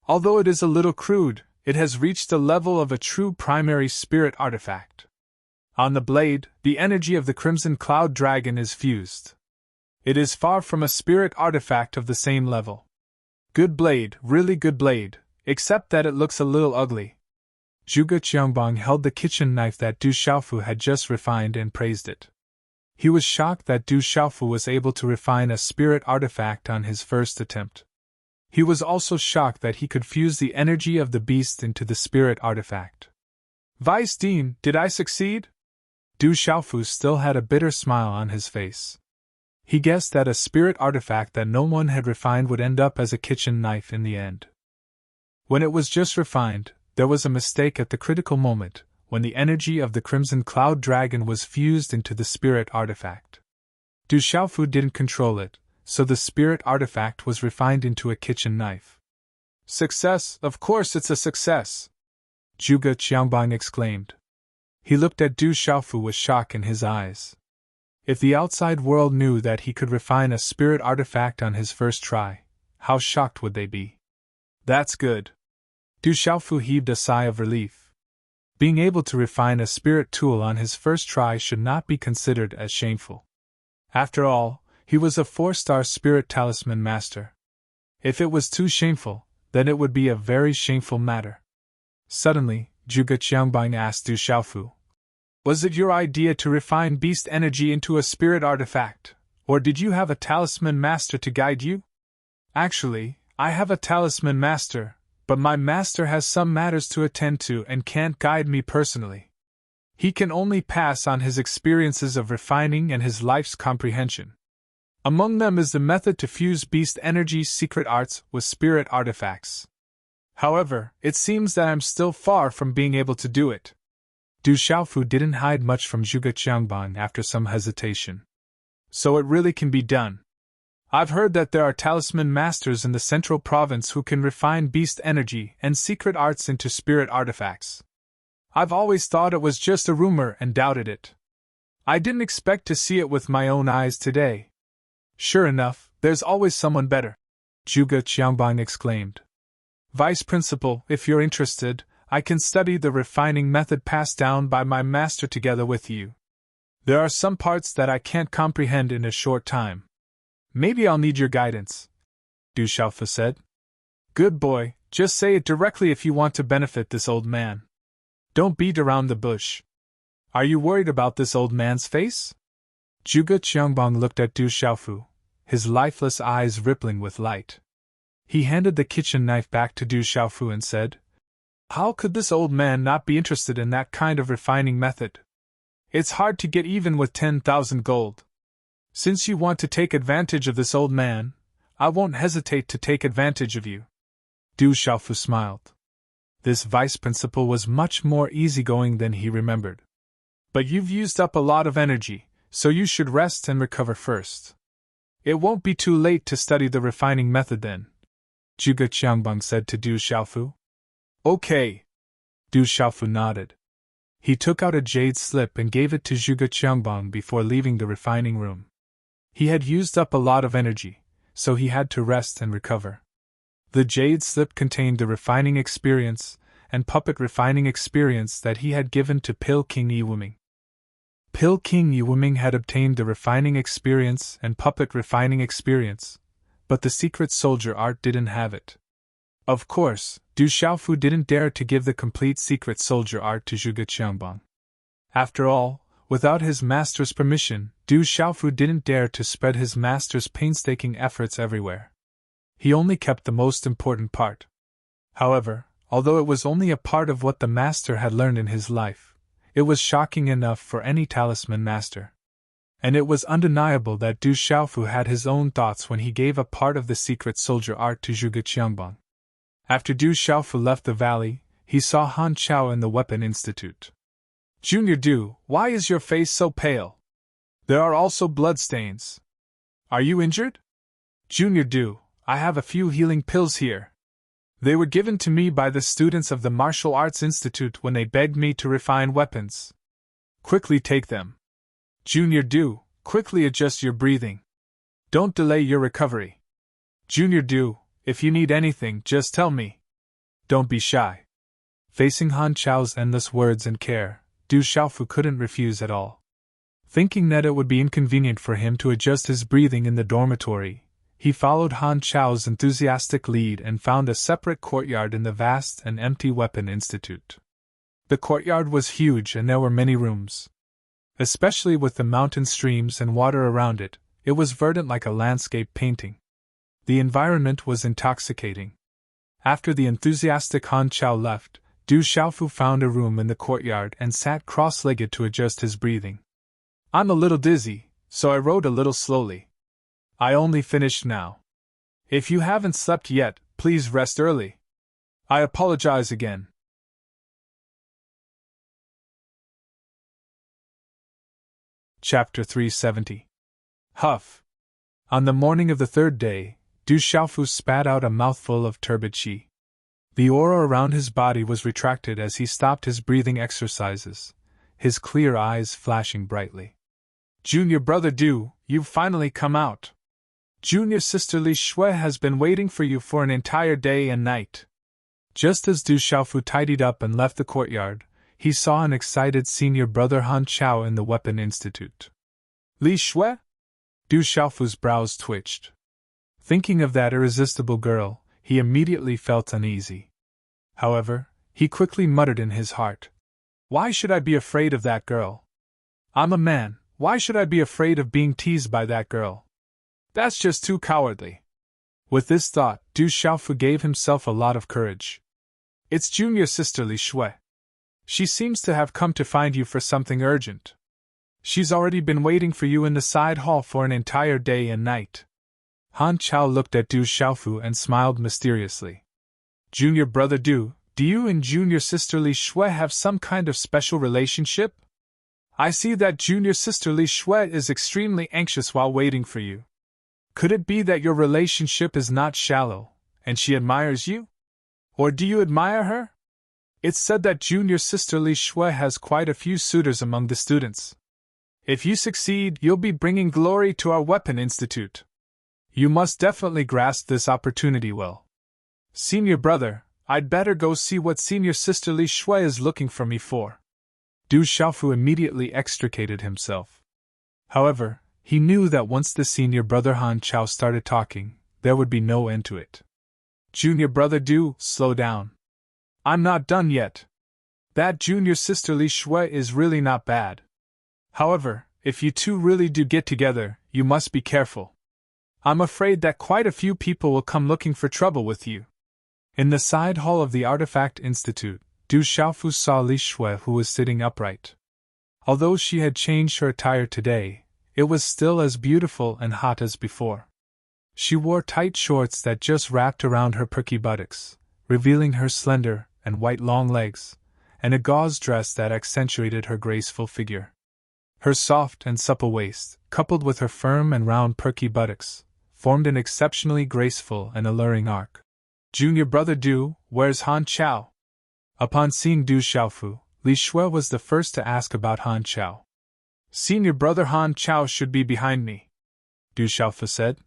Although it is a little crude, it has reached the level of a true primary spirit artifact. On the blade, the energy of the Crimson Cloud Dragon is fused. It is far from a spirit artifact of the same level. Good blade, really good blade, except that it looks a little ugly. Zhuge Qiangbang held the kitchen knife that Du Xiaofu had just refined and praised it. He was shocked that Du Xiaofu was able to refine a spirit artifact on his first attempt. He was also shocked that he could fuse the energy of the beast into the spirit artifact. Vice Dean, did I succeed? Du Xiaofu still had a bitter smile on his face. He guessed that a spirit artifact that no one had refined would end up as a kitchen knife in the end. When it was just refined, there was a mistake at the critical moment, when the energy of the Crimson Cloud Dragon was fused into the spirit artifact. Du Xiaofu didn't control it, so the spirit artifact was refined into a kitchen knife. Success, of course it's a success! Zhuge Qiangbang exclaimed. He looked at Du Xiaofu with shock in his eyes. If the outside world knew that he could refine a spirit artifact on his first try, how shocked would they be? That's good. Du Xiaofu heaved a sigh of relief. Being able to refine a spirit tool on his first try should not be considered as shameful. After all, he was a 4-star spirit talisman master. If it was too shameful, then it would be a very shameful matter. Suddenly, Zhuge Qiangbang asked Du Xiaofu, was it your idea to refine beast energy into a spirit artifact, or did you have a talisman master to guide you? Actually, I have a talisman master, but my master has some matters to attend to and can't guide me personally. He can only pass on his experiences of refining and his life's comprehension. Among them is the method to fuse beast energy secret arts with spirit artifacts. However, it seems that I'm still far from being able to do it. Du Xiaofu didn't hide much from Zhuge Qiangbang after some hesitation. So it really can be done. I've heard that there are talisman masters in the central province who can refine beast energy and secret arts into spirit artifacts. I've always thought it was just a rumor and doubted it. I didn't expect to see it with my own eyes today. Sure enough, there's always someone better, Zhuge Qiangbang exclaimed. Vice Principal, if you're interested, I can study the refining method passed down by my master together with you. There are some parts that I can't comprehend in a short time. Maybe I'll need your guidance, Du Xiaofu said. Good boy, just say it directly if you want to benefit this old man. Don't beat around the bush. Are you worried about this old man's face? Zhuge Qiangbang looked at Du Xiaofu, his lifeless eyes rippling with light. He handed the kitchen knife back to Du Xiaofu and said, How could this old man not be interested in that kind of refining method? It's hard to get even with 10,000 gold. Since you want to take advantage of this old man, I won't hesitate to take advantage of you. Du Xiaofu smiled. This vice principal was much more easygoing than he remembered. But you've used up a lot of energy, so you should rest and recover first. It won't be too late to study the refining method then, Zhuge Qiangbang said to Du Xiaofu. Okay. Du Xiaofu nodded. He took out a jade slip and gave it to Zhuge Qiangbang before leaving the refining room. He had used up a lot of energy, so he had to rest and recover. The jade slip contained the refining experience and puppet refining experience that he had given to Pil King Yiwuming. Pil King Yiwuming had obtained the refining experience and puppet refining experience, but the secret soldier art didn't have it. Of course, Du Xiaofu didn't dare to give the complete secret soldier art to Zhuge Qiangbang. After all, without his master's permission, Du Xiaofu didn't dare to spread his master's painstaking efforts everywhere. He only kept the most important part. However, although it was only a part of what the master had learned in his life, it was shocking enough for any talisman master. And it was undeniable that Du Xiaofu had his own thoughts when he gave a part of the secret soldier art to Zhuge Qiangbang. After Du Xiaofu left the valley, he saw Han Chao in the Weapon Institute. Junior Du, why is your face so pale? There are also bloodstains. Are you injured? Junior Du, I have a few healing pills here. They were given to me by the students of the Martial Arts Institute when they begged me to refine weapons. Quickly take them. Junior Du, quickly adjust your breathing. Don't delay your recovery. Junior Du, if you need anything, just tell me. Don't be shy. Facing Han Chao's endless words and care, Du Xiaofu couldn't refuse at all. Thinking that it would be inconvenient for him to adjust his breathing in the dormitory, he followed Han Chao's enthusiastic lead and found a separate courtyard in the vast and empty Weapon Institute. The courtyard was huge and there were many rooms. Especially with the mountain streams and water around it, it was verdant like a landscape painting. The environment was intoxicating. After the enthusiastic Han Chao left, Du Xiaofu found a room in the courtyard and sat cross-legged to adjust his breathing. I'm a little dizzy, so I rode a little slowly. I only finished now. If you haven't slept yet, please rest early. I apologize again. Chapter 370. Huff. On the morning of the third day, Du Xiaofu spat out a mouthful of turbid qi. The aura around his body was retracted as he stopped his breathing exercises, his clear eyes flashing brightly. Junior brother Du, you've finally come out. Junior sister Li Shui has been waiting for you for an entire day and night. Just as Du Xiaofu tidied up and left the courtyard, he saw an excited senior brother Han Chao in the Weapon Institute. Li Shui? Du Xiaofu's brows twitched. Thinking of that irresistible girl, he immediately felt uneasy. However, he quickly muttered in his heart, Why should I be afraid of that girl? I'm a man, why should I be afraid of being teased by that girl? That's just too cowardly. With this thought, Du Xiaofu gave himself a lot of courage. It's junior sister Li Shui. She seems to have come to find you for something urgent. She's already been waiting for you in the side hall for an entire day and night. Han Chao looked at Du Xiaofu and smiled mysteriously. Junior brother Du, do you and junior sister Li Shui have some kind of special relationship? I see that junior sister Li Shui is extremely anxious while waiting for you. Could it be that your relationship is not shallow, and she admires you? Or do you admire her? It's said that junior sister Li Shui has quite a few suitors among the students. If you succeed, you'll be bringing glory to our weapon institute. You must definitely grasp this opportunity well. Senior brother, I'd better go see what senior sister Li Shui is looking for me for. Du Xiaofu immediately extricated himself. However, he knew that once the senior brother Han Chao started talking, there would be no end to it. Junior brother Du, slow down. I'm not done yet. That junior sister Li Shui is really not bad. However, if you two really do get together, you must be careful. I'm afraid that quite a few people will come looking for trouble with you. In the side hall of the Artifact Institute, Du Xiaofu saw Li Shui, who was sitting upright. Although she had changed her attire today, it was still as beautiful and hot as before. She wore tight shorts that just wrapped around her perky buttocks, revealing her slender and white long legs, and a gauze dress that accentuated her graceful figure. Her soft and supple waist, coupled with her firm and round perky buttocks, formed an exceptionally graceful and alluring arc. Junior brother Du, where's Han Chao? Upon seeing Du Xiaofu, Li Shui was the first to ask about Han Chao. Senior brother Han Chao should be behind me, Du Xiaofu said.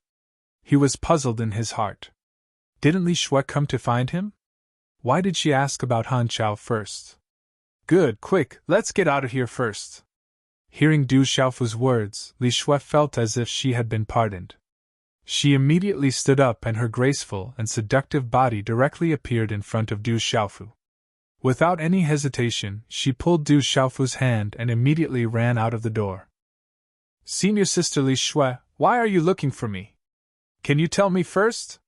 He was puzzled in his heart. Didn't Li Shui come to find him? Why did she ask about Han Chao first? Good, quick, let's get out of here first. Hearing Du Xiaofu's words, Li Shui felt as if she had been pardoned. She immediately stood up and her graceful and seductive body directly appeared in front of Du Xiaofu. Without any hesitation, she pulled Du Xiaofu's hand and immediately ran out of the door. Senior sister Li Shui, why are you looking for me? Can you tell me first?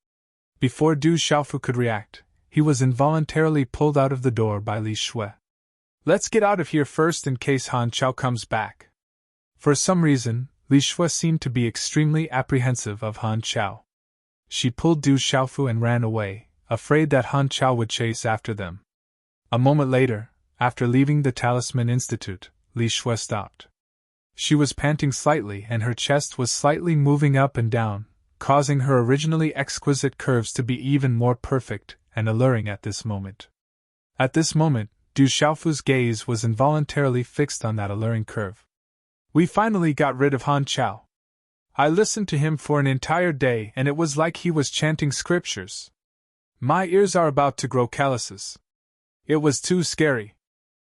Before Du Xiaofu could react, he was involuntarily pulled out of the door by Li Shui. Let's get out of here first in case Han Chao comes back. For some reason, Li Shui seemed to be extremely apprehensive of Han Chao. She pulled Du Xiaofu and ran away, afraid that Han Chao would chase after them. A moment later, after leaving the Talisman Institute, Li Shui stopped. She was panting slightly and her chest was slightly moving up and down, causing her originally exquisite curves to be even more perfect and alluring at this moment. At this moment, Du Xiaofu's gaze was involuntarily fixed on that alluring curve. We finally got rid of Han Chao. I listened to him for an entire day and it was like he was chanting scriptures. My ears are about to grow calluses. It was too scary.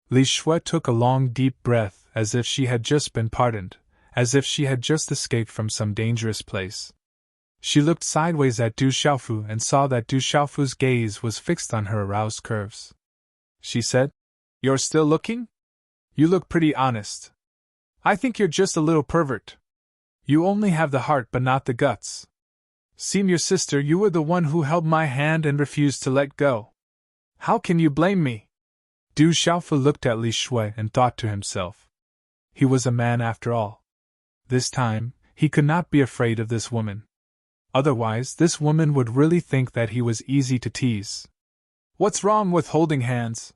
Li Shui took a long deep breath as if she had just been pardoned, as if she had just escaped from some dangerous place. She looked sideways at Du Xiaofu and saw that Du Xiaofu's gaze was fixed on her aroused curves. She said, You're still looking? You look pretty honest. I think you're just a little pervert. You only have the heart but not the guts. Senior sister, you were the one who held my hand and refused to let go. How can you blame me? Du Xiaofu looked at Li Shui and thought to himself. He was a man after all. This time, he could not be afraid of this woman. Otherwise, this woman would really think that he was easy to tease. What's wrong with holding hands?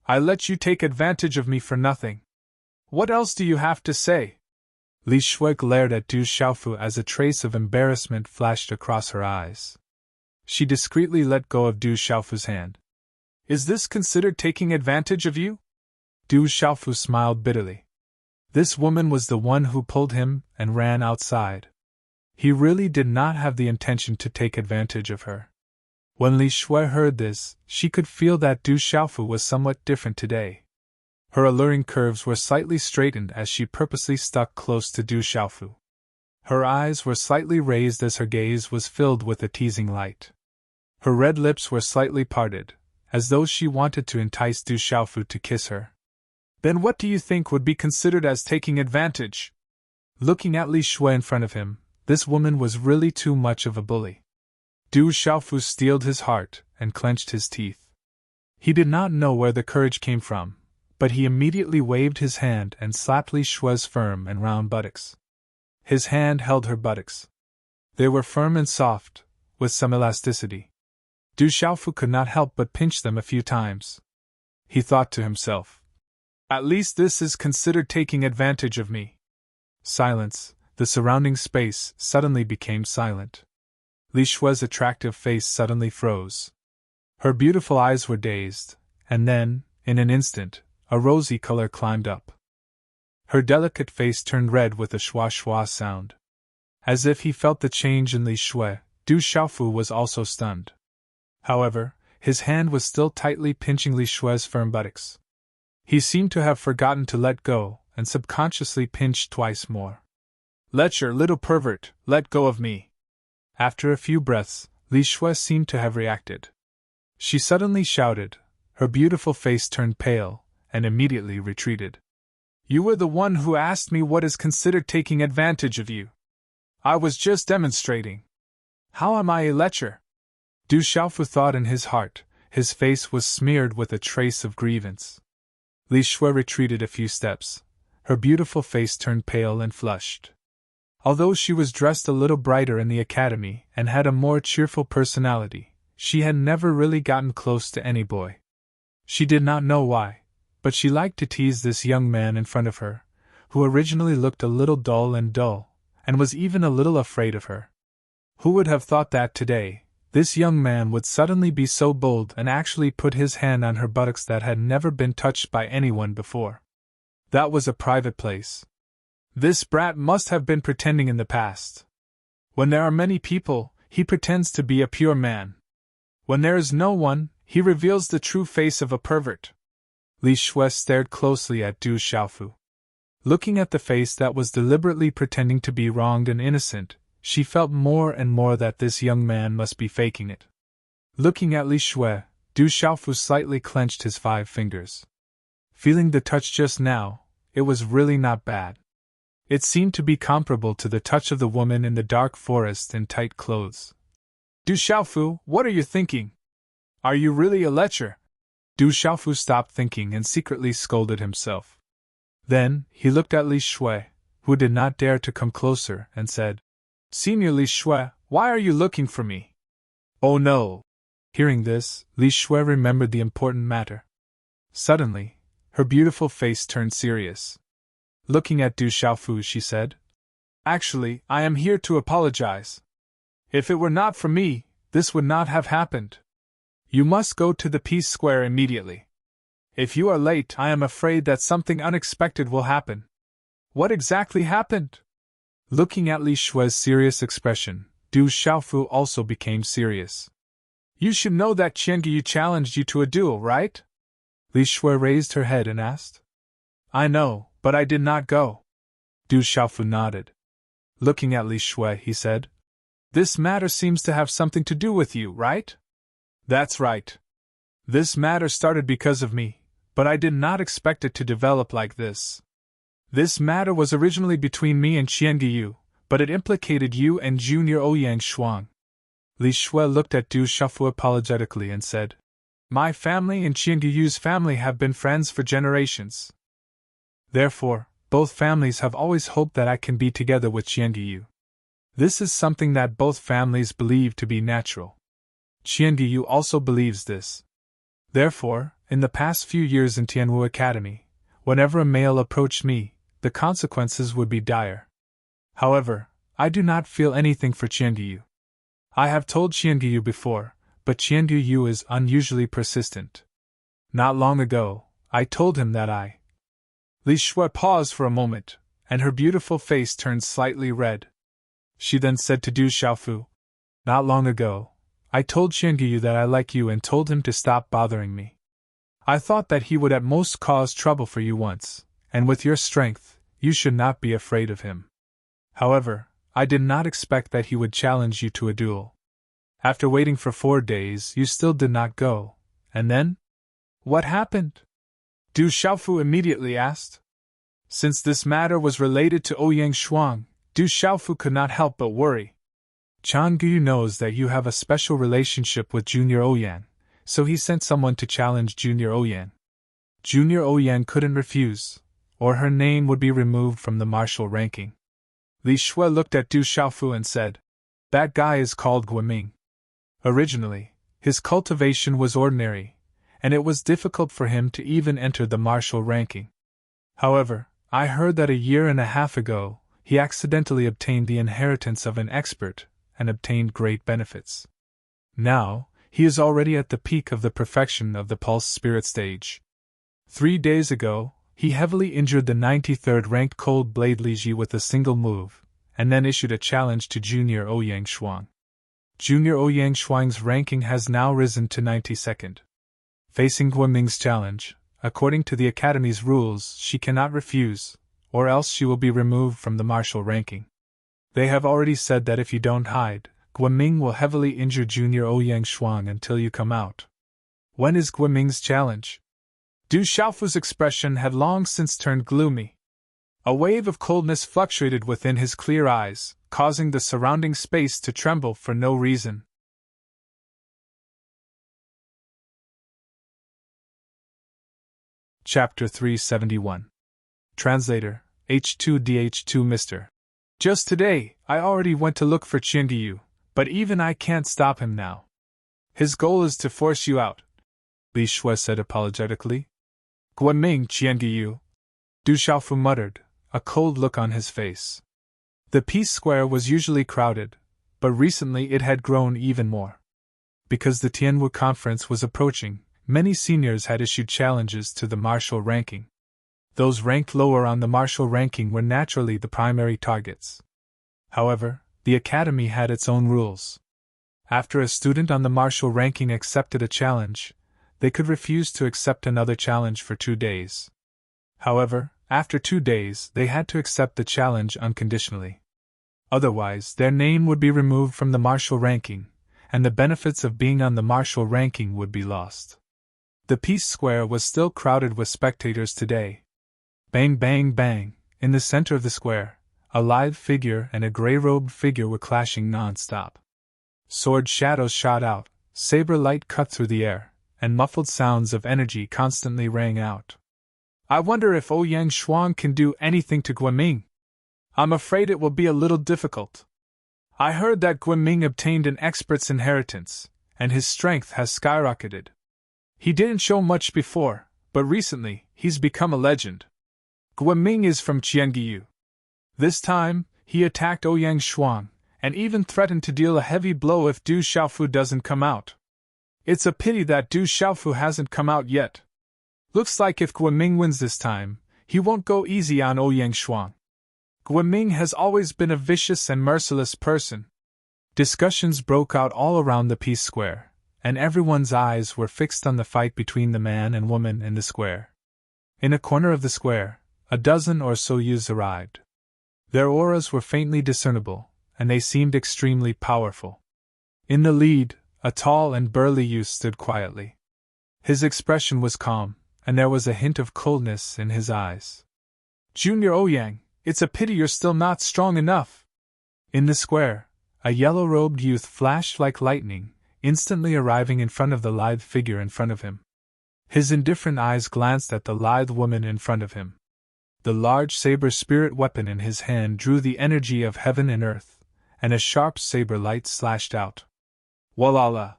I let you take advantage of me for nothing. What else do you have to say? Li Shui glared at Du Xiaofu as a trace of embarrassment flashed across her eyes. She discreetly let go of Du Xiaofu's hand. Is this considered taking advantage of you? Du Xiaofu smiled bitterly. This woman was the one who pulled him and ran outside. He really did not have the intention to take advantage of her. When Li Shui heard this, she could feel that Du Xiaofu was somewhat different today. Her alluring curves were slightly straightened as she purposely stuck close to Du Xiaofu. Her eyes were slightly raised as her gaze was filled with a teasing light. Her red lips were slightly parted, as though she wanted to entice Du Xiaofu to kiss her. Then what do you think would be considered as taking advantage? Looking at Li Shui in front of him, this woman was really too much of a bully. Du Xiaofu steeled his heart and clenched his teeth. He did not know where the courage came from, but he immediately waved his hand and slapped Li Shui's firm and round buttocks. His hand held her buttocks. They were firm and soft, with some elasticity. Du Xiaofu could not help but pinch them a few times. He thought to himself, at least this is considered taking advantage of me. Silence, The surrounding space suddenly became silent. Li Shue's attractive face suddenly froze. Her beautiful eyes were dazed, and then, in an instant, a rosy color climbed up. Her delicate face turned red with a schwa-schwa sound. As if he felt the change in Li Shue, Du Xiaofu was also stunned. However, his hand was still tightly pinching Li Shue's firm buttocks. He seemed to have forgotten to let go, and subconsciously pinched twice more. "Let your little pervert, let go of me." After a few breaths, Li Shue seemed to have reacted. She suddenly shouted, her beautiful face turned pale, and immediately retreated. "You were the one who asked me what is considered taking advantage of you. I was just demonstrating. How am I a lecher?" Du Xiaofu thought in his heart. His face was smeared with a trace of grievance. Li Shue retreated a few steps. Her beautiful face turned pale and flushed. Although she was dressed a little brighter in the academy and had a more cheerful personality, she had never really gotten close to any boy. She did not know why, but she liked to tease this young man in front of her, who originally looked a little dull, and was even a little afraid of her. Who would have thought that today, this young man would suddenly be so bold and actually put his hand on her buttocks that had never been touched by anyone before? That was a private place. This brat must have been pretending in the past. When there are many people, he pretends to be a pure man. When there is no one, he reveals the true face of a pervert. Li Shue stared closely at Du Xiaofu. Looking at the face that was deliberately pretending to be wronged and innocent, she felt more and more that this young man must be faking it. Looking at Li Shue, Du Xiaofu slightly clenched his 5 fingers. Feeling the touch just now, it was really not bad. It seemed to be comparable to the touch of the woman in the dark forest in tight clothes. "Du Xiaofu, what are you thinking? Are you really a lecher?" Du Xiaofu stopped thinking and secretly scolded himself. Then, he looked at Li Shue, who did not dare to come closer, and said, "Senior Li Shue, why are you looking for me?" "Oh no!" Hearing this, Li Shue remembered the important matter. Suddenly, her beautiful face turned serious. Looking at Du Xiaofu, she said, "Actually, I am here to apologize. If it were not for me, this would not have happened. You must go to the Peace Square immediately. If you are late, I am afraid that something unexpected will happen." "What exactly happened?" Looking at Li Shue's serious expression, Du Xiaofu also became serious. "You should know that Qianguyu challenged you to a duel, right?" Li Shue raised her head and asked. "I know, but I did not go." Du Xiaofu nodded. Looking at Li Shue, he said, "This matter seems to have something to do with you, right?" "That's right. This matter started because of me, but I did not expect it to develop like this. This matter was originally between me and Qianguyu, but it implicated you and Junior Ouyang Shuang." Li Shue looked at Du Xiaofu apologetically and said, "My family and Qianguyu's family have been friends for generations. Therefore, both families have always hoped that I can be together with Qianguyu. This is something that both families believe to be natural. Qianguyu also believes this. Therefore, in the past few years in Tianwu Academy, whenever a male approached me, the consequences would be dire. However, I do not feel anything for Qianguyu. I have told Qianguyu before, but Qianguyu is unusually persistent. Not long ago, I told him that I—" Li Shue paused for a moment, and her beautiful face turned slightly red. She then said to Du Xiaofu, "Not long ago, I told Qianguyu that I like you and told him to stop bothering me. I thought that he would at most cause trouble for you once, and with your strength, you should not be afraid of him. However, I did not expect that he would challenge you to a duel. After waiting for 4 days, you still did not go, and then? What happened?" Du Xiaofu immediately asked. Since this matter was related to Ouyang Shuang, Du Xiaofu could not help but worry. Qianguyu knows that you have a special relationship with Junior Ouyang, so he sent someone to challenge Junior Ouyang. Junior Ouyang couldn't refuse, or her name would be removed from the martial ranking. Li Shue looked at Du Xiaofu and said, "That guy is called Guiming. Originally, his cultivation was ordinary, and it was difficult for him to even enter the martial ranking. However, I heard that a year and a half ago, he accidentally obtained the inheritance of an expert and obtained great benefits. Now, he is already at the peak of the perfection of the pulse spirit stage. 3 days ago, he heavily injured the 93rd ranked Cold Blade Li Ji with a single move, and then issued a challenge to Junior Ouyang Shuang. Junior Ouyang Shuang's ranking has now risen to 92nd. Facing Guoming's challenge, according to the Academy's rules, she cannot refuse, or else she will be removed from the martial ranking. They have already said that if you don't hide, Guoming will heavily injure Junior Ouyang Shuang until you come out. When is Guoming's challenge? Du Xiaofu's expression had long since turned gloomy. A wave of coldness fluctuated within his clear eyes, causing the surrounding space to tremble for no reason. Chapter 371. Translator, H2DH2 Mr. Just today, I already went to look for Qianguyu, but even I can't stop him now. His goal is to force you out, Li Shui said apologetically. Guoming Qianguyu, Du Xiaofu muttered, a cold look on his face. The Peace Square was usually crowded, but recently it had grown even more. Because the Tianwu conference was approaching, many seniors had issued challenges to the martial ranking. Those ranked lower on the martial ranking were naturally the primary targets. However, the Academy had its own rules. After a student on the martial ranking accepted a challenge, they could refuse to accept another challenge for 2 days. However, after 2 days, they had to accept the challenge unconditionally. Otherwise, their name would be removed from the martial ranking, and the benefits of being on the martial ranking would be lost. The Peace Square was still crowded with spectators today. Bang, bang, bang, in the center of the square, a lithe figure and a gray-robed figure were clashing non-stop. Sword shadows shot out, saber light cut through the air, and muffled sounds of energy constantly rang out. I wonder if Ouyang Shuang can do anything to Guoming. I'm afraid it will be a little difficult. I heard that Guoming obtained an expert's inheritance, and his strength has skyrocketed. He didn't show much before, but recently, he's become a legend. Guoming is from Qianguyu. This time, he attacked Ouyang Shuang, and even threatened to deal a heavy blow if Du Xiaofu doesn't come out. It's a pity that Du Xiaofu hasn't come out yet. Looks like if Guoming wins this time, he won't go easy on Ouyang Shuang. Guoming has always been a vicious and merciless person. Discussions broke out all around the Peace Square, and everyone's eyes were fixed on the fight between the man and woman in the square. In a corner of the square, a dozen or so youths arrived. Their auras were faintly discernible, and they seemed extremely powerful. In the lead, a tall and burly youth stood quietly. His expression was calm, and there was a hint of coldness in his eyes. Junior Ouyang, it's a pity you're still not strong enough. In the square, a yellow-robed youth flashed like lightning, instantly arriving in front of the lithe figure in front of him. His indifferent eyes glanced at the lithe woman in front of him. The large saber spirit weapon in his hand drew the energy of heaven and earth, and a sharp saber light slashed out. Walala!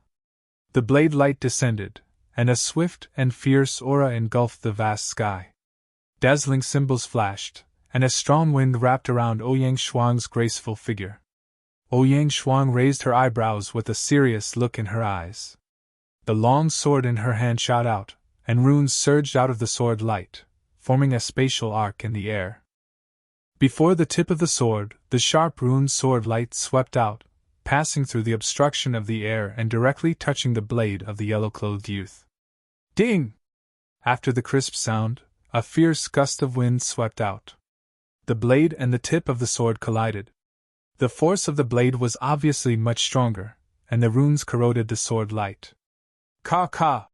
The blade light descended, and a swift and fierce aura engulfed the vast sky. Dazzling symbols flashed, and a strong wind wrapped around Ouyang Shuang's graceful figure. Ouyang Shuang raised her eyebrows with a serious look in her eyes. The long sword in her hand shot out, and runes surged out of the sword light, forming a spatial arc in the air. Before the tip of the sword, the sharp rune sword light swept out, passing through the obstruction of the air and directly touching the blade of the yellow-clothed youth. Ding! After the crisp sound, a fierce gust of wind swept out. The blade and the tip of the sword collided. The force of the blade was obviously much stronger, and the runes corroded the sword light. Ka!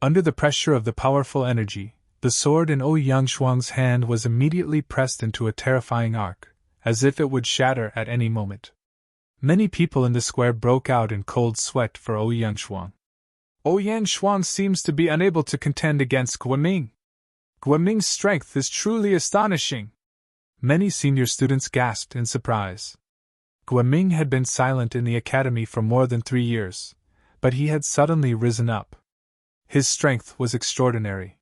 Under the pressure of the powerful energy, the sword in Ouyang Shuang's hand was immediately pressed into a terrifying arc, as if it would shatter at any moment. Many people in the square broke out in cold sweat for Ouyang Shuang. Ouyang Shuang seems to be unable to contend against Guoming. Guoming's strength is truly astonishing. Many senior students gasped in surprise. Guoming had been silent in the academy for more than 3 years, but he had suddenly risen up. His strength was extraordinary.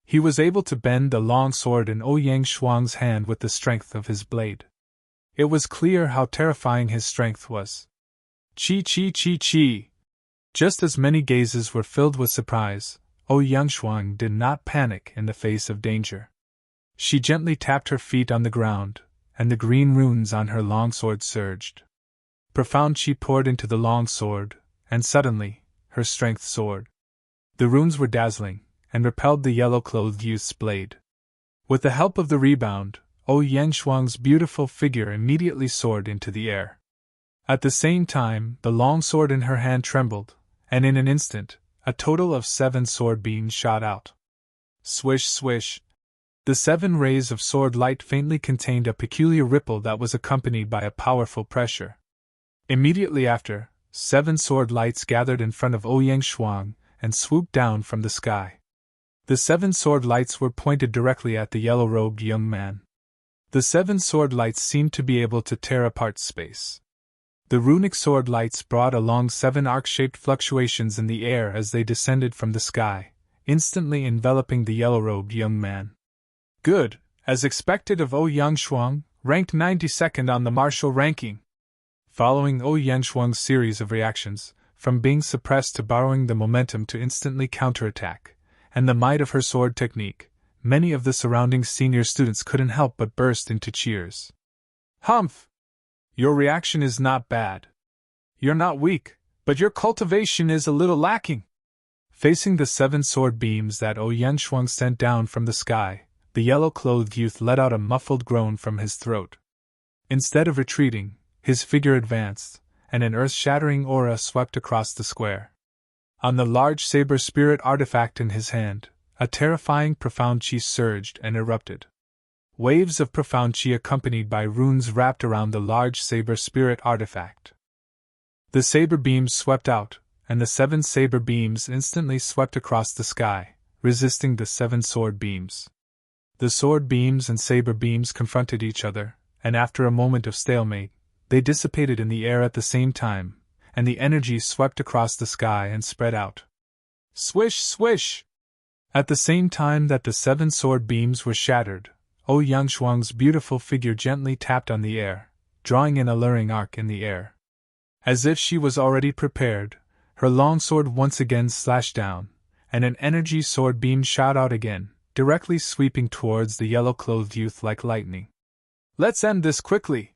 He was able to bend the long sword in Ouyang Shuang's hand with the strength of his blade. It was clear how terrifying his strength was. Chi chi chi chi! Just as many gazes were filled with surprise, Yangshuang did not panic in the face of danger. She gently tapped her feet on the ground, and the green runes on her longsword surged. Profound chi poured into the longsword, and suddenly, her strength soared. The runes were dazzling, and repelled the yellow-clothed youth's blade. With the help of the rebound, Yangshuang's beautiful figure immediately soared into the air. At the same time, the longsword in her hand trembled, and in an instant, a total of 7 sword beams shot out. Swish, swish! The 7 rays of sword light faintly contained a peculiar ripple that was accompanied by a powerful pressure. Immediately after, 7 sword lights gathered in front of Yangshuang and swooped down from the sky. The 7 sword lights were pointed directly at the yellow-robed young man. The 7 sword lights seemed to be able to tear apart space. The runic sword lights brought along 7 arc-shaped fluctuations in the air as they descended from the sky, instantly enveloping the yellow-robed young man. Good, as expected of Yangshuang, ranked 92nd on the martial ranking. Following Yangshuang's series of reactions, from being suppressed to borrowing the momentum to instantly counterattack, and the might of her sword technique, many of the surrounding senior students couldn't help but burst into cheers. Humph! Your reaction is not bad. You're not weak, but your cultivation is a little lacking. Facing the 7 sword beams that Yangshuang sent down from the sky, the yellow-clothed youth let out a muffled groan from his throat. Instead of retreating, his figure advanced, and an earth-shattering aura swept across the square. On the large saber spirit artifact in his hand, a terrifying profound chi surged and erupted. Waves of profound chi accompanied by runes wrapped around the large saber spirit artifact. The saber beams swept out, and the 7 saber beams instantly swept across the sky, resisting the 7 sword beams. The sword beams and saber beams confronted each other, and after a moment of stalemate, they dissipated in the air at the same time, and the energy swept across the sky and spread out. Swish, swish! At the same time that the 7 sword beams were shattered, Yangshuang's beautiful figure gently tapped on the air, drawing an alluring arc in the air. As if she was already prepared, her longsword once again slashed down, and an energy sword beam shot out again, directly sweeping towards the yellow-clothed youth like lightning. Let's end this quickly!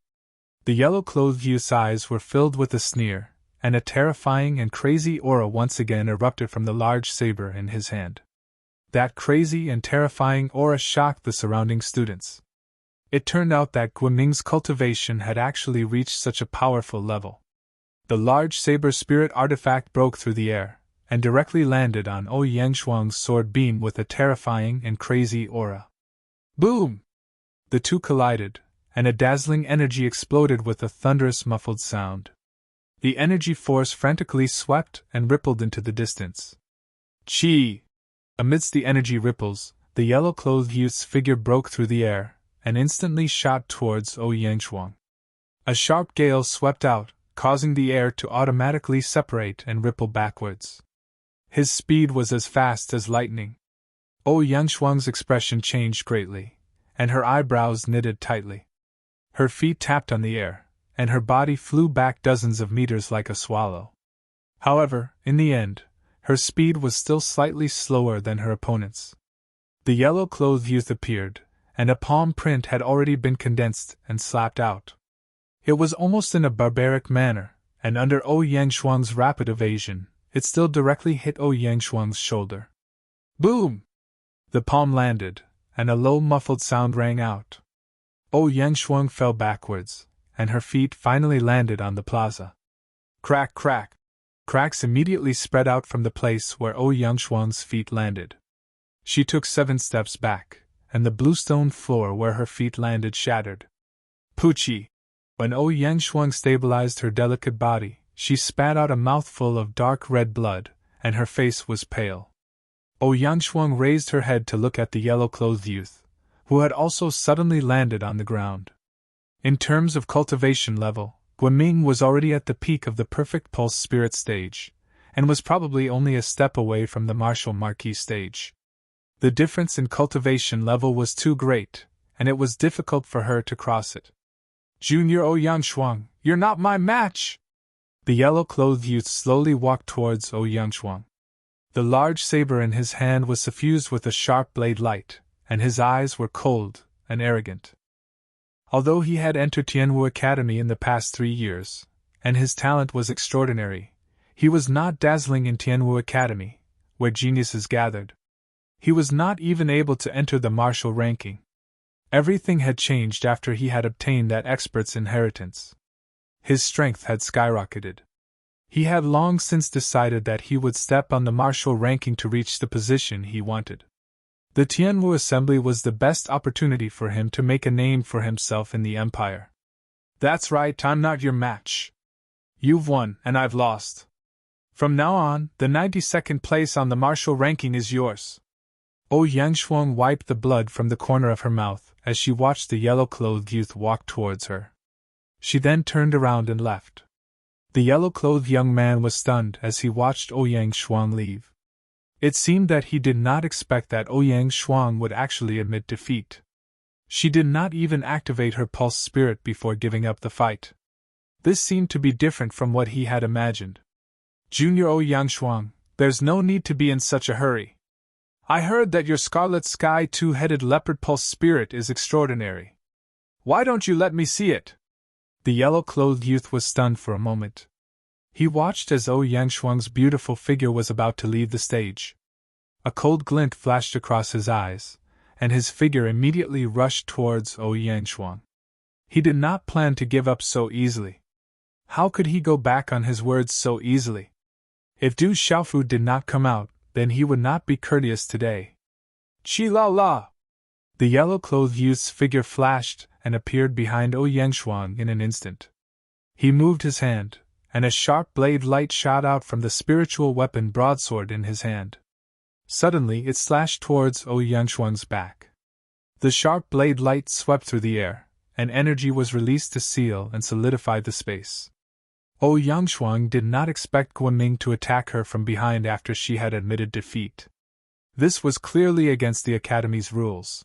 The yellow-clothed youth's eyes were filled with a sneer, and a terrifying and crazy aura once again erupted from the large saber in his hand. That crazy and terrifying aura shocked the surrounding students. It turned out that Guiming's cultivation had actually reached such a powerful level. The large saber spirit artifact broke through the air, and directly landed on Yangshuang's sword beam with a terrifying and crazy aura. Boom! The two collided, and a dazzling energy exploded with a thunderous muffled sound. The energy force frantically swept and rippled into the distance. Chi! Amidst the energy ripples, the yellow-clothed youth's figure broke through the air, and instantly shot towards Yangshuang. A sharp gale swept out, causing the air to automatically separate and ripple backwards. His speed was as fast as lightning. Yangshuang's expression changed greatly, and her eyebrows knitted tightly. Her feet tapped on the air, and her body flew back dozens of meters like a swallow. However, in the end, her speed was still slightly slower than her opponent's. The yellow-clothed youth appeared, and a palm print had already been condensed and slapped out. It was almost in a barbaric manner, and under Yangshuang's rapid evasion, it still directly hit Yangshuang's shoulder. Boom! The palm landed, and a low muffled sound rang out. Yangshuang fell backwards, and her feet finally landed on the plaza. Crack, crack! Cracks immediately spread out from the place where Yangshuang's feet landed. She took 7 steps back, and the bluestone floor where her feet landed shattered. Poochie! When Yangshuang stabilized her delicate body, she spat out a mouthful of dark red blood, and her face was pale. Yangshuang raised her head to look at the yellow-clothed youth, who had also suddenly landed on the ground. In terms of cultivation level, Guiming was already at the peak of the perfect pulse spirit stage, and was probably only a step away from the martial marquis stage. The difference in cultivation level was too great, and it was difficult for her to cross it. Junior Ouyang Shuang, you're not my match! The yellow-clothed youth slowly walked towards Ouyang Shuang. The large saber in his hand was suffused with a sharp blade light, and his eyes were cold and arrogant. Although he had entered Tianwu Academy in the past 3 years, and his talent was extraordinary, he was not dazzling in Tianwu Academy, where geniuses gathered. He was not even able to enter the martial ranking. Everything had changed after he had obtained that expert's inheritance. His strength had skyrocketed. He had long since decided that he would step on the martial ranking to reach the position he wanted. The Tianwu Assembly was the best opportunity for him to make a name for himself in the empire. That's right, I'm not your match. You've won, and I've lost. From now on, the 92nd place on the martial ranking is yours. Ouyang Shuang wiped the blood from the corner of her mouth as she watched the yellow-clothed youth walk towards her. She then turned around and left. The yellow-clothed young man was stunned as he watched Ouyang Shuang leave. It seemed that he did not expect that Ouyang Shuang would actually admit defeat. She did not even activate her pulse spirit before giving up the fight. This seemed to be different from what he had imagined. Junior Ouyang Shuang, there's no need to be in such a hurry. I heard that your Scarlet Sky two-headed leopard pulse spirit is extraordinary. Why don't you let me see it? The yellow-clothed youth was stunned for a moment. He watched as Ouyang Shuang's beautiful figure was about to leave the stage. A cold glint flashed across his eyes, and his figure immediately rushed towards Ouyang Shuang. He did not plan to give up so easily. How could he go back on his words so easily? If Du Xiaofu did not come out, then he would not be courteous today. Chi la la! The yellow-clothed youth's figure flashed and appeared behind Ouyang Shuang in an instant. He moved his hand, and a sharp blade light shot out from the spiritual weapon broadsword in his hand. Suddenly it slashed towards Ouyang Shuang's back. The sharp blade light swept through the air, and energy was released to seal and solidify the space. Ouyang Shuang did not expect Guoming to attack her from behind after she had admitted defeat. This was clearly against the Academy's rules.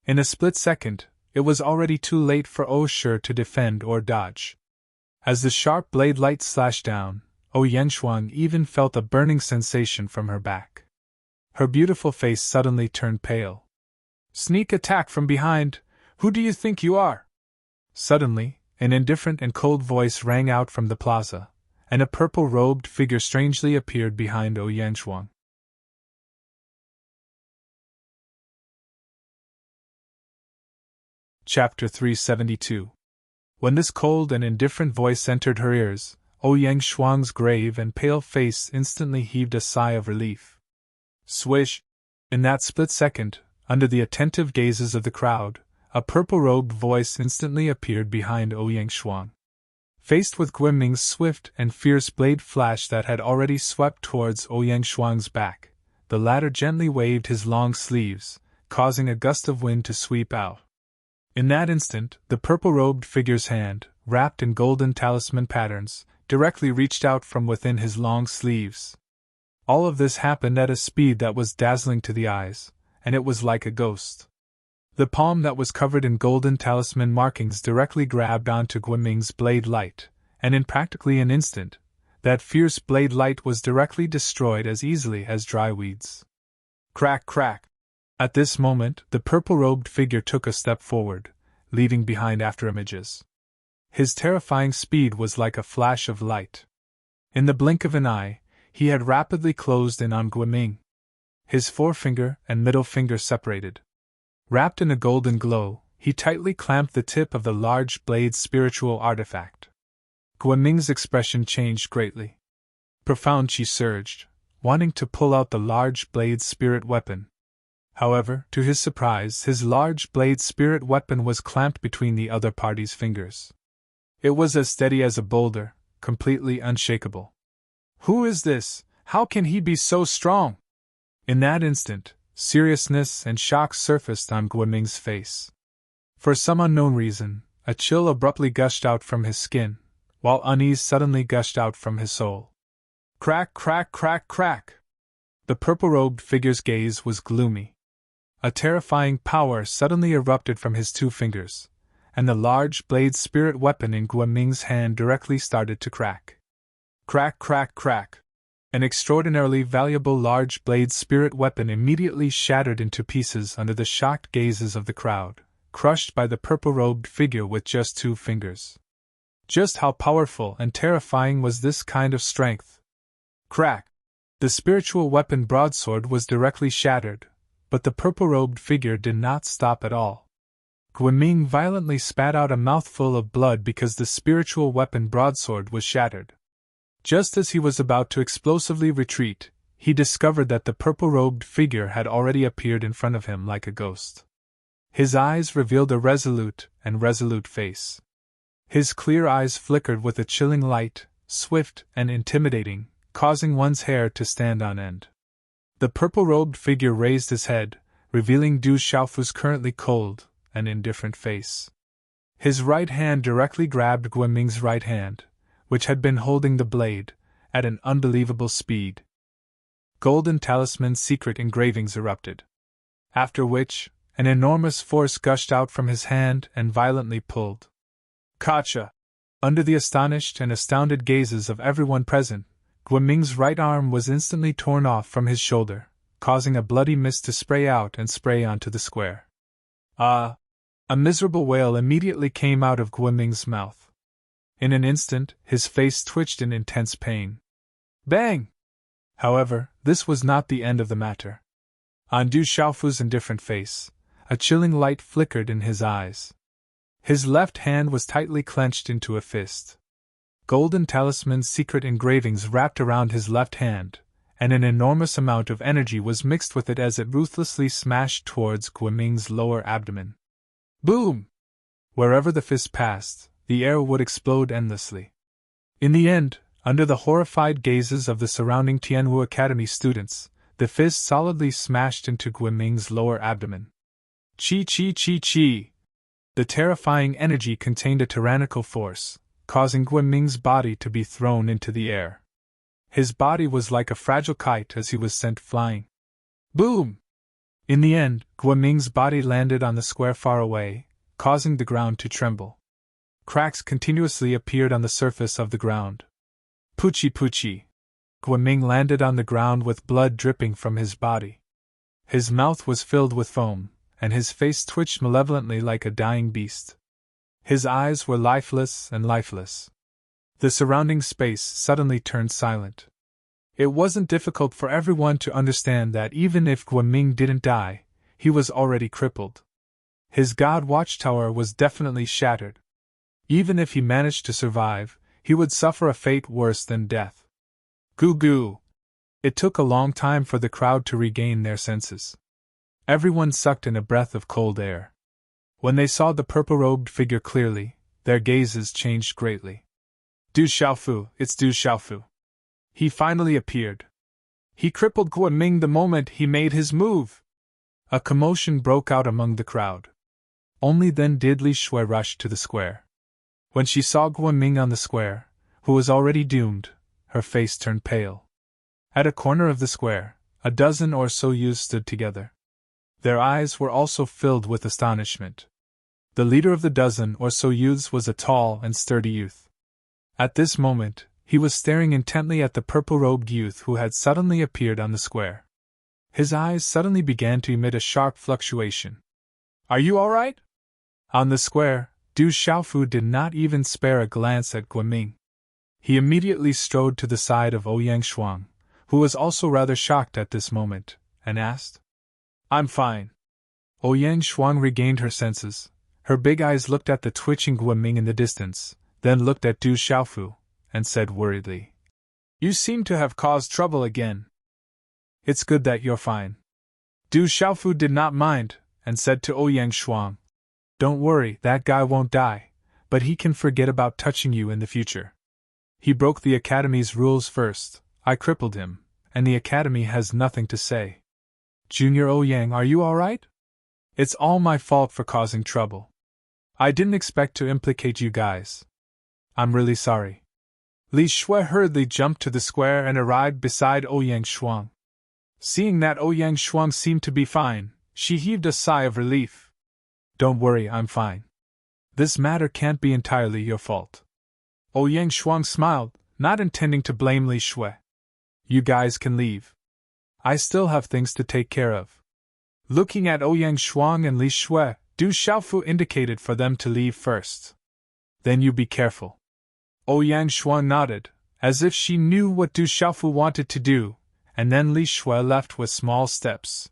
In a split second, it was already too late for Shi to defend or dodge. As the sharp blade light slashed down, Ouyang Shuang even felt a burning sensation from her back. Her beautiful face suddenly turned pale. Sneak attack from behind! Who do you think you are? Suddenly, an indifferent and cold voice rang out from the plaza, and a purple-robed figure strangely appeared behind Ouyang Shuang. Chapter 372. When this cold and indifferent voice entered her ears, Ouyang Shuang's grave and pale face instantly heaved a sigh of relief. Swish! In that split second, under the attentive gazes of the crowd, a purple-robed voice instantly appeared behind Ouyang Shuang. Faced with Guoming's swift and fierce blade flash that had already swept towards Ouyang Shuang's back, the latter gently waved his long sleeves, causing a gust of wind to sweep out. In that instant, the purple-robed figure's hand, wrapped in golden talisman patterns, directly reached out from within his long sleeves. All of this happened at a speed that was dazzling to the eyes, and it was like a ghost. The palm that was covered in golden talisman markings directly grabbed onto Guoming's blade light, and in practically an instant, that fierce blade light was directly destroyed as easily as dry weeds. Crack, crack! At this moment, the purple-robed figure took a step forward, leaving behind afterimages. His terrifying speed was like a flash of light. In the blink of an eye, he had rapidly closed in on Guoming. His forefinger and middle finger separated. Wrapped in a golden glow, he tightly clamped the tip of the large blade's spiritual artifact. Guoming's expression changed greatly. Profound she surged, wanting to pull out the large blade's spirit weapon. However, to his surprise, his large blade spirit weapon was clamped between the other party's fingers. It was as steady as a boulder, completely unshakable. Who is this? How can he be so strong? In that instant, seriousness and shock surfaced on Guoming's face. For some unknown reason, a chill abruptly gushed out from his skin, while unease suddenly gushed out from his soul. Crack, crack, crack, crack! The purple-robed figure's gaze was gloomy. A terrifying power suddenly erupted from his two fingers, and the large blade spirit weapon in Guoming's hand directly started to crack. Crack, crack, crack. An extraordinarily valuable large blade spirit weapon immediately shattered into pieces under the shocked gazes of the crowd, crushed by the purple-robed figure with just 2 fingers. Just how powerful and terrifying was this kind of strength? Crack! The spiritual weapon broadsword was directly shattered, but the purple-robed figure did not stop at all. Guoming violently spat out a mouthful of blood because the spiritual weapon broadsword was shattered. Just as he was about to explosively retreat, he discovered that the purple-robed figure had already appeared in front of him like a ghost. His eyes revealed a resolute face. His clear eyes flickered with a chilling light, swift and intimidating, causing one's hair to stand on end. The purple-robed figure raised his head, revealing Du Xiaofu's currently cold and indifferent face. His right hand directly grabbed Guoming's right hand, which had been holding the blade, at an unbelievable speed. Golden talisman secret engravings erupted. After which, an enormous force gushed out from his hand and violently pulled. Gotcha! Under the astonished and astounded gazes of everyone present, Guoming's right arm was instantly torn off from his shoulder, causing a bloody mist to spray out and spray onto the square. A miserable wail immediately came out of Guoming's mouth. In an instant, his face twitched in intense pain. Bang! However, this was not the end of the matter. On Du Xiaofu's indifferent face, a chilling light flickered in his eyes. His left hand was tightly clenched into a fist. Golden talisman secret engravings wrapped around his left hand, and an enormous amount of energy was mixed with it as it ruthlessly smashed towards Guoming's lower abdomen. Boom! Wherever the fist passed, the air would explode endlessly. In the end, under the horrified gazes of the surrounding Tianwu Academy students, the fist solidly smashed into Guoming's lower abdomen. Chi chi chi chi! The terrifying energy contained a tyrannical force, causing Guoming's body to be thrown into the air. His body was like a fragile kite as he was sent flying. Boom! In the end, Guoming's body landed on the square far away, causing the ground to tremble. Cracks continuously appeared on the surface of the ground. Poochie poochie! Guoming landed on the ground with blood dripping from his body. His mouth was filled with foam, and his face twitched malevolently like a dying beast. His eyes were lifeless. The surrounding space suddenly turned silent. It wasn't difficult for everyone to understand that even if Guoming didn't die, he was already crippled. His God Watchtower was definitely shattered. Even if he managed to survive, he would suffer a fate worse than death. Goo goo! It took a long time for the crowd to regain their senses. Everyone sucked in a breath of cold air. When they saw the purple-robed figure clearly, their gazes changed greatly. Du Xiaofu, it's Du Xiaofu. He finally appeared. He crippled Guoming the moment he made his move. A commotion broke out among the crowd. Only then did Li Shui rush to the square. When she saw Guoming on the square, who was already doomed, her face turned pale. At a corner of the square, a dozen or so youths stood together. Their eyes were also filled with astonishment. The leader of the dozen or so youths was a tall and sturdy youth. At this moment, he was staring intently at the purple-robed youth who had suddenly appeared on the square. His eyes suddenly began to emit a sharp fluctuation. Are you all right? On the square, Du Xiaofu did not even spare a glance at Guoming. He immediately strode to the side of Ouyang Shuang, who was also rather shocked at this moment, and asked, I'm fine. Ouyang Shuang regained her senses. Her big eyes looked at the twitching Guoming in the distance, then looked at Du Xiaofu, and said worriedly, You seem to have caused trouble again. It's good that you're fine. Du Xiaofu did not mind, and said to Ouyang Shuang, Don't worry, that guy won't die, but he can forget about touching you in the future. He broke the Academy's rules first, I crippled him, and the Academy has nothing to say. Junior Ouyang, are you all right? It's all my fault for causing trouble. I didn't expect to implicate you guys. I'm really sorry. Li Shui hurriedly jumped to the square and arrived beside Ouyang Shuang. Seeing that Ouyang Shuang seemed to be fine, she heaved a sigh of relief. Don't worry, I'm fine. This matter can't be entirely your fault. Ouyang Shuang smiled, not intending to blame Li Shui. You guys can leave. I still have things to take care of. Looking at Ouyang Shuang and Li Shui, Du Xiaofu indicated for them to leave first. Then you be careful. Ouyang Shuang nodded, as if she knew what Du Xiaofu wanted to do, and then Li Shui left with small steps.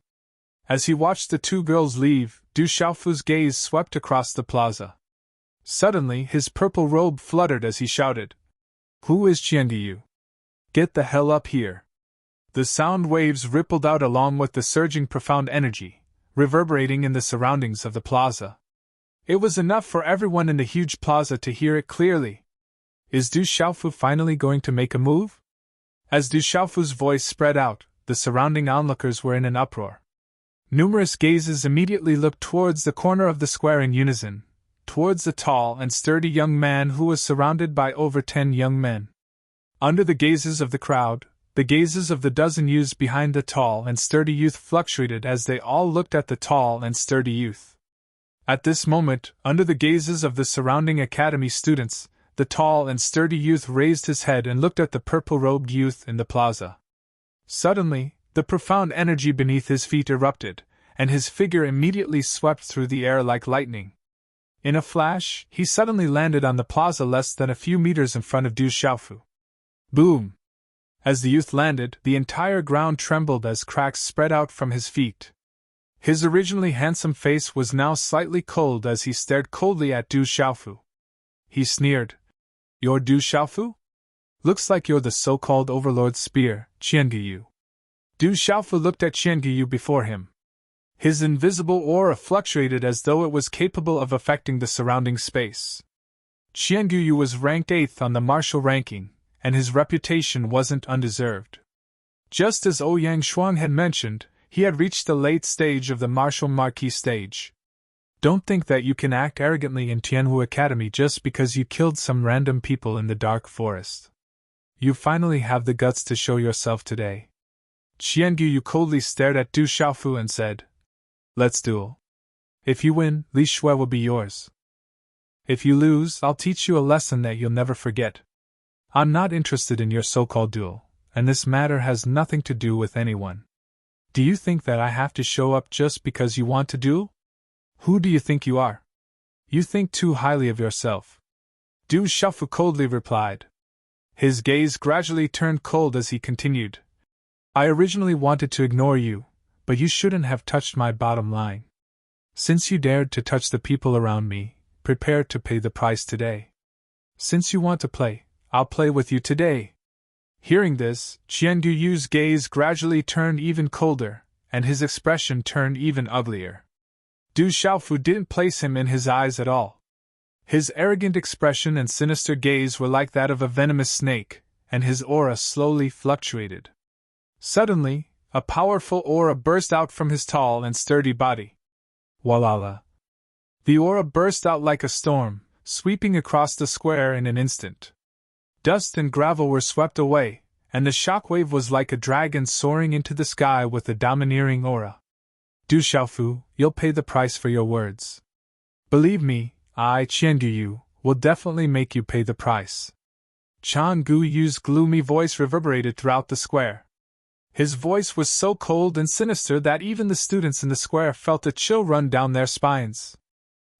As he watched the two girls leave, Du Xiaofu's gaze swept across the plaza. Suddenly, his purple robe fluttered as he shouted, Who is Qianguyu? Get the hell up here. The sound waves rippled out along with the surging profound energy, reverberating in the surroundings of the plaza. It was enough for everyone in the huge plaza to hear it clearly. Is Du Xiaofu finally going to make a move? As Du Xiaofu's voice spread out, the surrounding onlookers were in an uproar. Numerous gazes immediately looked towards the corner of the square in unison, towards the tall and sturdy young man who was surrounded by over 10 young men. Under the gazes of the crowd, the gazes of the dozen youths behind the tall and sturdy youth fluctuated as they all looked at the tall and sturdy youth. At this moment, under the gazes of the surrounding academy students, the tall and sturdy youth raised his head and looked at the purple-robed youth in the plaza. Suddenly, the profound energy beneath his feet erupted, and his figure immediately swept through the air like lightning. In a flash, he suddenly landed on the plaza less than a few meters in front of Du Xiaofu. Boom! As the youth landed, the entire ground trembled as cracks spread out from his feet. His originally handsome face was now slightly cold as he stared coldly at Du Xiaofu. He sneered, You're Du Xiaofu? Looks like you're the so-called Overlord Spear, Qianguyu. Du Xiaofu looked at Qianguyu before him. His invisible aura fluctuated as though it was capable of affecting the surrounding space. Qianguyu was ranked 8th on the martial ranking, and his reputation wasn't undeserved. Just as Ouyang Shuang had mentioned, he had reached the late stage of the martial marquis stage. Don't think that you can act arrogantly in Tianhu Academy just because you killed some random people in the dark forest. You finally have the guts to show yourself today. Qianguyu coldly stared at Du Xiaofu and said, Let's duel. If you win, Li Shui will be yours. If you lose, I'll teach you a lesson that you'll never forget. I'm not interested in your so-called duel, and this matter has nothing to do with anyone. Do you think that I have to show up just because you want to duel? Who do you think you are? You think too highly of yourself. Du Xiaofu coldly replied. His gaze gradually turned cold as he continued. I originally wanted to ignore you, but you shouldn't have touched my bottom line. Since you dared to touch the people around me, prepare to pay the price today. Since you want to play, I'll play with you today. Hearing this, Qianguyu's gaze gradually turned even colder, and his expression turned even uglier. Du Xiaofu didn't place him in his eyes at all. His arrogant expression and sinister gaze were like that of a venomous snake, and his aura slowly fluctuated. Suddenly, a powerful aura burst out from his tall and sturdy body. Walala! The aura burst out like a storm, sweeping across the square in an instant. Dust and gravel were swept away, and the shockwave was like a dragon soaring into the sky with a domineering aura. Du Xiaofu, you'll pay the price for your words. Believe me, I, Qianguyu, will definitely make you pay the price. Qianguyu's gloomy voice reverberated throughout the square. His voice was so cold and sinister that even the students in the square felt a chill run down their spines.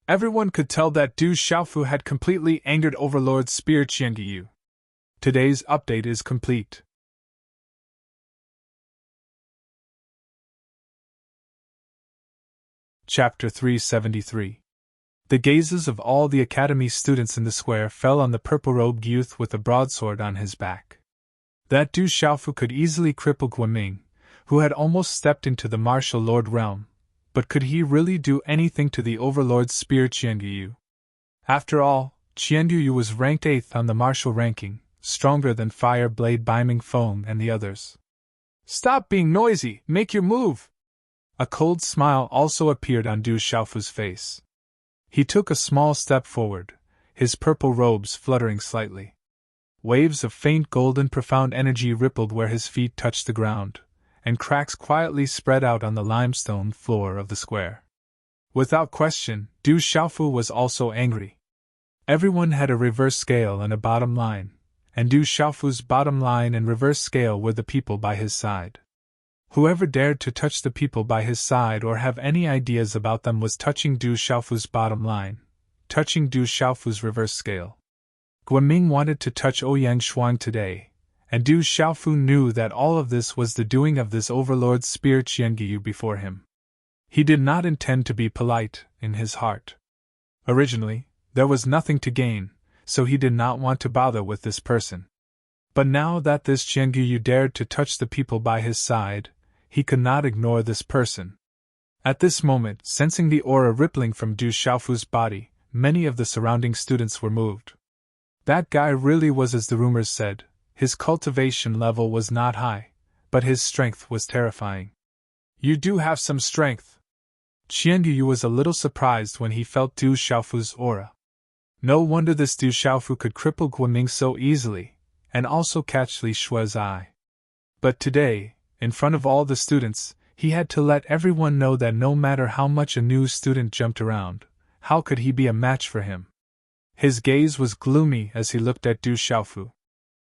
Everyone could tell that Du Xiaofu had completely angered Overlord Spear Qianguyu. Today's update is complete. Chapter 373. The gazes of all the academy students in the square fell on the purple-robed youth with a broadsword on his back. That Du Xiaofu could easily cripple Guoming, who had almost stepped into the martial lord realm, but could he really do anything to the Overlord Spear Qianguyu? After all, Qianguyu was ranked 8th on the martial ranking, stronger than Fire Blade Biming Foam and the others. Stop being noisy, make your move! A cold smile also appeared on Du Xiaofu's face. He took a small step forward, his purple robes fluttering slightly. Waves of faint golden profound energy rippled where his feet touched the ground, and cracks quietly spread out on the limestone floor of the square. Without question, Du Xiaofu was also angry. Everyone had a reverse scale and a bottom line, and Du Xiaofu's bottom line and reverse scale were the people by his side. Whoever dared to touch the people by his side or have any ideas about them was touching Du Xiaofu's bottom line, touching Du Xiaofu's reverse scale. Guoming wanted to touch Ouyang Shuang today, and Du Xiaofu knew that all of this was the doing of this overlord spirit Qianguyu before him. He did not intend to be polite, in his heart. Originally, there was nothing to gain, so he did not want to bother with this person. But now that this Qianguyu dared to touch the people by his side, he could not ignore this person. At this moment, sensing the aura rippling from Du Xiaofu's body, many of the surrounding students were moved. That guy really was as the rumors said. His cultivation level was not high, but his strength was terrifying. You do have some strength. Qianguyu was a little surprised when he felt Du Xiaofu's aura. No wonder this Du Xiaofu could cripple Guoming so easily, and also catch Li Shue's eye. But today, in front of all the students, he had to let everyone know that no matter how much a new student jumped around, how could he be a match for him? His gaze was gloomy as he looked at Du Xiaofu.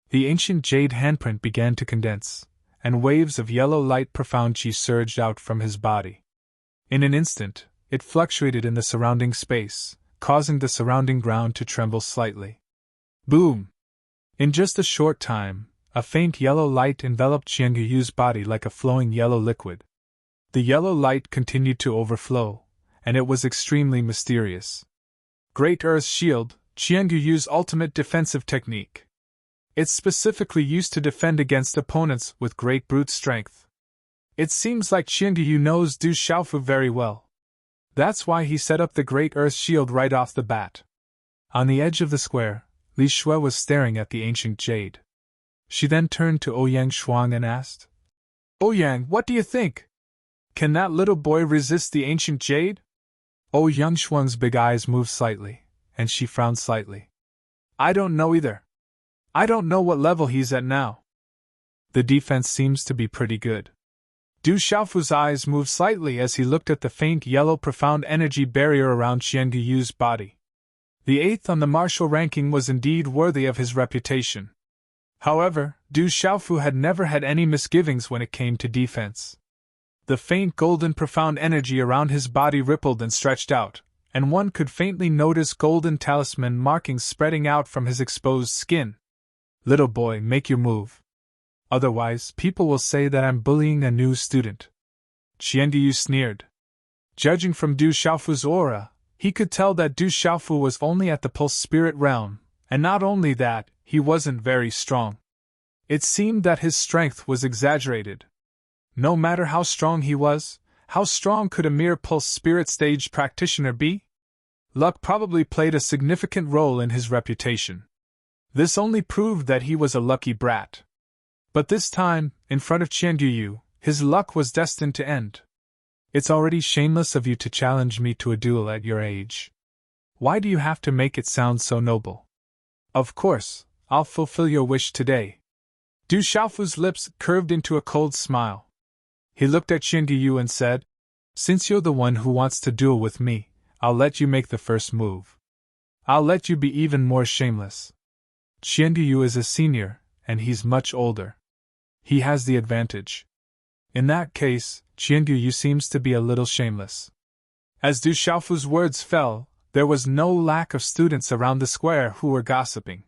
The ancient jade handprint began to condense, and waves of yellow light profound qi surged out from his body. In an instant, it fluctuated in the surrounding space, causing the surrounding ground to tremble slightly. Boom! In just a short time, a faint yellow light enveloped Qianguyu's body like a flowing yellow liquid. The yellow light continued to overflow, and it was extremely mysterious. Great Earth Shield, Qianguyu's ultimate defensive technique. It's specifically used to defend against opponents with great brute strength. It seems like Qianguyu knows Du Xiaofu very well. That's why he set up the Great Earth Shield right off the bat. On the edge of the square, Li Shui was staring at the ancient jade. She then turned to Ouyang Shuang and asked, Ouyang, what do you think? Can that little boy resist the ancient jade? Ouyang Shuang's big eyes moved slightly, and she frowned slightly. I don't know either. I don't know what level he's at now. The defense seems to be pretty good. Du Xiaofu's eyes moved slightly as he looked at the faint yellow profound energy barrier around Qianguyu's body. The 8th on the martial ranking was indeed worthy of his reputation. However, Du Xiaofu had never had any misgivings when it came to defense. The faint golden profound energy around his body rippled and stretched out, and one could faintly notice golden talisman markings spreading out from his exposed skin. Little boy, make your move. Otherwise, people will say that I'm bullying a new student. Qianguyu sneered. Judging from Du Xiaofu's aura, he could tell that Du Xiaofu was only at the pulse spirit realm, and not only that, he wasn't very strong. It seemed that his strength was exaggerated. No matter how strong he was, how strong could a mere pulse spirit stage practitioner be? Luck probably played a significant role in his reputation. This only proved that he was a lucky brat. But this time, in front of Qianguyu, his luck was destined to end. It's already shameless of you to challenge me to a duel at your age. Why do you have to make it sound so noble? Of course, I'll fulfill your wish today. Du Xiaofu's lips curved into a cold smile. He looked at Qianguyu and said, Since you're the one who wants to duel with me, I'll let you make the first move. I'll let you be even more shameless. Qianguyu is a senior, and he's much older. He has the advantage. In that case, Qianguyu seems to be a little shameless. As Du Xiaofu's words fell, there was no lack of students around the square who were gossiping.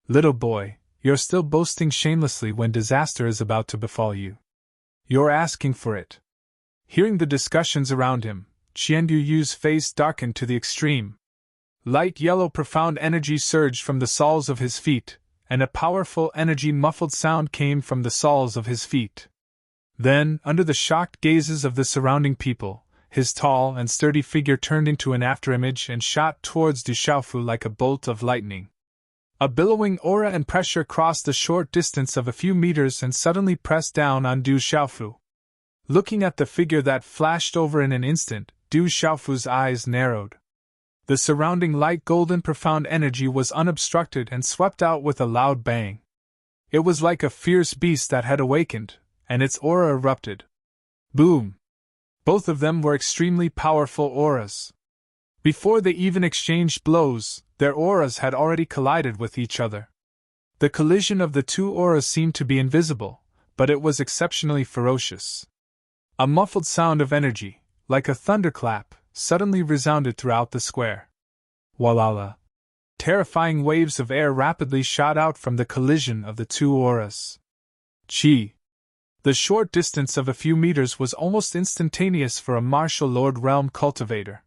Little boy, you're still boasting shamelessly when disaster is about to befall you. You're asking for it. Hearing the discussions around him, Qianguyu's face darkened to the extreme. Light yellow profound energy surged from the soles of his feet, and a powerful energy muffled sound came from the soles of his feet. Then, under the shocked gazes of the surrounding people, his tall and sturdy figure turned into an afterimage and shot towards Du Xiaofu like a bolt of lightning. A billowing aura and pressure crossed the short distance of a few meters and suddenly pressed down on Du Xiaofu. Looking at the figure that flashed over in an instant, Du Xiaofu's eyes narrowed. The surrounding light golden profound energy was unobstructed and swept out with a loud bang. It was like a fierce beast that had awakened, and its aura erupted. Boom! Both of them were extremely powerful auras. Before they even exchanged blows, their auras had already collided with each other. The collision of the two auras seemed to be invisible, but it was exceptionally ferocious. A muffled sound of energy, like a thunderclap, suddenly resounded throughout the square. Walala! Terrifying waves of air rapidly shot out from the collision of the two auras. Chi! The short distance of a few meters was almost instantaneous for a martial lord realm cultivator.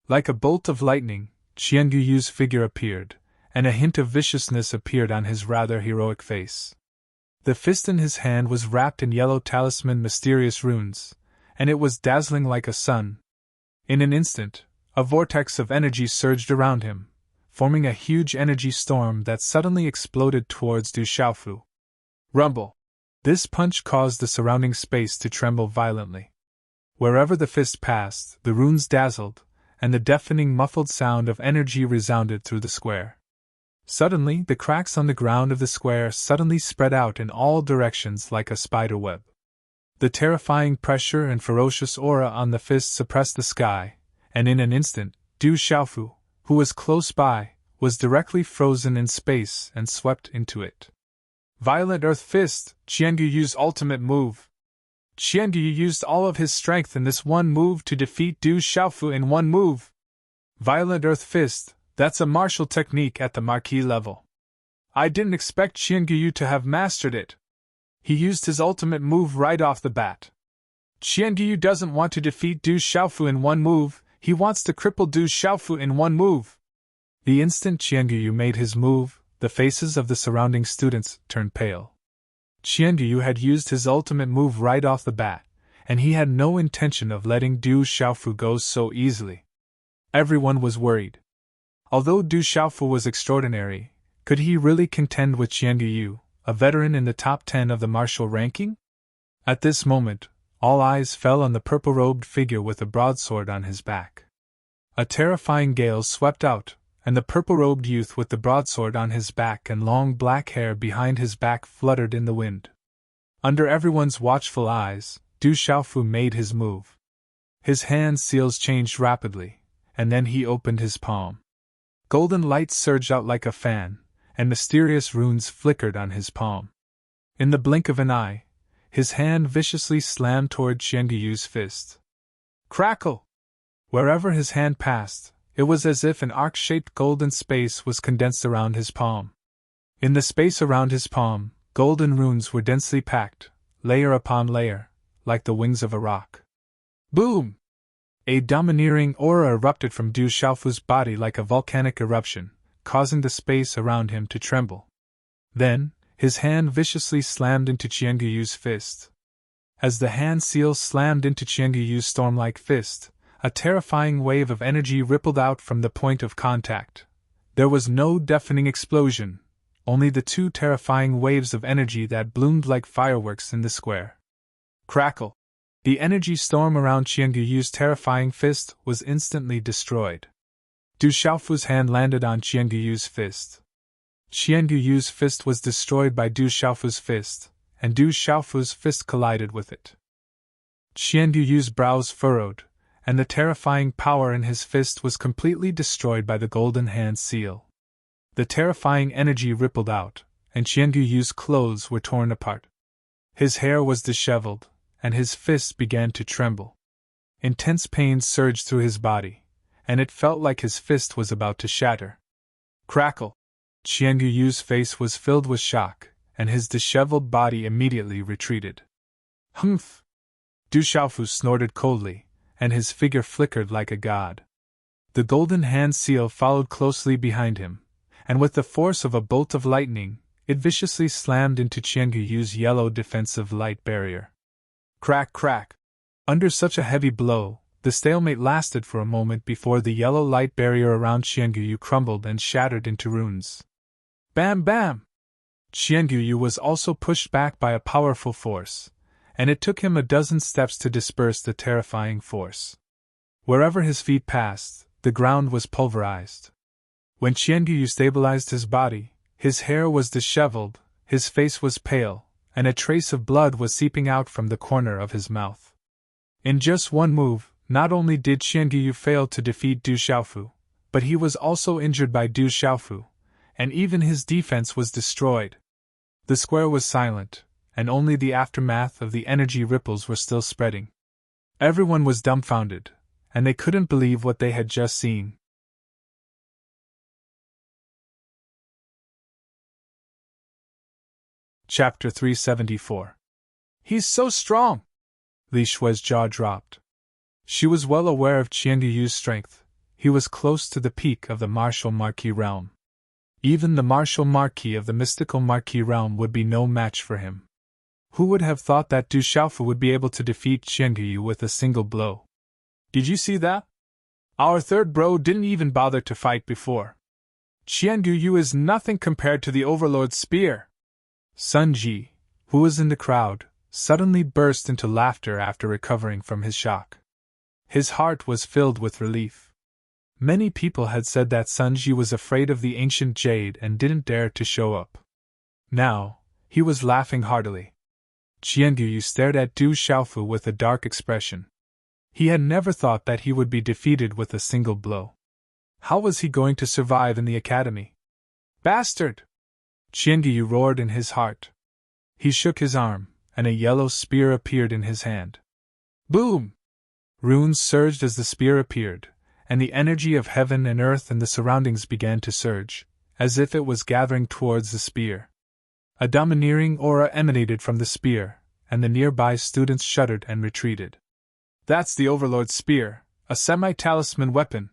Like a bolt of lightning, Qianguyu's figure appeared, and a hint of viciousness appeared on his rather heroic face. The fist in his hand was wrapped in yellow talisman mysterious runes, and it was dazzling like a sun. In an instant, a vortex of energy surged around him, forming a huge energy storm that suddenly exploded towards Du Xiaofu. Rumble! This punch caused the surrounding space to tremble violently. Wherever the fist passed, the runes dazzled, and the deafening muffled sound of energy resounded through the square. Suddenly, the cracks on the ground of the square suddenly spread out in all directions like a spider web. The terrifying pressure and ferocious aura on the fist suppressed the sky, and in an instant, Du Xiaofu, who was close by, was directly frozen in space and swept into it. Violent Earth Fist, Qianguyu's ultimate move. Qianguyu used all of his strength in this one move to defeat Du Xiaofu in one move. Violent Earth Fist, that's a martial technique at the marquis level. I didn't expect Qianguyu to have mastered it. He used his ultimate move right off the bat. Qianguyu doesn't want to defeat Du Xiaofu in one move, he wants to cripple Du Xiaofu in one move. The instant Qianguyu made his move, the faces of the surrounding students turned pale. Qianguyu had used his ultimate move right off the bat, and he had no intention of letting Du Xiaofu go so easily. Everyone was worried. Although Du Xiaofu was extraordinary, could he really contend with Qianguyu, a veteran in the top 10 of the martial ranking? At this moment, all eyes fell on the purple-robed figure with a broadsword on his back. A terrifying gale swept out, and the purple-robed youth with the broadsword on his back and long black hair behind his back fluttered in the wind. Under everyone's watchful eyes, Du Xiaofu made his move. His hand seals changed rapidly, and then he opened his palm. Golden light surged out like a fan, and mysterious runes flickered on his palm. In the blink of an eye, his hand viciously slammed toward Qianguyu's fist. Crackle! Wherever his hand passed, it was as if an arc-shaped golden space was condensed around his palm. In the space around his palm, golden runes were densely packed, layer upon layer, like the wings of a rock. Boom! A domineering aura erupted from Du Xiaofu's body like a volcanic eruption, causing the space around him to tremble. Then, his hand viciously slammed into Qianguyu's fist. As the hand seal slammed into Qianguyu's storm-like fist, a terrifying wave of energy rippled out from the point of contact. There was no deafening explosion, only the two terrifying waves of energy that bloomed like fireworks in the square. Crackle! The energy storm around Qianguyu's terrifying fist was instantly destroyed. Du Xiaofu's hand landed on Qianguyu's fist. Qianguyu's fist was destroyed by Du Xiaofu's fist, and Du Xiaofu's fist collided with it. Qianguyu's brows furrowed, and the terrifying power in his fist was completely destroyed by the golden hand seal. The terrifying energy rippled out, and Qianguyu's clothes were torn apart. His hair was disheveled, and his fists began to tremble. Intense pain surged through his body, and it felt like his fist was about to shatter. Crackle! Qianguyu's face was filled with shock, and his disheveled body immediately retreated. Humph! Du Xiaofu snorted coldly, and his figure flickered like a god. The golden hand seal followed closely behind him, and with the force of a bolt of lightning, it viciously slammed into Qianguyu's yellow defensive light barrier. Crack, crack! Under such a heavy blow, the stalemate lasted for a moment before the yellow light barrier around Qianguyu crumbled and shattered into runes. Bam, bam! Qianguyu was also pushed back by a powerful force, and it took him a dozen steps to disperse the terrifying force. Wherever his feet passed, the ground was pulverized. When Qianguyu stabilized his body, his hair was disheveled, his face was pale, and a trace of blood was seeping out from the corner of his mouth. In just one move, not only did Qianguyu fail to defeat Du Xiaofu, but he was also injured by Du Xiaofu, and even his defense was destroyed. The square was silent, and only the aftermath of the energy ripples were still spreading. Everyone was dumbfounded, and they couldn't believe what they had just seen. Chapter 374. He's so strong! Li Shui's jaw dropped. She was well aware of Qianguyu's strength. He was close to the peak of the martial Marquis realm. Even the martial Marquis of the mystical Marquis realm would be no match for him. Who would have thought that Du Xiaofu would be able to defeat Qianguyu with a single blow? Did you see that? Our third bro didn't even bother to fight before. Qianguyu is nothing compared to the Overlord's spear. Sun Ji, who was in the crowd, suddenly burst into laughter after recovering from his shock. His heart was filled with relief. Many people had said that Sun Ji was afraid of the ancient jade and didn't dare to show up. Now, he was laughing heartily. Qianguyu stared at Du Xiaofu with a dark expression. He had never thought that he would be defeated with a single blow. How was he going to survive in the academy? Bastard! Qianguyu roared in his heart. He shook his arm, and a yellow spear appeared in his hand. Boom! Runes surged as the spear appeared, and the energy of heaven and earth and the surroundings began to surge, as if it was gathering towards the spear. A domineering aura emanated from the spear, and the nearby students shuddered and retreated. That's the Overlord's spear, a semi-talisman weapon.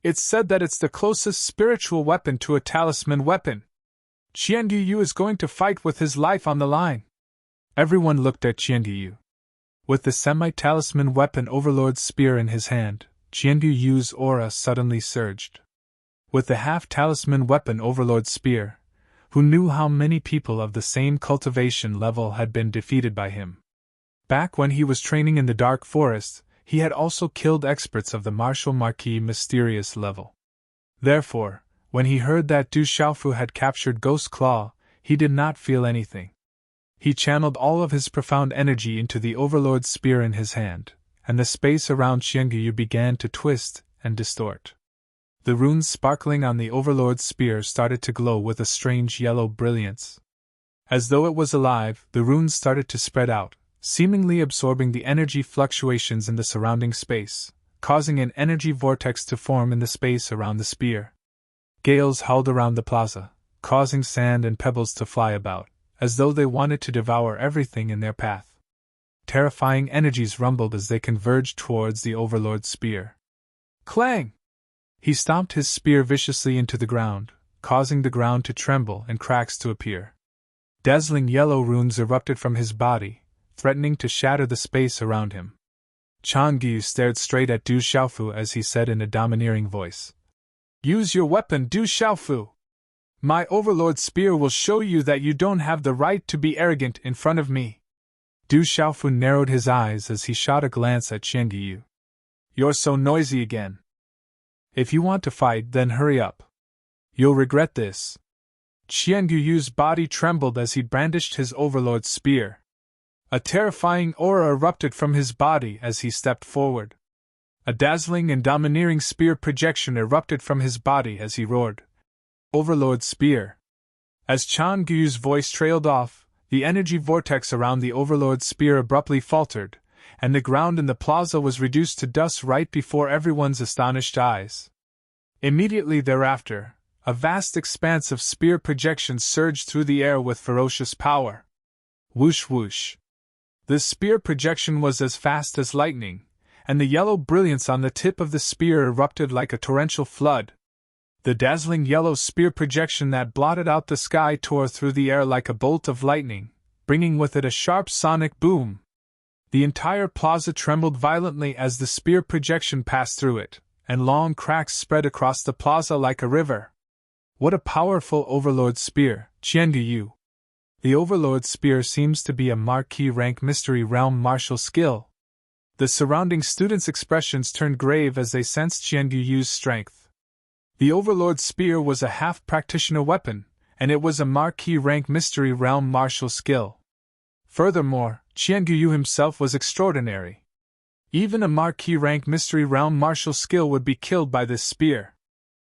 It's said that it's the closest spiritual weapon to a talisman weapon. Qianguyu is going to fight with his life on the line. Everyone looked at Qianguyu. With the semi-talisman weapon Overlord's spear in his hand, Qianguyu's aura suddenly surged. With the half-talisman weapon Overlord's spear, who knew how many people of the same cultivation level had been defeated by him? Back when he was training in the Dark Forest, he had also killed experts of the martial Marquis mysterious level. Therefore, when he heard that Du Xiaofu had captured Ghost Claw, he did not feel anything. He channeled all of his profound energy into the Overlord's spear in his hand, and the space around Qianguyu began to twist and distort. The runes sparkling on the Overlord's spear started to glow with a strange yellow brilliance. As though it was alive, the runes started to spread out, seemingly absorbing the energy fluctuations in the surrounding space, causing an energy vortex to form in the space around the spear. Gales howled around the plaza, causing sand and pebbles to fly about, as though they wanted to devour everything in their path. Terrifying energies rumbled as they converged towards the Overlord's spear. Clang! He stomped his spear viciously into the ground, causing the ground to tremble and cracks to appear. Dazzling yellow runes erupted from his body, threatening to shatter the space around him. Qianguyu stared straight at Du Xiaofu as he said in a domineering voice, "Use your weapon, Du Xiaofu! My Overlord's spear will show you that you don't have the right to be arrogant in front of me." Du Xiaofu narrowed his eyes as he shot a glance at Qianguyu. "You're so noisy again. If you want to fight, then hurry up. You'll regret this." Qianguyu's body trembled as he brandished his Overlord's spear. A terrifying aura erupted from his body as he stepped forward. A dazzling and domineering spear projection erupted from his body as he roared, "Overlord's spear!" As Qianguyu's voice trailed off, the energy vortex around the Overlord's spear abruptly faltered, and the ground in the plaza was reduced to dust right before everyone's astonished eyes. Immediately thereafter, a vast expanse of spear projections surged through the air with ferocious power. Whoosh whoosh. The spear projection was as fast as lightning, and the yellow brilliance on the tip of the spear erupted like a torrential flood. The dazzling yellow spear projection that blotted out the sky tore through the air like a bolt of lightning, bringing with it a sharp sonic boom. The entire plaza trembled violently as the spear projection passed through it, and long cracks spread across the plaza like a river. What a powerful Overlord spear, Qianguyu! The Overlord spear seems to be a Marquis rank mystery realm martial skill. The surrounding students' expressions turned grave as they sensed Qianguyu's strength. The Overlord spear was a half-practitioner weapon, and it was a Marquis rank mystery realm martial skill. Furthermore, Qianguyu himself was extraordinary. Even a marquis-rank Mystery Realm martial skill would be killed by this spear.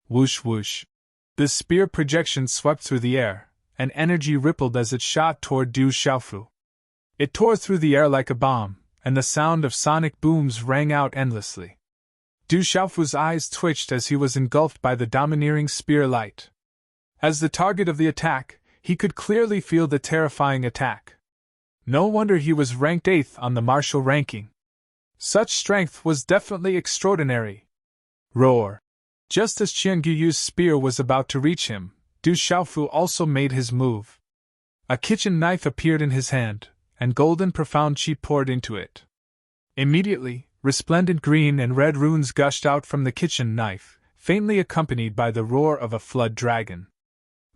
Whoosh whoosh. The spear projection swept through the air, and energy rippled as it shot toward Du Xiaofu. It tore through the air like a bomb, and the sound of sonic booms rang out endlessly. Du Xiaofu's eyes twitched as he was engulfed by the domineering spear light. As the target of the attack, he could clearly feel the terrifying attack. No wonder he was ranked 8th on the martial ranking. Such strength was definitely extraordinary. Roar! Just as Qian Guyu's spear was about to reach him, Du Xiaofu also made his move. A kitchen knife appeared in his hand, and golden profound qi poured into it. Immediately, resplendent green and red runes gushed out from the kitchen knife, faintly accompanied by the roar of a flood dragon.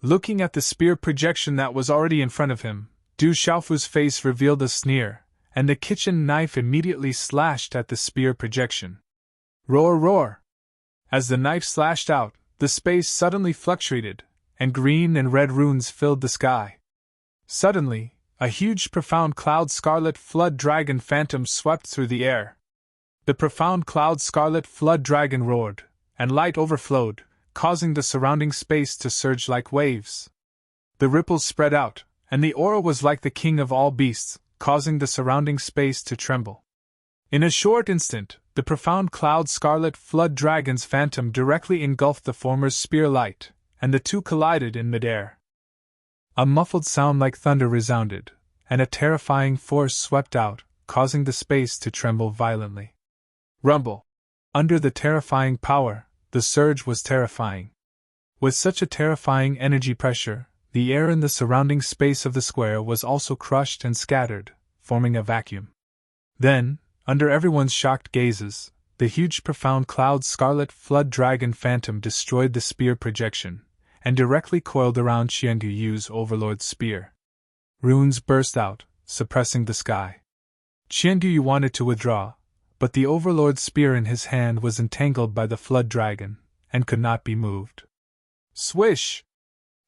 Looking at the spear projection that was already in front of him, Du Xiaofu's face revealed a sneer, and the kitchen knife immediately slashed at the spear projection. Roar, roar! As the knife slashed out, the space suddenly fluctuated, and green and red runes filled the sky. Suddenly, a huge profound cloud scarlet flood dragon phantom swept through the air. The profound cloud scarlet flood dragon roared, and light overflowed, causing the surrounding space to surge like waves. The ripples spread out, and the aura was like the king of all beasts, causing the surrounding space to tremble. In a short instant, the profound cloud scarlet flood dragon's phantom directly engulfed the former's spear light, and the two collided in midair. A muffled sound like thunder resounded, and a terrifying force swept out, causing the space to tremble violently. Rumble! Under the terrifying power, the surge was terrifying. With such a terrifying energy pressure, the air in the surrounding space of the square was also crushed and scattered, forming a vacuum. Then, under everyone's shocked gazes, the huge profound cloud scarlet flood dragon phantom destroyed the spear projection, and directly coiled around Qian Guyu's overlord's spear. Runes burst out, suppressing the sky. Qian Guyu wanted to withdraw, but the overlord's spear in his hand was entangled by the flood dragon, and could not be moved. Swish!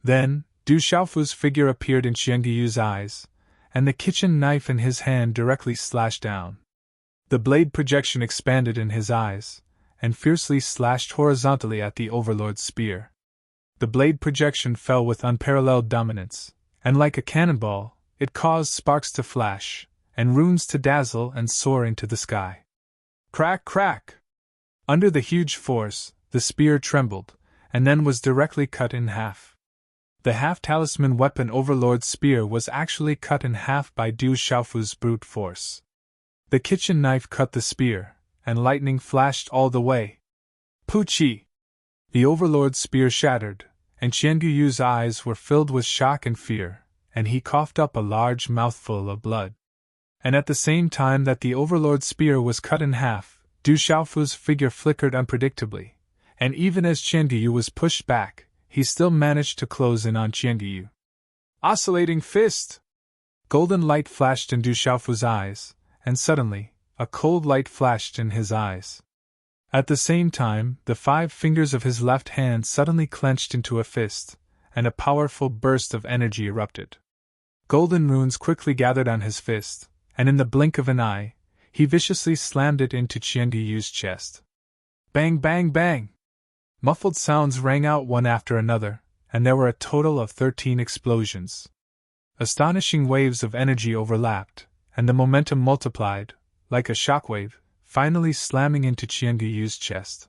Then, Du Xiaofu's figure appeared in Qian Guyu's eyes, and the kitchen knife in his hand directly slashed down. The blade projection expanded in his eyes, and fiercely slashed horizontally at the overlord's spear. The blade projection fell with unparalleled dominance, and like a cannonball, it caused sparks to flash, and runes to dazzle and soar into the sky. Crack, crack! Under the huge force, the spear trembled, and then was directly cut in half. The half-talisman weapon overlord's spear was actually cut in half by Du Xiaofu's brute force. The kitchen knife cut the spear, and lightning flashed all the way. Poochie! The overlord's spear shattered, and Qian Guyu's eyes were filled with shock and fear, and he coughed up a large mouthful of blood. And at the same time that the overlord's spear was cut in half, Du Xiaofu's figure flickered unpredictably, and even as Qian Guyu was pushed back, he still managed to close in on Qian Guyu. Oscillating fist! Golden light flashed in Du Xiaofu's eyes, and suddenly, a cold light flashed in his eyes. At the same time, the 5 fingers of his left hand suddenly clenched into a fist, and a powerful burst of energy erupted. Golden runes quickly gathered on his fist, and in the blink of an eye, he viciously slammed it into Qian Guyu's chest. Bang, bang, bang! Muffled sounds rang out one after another, and there were a total of 13 explosions. Astonishing waves of energy overlapped, and the momentum multiplied, like a shockwave, finally slamming into Qian Guyu's chest.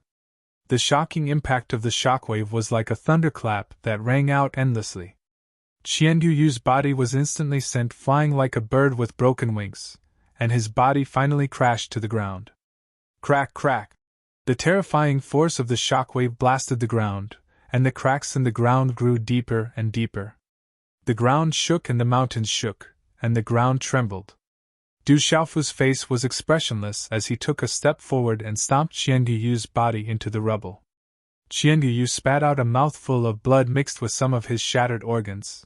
The shocking impact of the shockwave was like a thunderclap that rang out endlessly. Qian Guyu's body was instantly sent flying like a bird with broken wings, and his body finally crashed to the ground. Crack, crack! The terrifying force of the shockwave blasted the ground, and the cracks in the ground grew deeper and deeper. The ground shook and the mountains shook, and the ground trembled. Du Xiaofu's face was expressionless as he took a step forward and stomped Qian Guyu's body into the rubble. Qian Guyu spat out a mouthful of blood mixed with some of his shattered organs.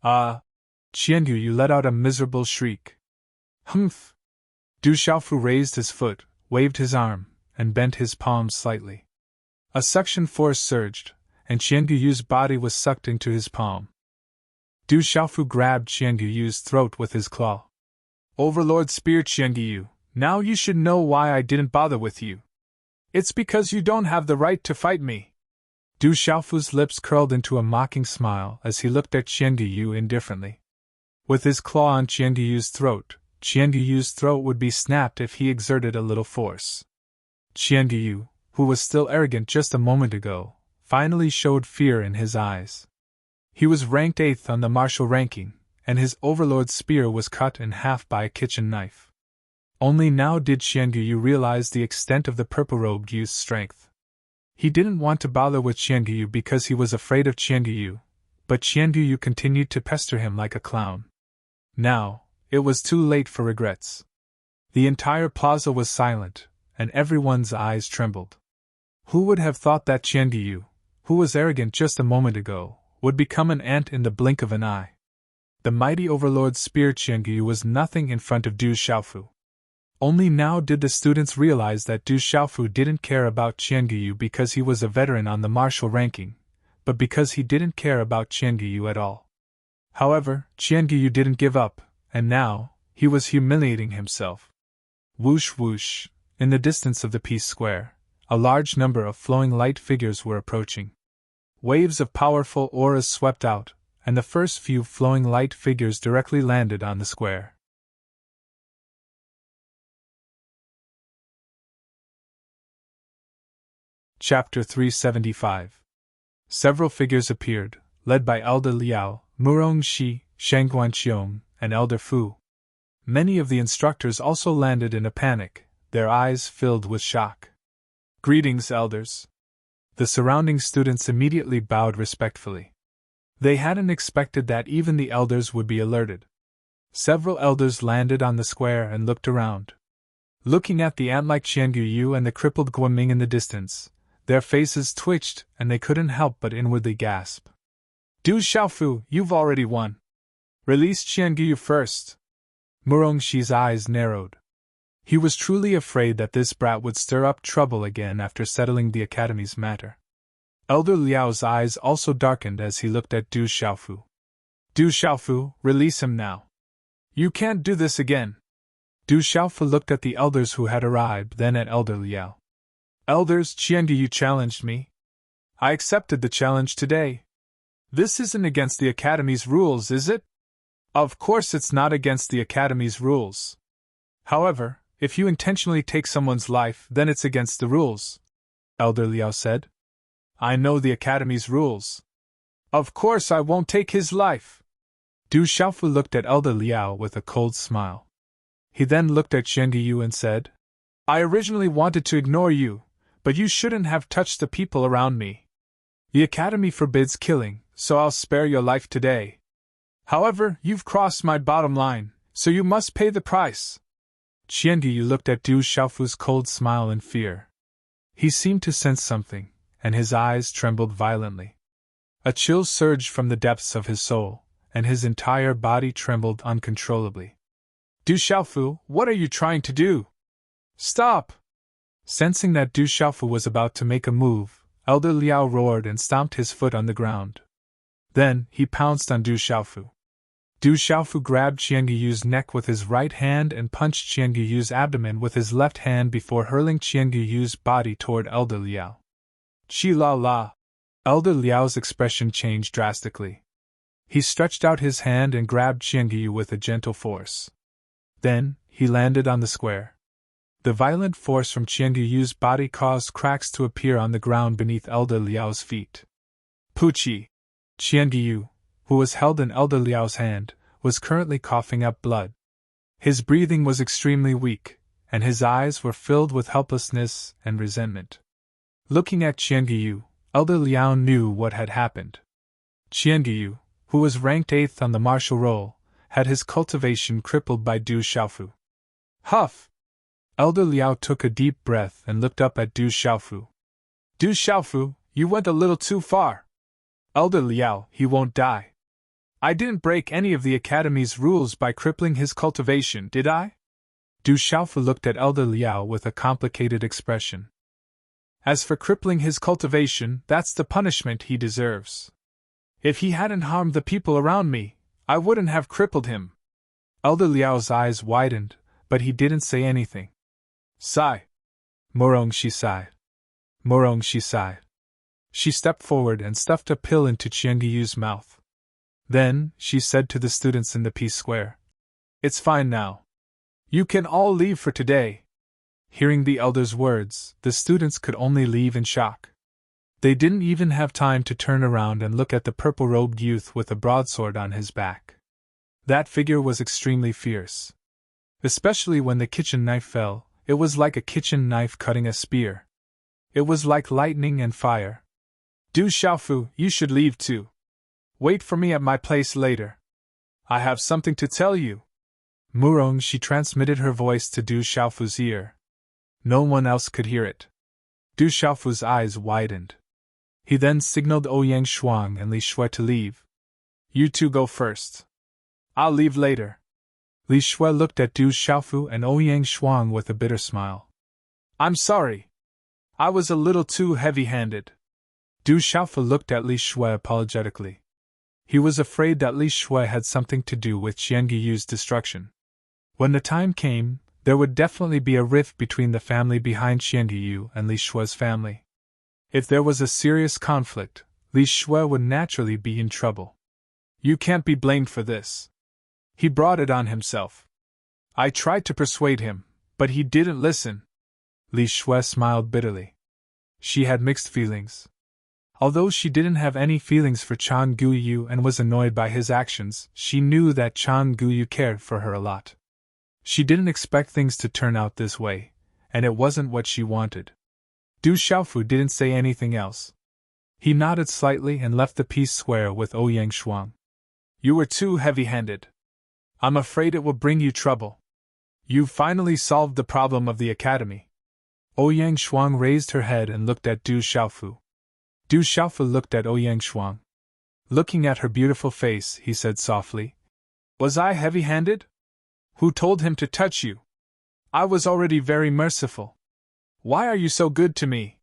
Ah! Qian Guyu let out a miserable shriek. Humph! Du Xiaofu raised his foot, waved his arm, and bent his palms slightly. A suction force surged, and Qian Guyu's body was sucked into his palm. Du Xiaofu grabbed Qian Guyu's throat with his claw. Overlord spear Qian Guyu, Now you should know why I didn't bother with you. It's because you don't have the right to fight me. Du Xiaofu's lips curled into a mocking smile as he looked at Qian Guyu indifferently. With his claw on Qian Guyu's throat would be snapped if he exerted a little force. Qian Guyu, who was still arrogant just a moment ago, finally showed fear in his eyes. He was ranked 8th on the martial ranking, and his overlord's spear was cut in half by a kitchen knife. Only now did Qian Guyu realize the extent of the purple-robed youth's strength. He didn't want to bother with Qian Guyu because he was afraid of Qian Guyu, but Qian Guyu continued to pester him like a clown. Now, it was too late for regrets. The entire plaza was silent, and everyone's eyes trembled. Who would have thought that Qian Guyu, who was arrogant just a moment ago, would become an ant in the blink of an eye? The mighty overlord's spear Qian Guyu was nothing in front of Du Xiaofu. Only now did the students realize that Du Xiaofu didn't care about Qian Guyu because he was a veteran on the martial ranking, but because he didn't care about Qian Guyu at all. However, Qian Guyu didn't give up, and now, he was humiliating himself. Whoosh whoosh, in the distance of the Peace Square, a large number of flowing light figures were approaching. Waves of powerful auras swept out, and the first few flowing light figures directly landed on the square. Chapter 375. Several figures appeared, led by Elder Liao, Murong Shi, Shangguanqiong, and Elder Fu. Many of the instructors also landed in a panic, their eyes filled with shock. Greetings, elders. The surrounding students immediately bowed respectfully. They hadn't expected that even the elders would be alerted. Several elders landed on the square and looked around. Looking at the ant-like Qian Guyu and the crippled Guoming in the distance, their faces twitched and they couldn't help but inwardly gasp. Du Xiaofu, you've already won. Release Qian Guyu first. Murong Shi's eyes narrowed. He was truly afraid that this brat would stir up trouble again after settling the academy's matter. Elder Liao's eyes also darkened as he looked at Du Xiaofu. Du Xiaofu, release him now. You can't do this again. Du Xiaofu looked at the elders who had arrived, then at Elder Liao. Elders, Qian Guyu challenged me. I accepted the challenge today. This isn't against the Academy's rules, is it? Of course it's not against the Academy's rules. However, if you intentionally take someone's life, then it's against the rules, Elder Liao said. I know the Academy's rules. Of course I won't take his life. Du Xiaofu looked at Elder Liao with a cold smile. He then looked at Qian Guyu and said, I originally wanted to ignore you, but you shouldn't have touched the people around me. The Academy forbids killing, so I'll spare your life today. However, you've crossed my bottom line, so you must pay the price. Qian Guyu looked at Du Xiaofu's cold smile in fear. He seemed to sense something, and his eyes trembled violently. A chill surged from the depths of his soul, and his entire body trembled uncontrollably. Du Xiaofu, what are you trying to do? Stop! Sensing that Du Xiaofu was about to make a move, Elder Liao roared and stomped his foot on the ground. Then, he pounced on Du Xiaofu. Du Xiaofu grabbed Qian Guyu's neck with his right hand and punched Qian Guyu's abdomen with his left hand before hurling Qian Guyu's body toward Elder Liao. Chi la la! Elder Liao's expression changed drastically. He stretched out his hand and grabbed Qian Guyu with a gentle force. Then, he landed on the square. The violent force from Qian Guyu's body caused cracks to appear on the ground beneath Elder Liao's feet. Puchi! Qian Guyu, who was held in Elder Liao's hand, was currently coughing up blood. His breathing was extremely weak, and his eyes were filled with helplessness and resentment. Looking at Qian Guyu, Elder Liao knew what had happened. Qian Guyu, who was ranked 8th on the martial roll, had his cultivation crippled by Du Xiaofu. Huff! Elder Liao took a deep breath and looked up at Du Xiaofu. Du Xiaofu, you went a little too far. Elder Liao, he won't die. I didn't break any of the Academy's rules by crippling his cultivation, did I? Du Xiaofu looked at Elder Liao with a complicated expression. As for crippling his cultivation, that's the punishment he deserves. If he hadn't harmed the people around me, I wouldn't have crippled him. Elder Liao's eyes widened, but he didn't say anything. Sigh. Murong, she sighed. Murong, she sighed. She stepped forward and stuffed a pill into Qiangiyu's mouth. Then, she said to the students in the Peace Square, "It's fine now. You can all leave for today." Hearing the elder's words, the students could only leave in shock. They didn't even have time to turn around and look at the purple-robed youth with a broadsword on his back. That figure was extremely fierce. Especially when the kitchen knife fell, it was like a kitchen knife cutting a spear. It was like lightning and fire. "Du Xiaofu, you should leave too. Wait for me at my place later. I have something to tell you." Murong, she transmitted her voice to Du Xiaofu's ear. No one else could hear it. Du Xiaofu's eyes widened. He then signaled Ouyang Shuang and Li Shui to leave. "You two go first. I'll leave later." Li Shui looked at Du Xiaofu and Ouyang Shuang with a bitter smile. "I'm sorry. I was a little too heavy-handed." Du Xiaofu looked at Li Shui apologetically. He was afraid that Li Shui had something to do with Qiangiyu's destruction. When the time came, there would definitely be a rift between the family behind Qiangiyu and Li Shui's family. If there was a serious conflict, Li Shui would naturally be in trouble. "You can't be blamed for this. He brought it on himself. I tried to persuade him, but he didn't listen." Li Shui smiled bitterly. She had mixed feelings. Although she didn't have any feelings for Chan Guyu and was annoyed by his actions, she knew that Chan Guyu cared for her a lot. She didn't expect things to turn out this way, and it wasn't what she wanted. Du Xiaofu didn't say anything else. He nodded slightly and left the Peace Square with Ouyang Shuang. "You were too heavy-handed. I'm afraid it will bring you trouble. You've finally solved the problem of the academy." Ouyang Shuang raised her head and looked at Du Xiaofu. Du Xiaofu looked at Ouyang Shuang. Looking at her beautiful face, he said softly, "Was I heavy-handed? Who told him to touch you? I was already very merciful. Why are you so good to me?"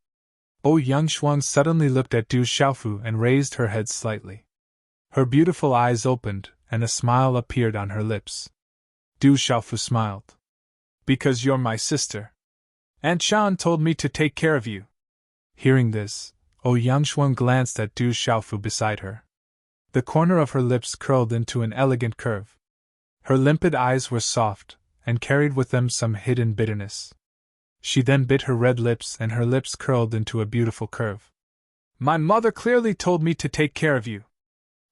Ouyang Shuang suddenly looked at Du Xiaofu and raised her head slightly. Her beautiful eyes opened, and a smile appeared on her lips. Du Xiaofu smiled. "Because you're my sister. Aunt Chan told me to take care of you." Hearing this, Ouyang Shuang glanced at Du Xiaofu beside her. The corner of her lips curled into an elegant curve. Her limpid eyes were soft, and carried with them some hidden bitterness. She then bit her red lips and her lips curled into a beautiful curve. "My mother clearly told me to take care of you.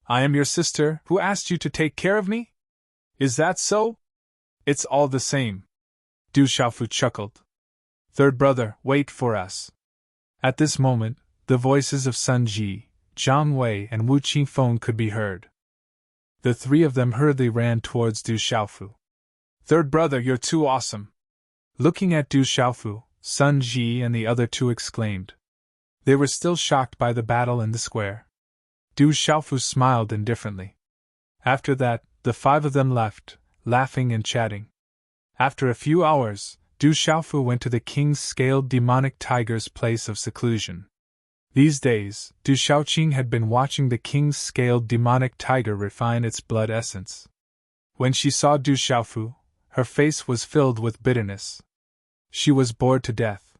I am your sister who asked you to take care of me? Is that so? It's all the same." Du Xiaofu chuckled. "Third brother, wait for us." At this moment, the voices of Sun Ji, Zhang Wei, and Wu Qingfeng could be heard. The three of them hurriedly ran towards Du Xiaofu. "Third brother, you're too awesome." Looking at Du Xiaofu, Sun Ji and the other two exclaimed. They were still shocked by the battle in the square. Du Xiaofu smiled indifferently. After that, the five of them left, laughing and chatting. After a few hours, Du Xiaofu went to the king's scaled demonic tiger's place of seclusion. These days, Du Xiaoqing had been watching the king's scaled demonic tiger refine its blood essence. When she saw Du Xiaofu, her face was filled with bitterness. She was bored to death.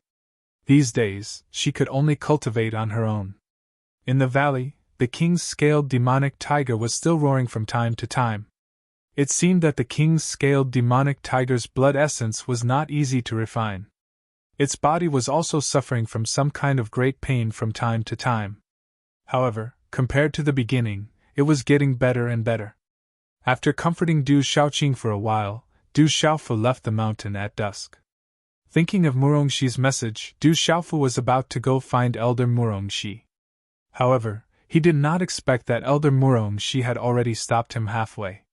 These days, she could only cultivate on her own. In the valley, the king's scaled demonic tiger was still roaring from time to time. It seemed that the king's scaled demonic tiger's blood essence was not easy to refine. Its body was also suffering from some kind of great pain from time to time. However, compared to the beginning, it was getting better and better. After comforting Du Xiaoqing for a while, Du Xiaofu left the mountain at dusk. Thinking of Murongxi's message, Du Xiaofu was about to go find Elder Murongxi. However, he did not expect that Elder Murongxi had already stopped him halfway.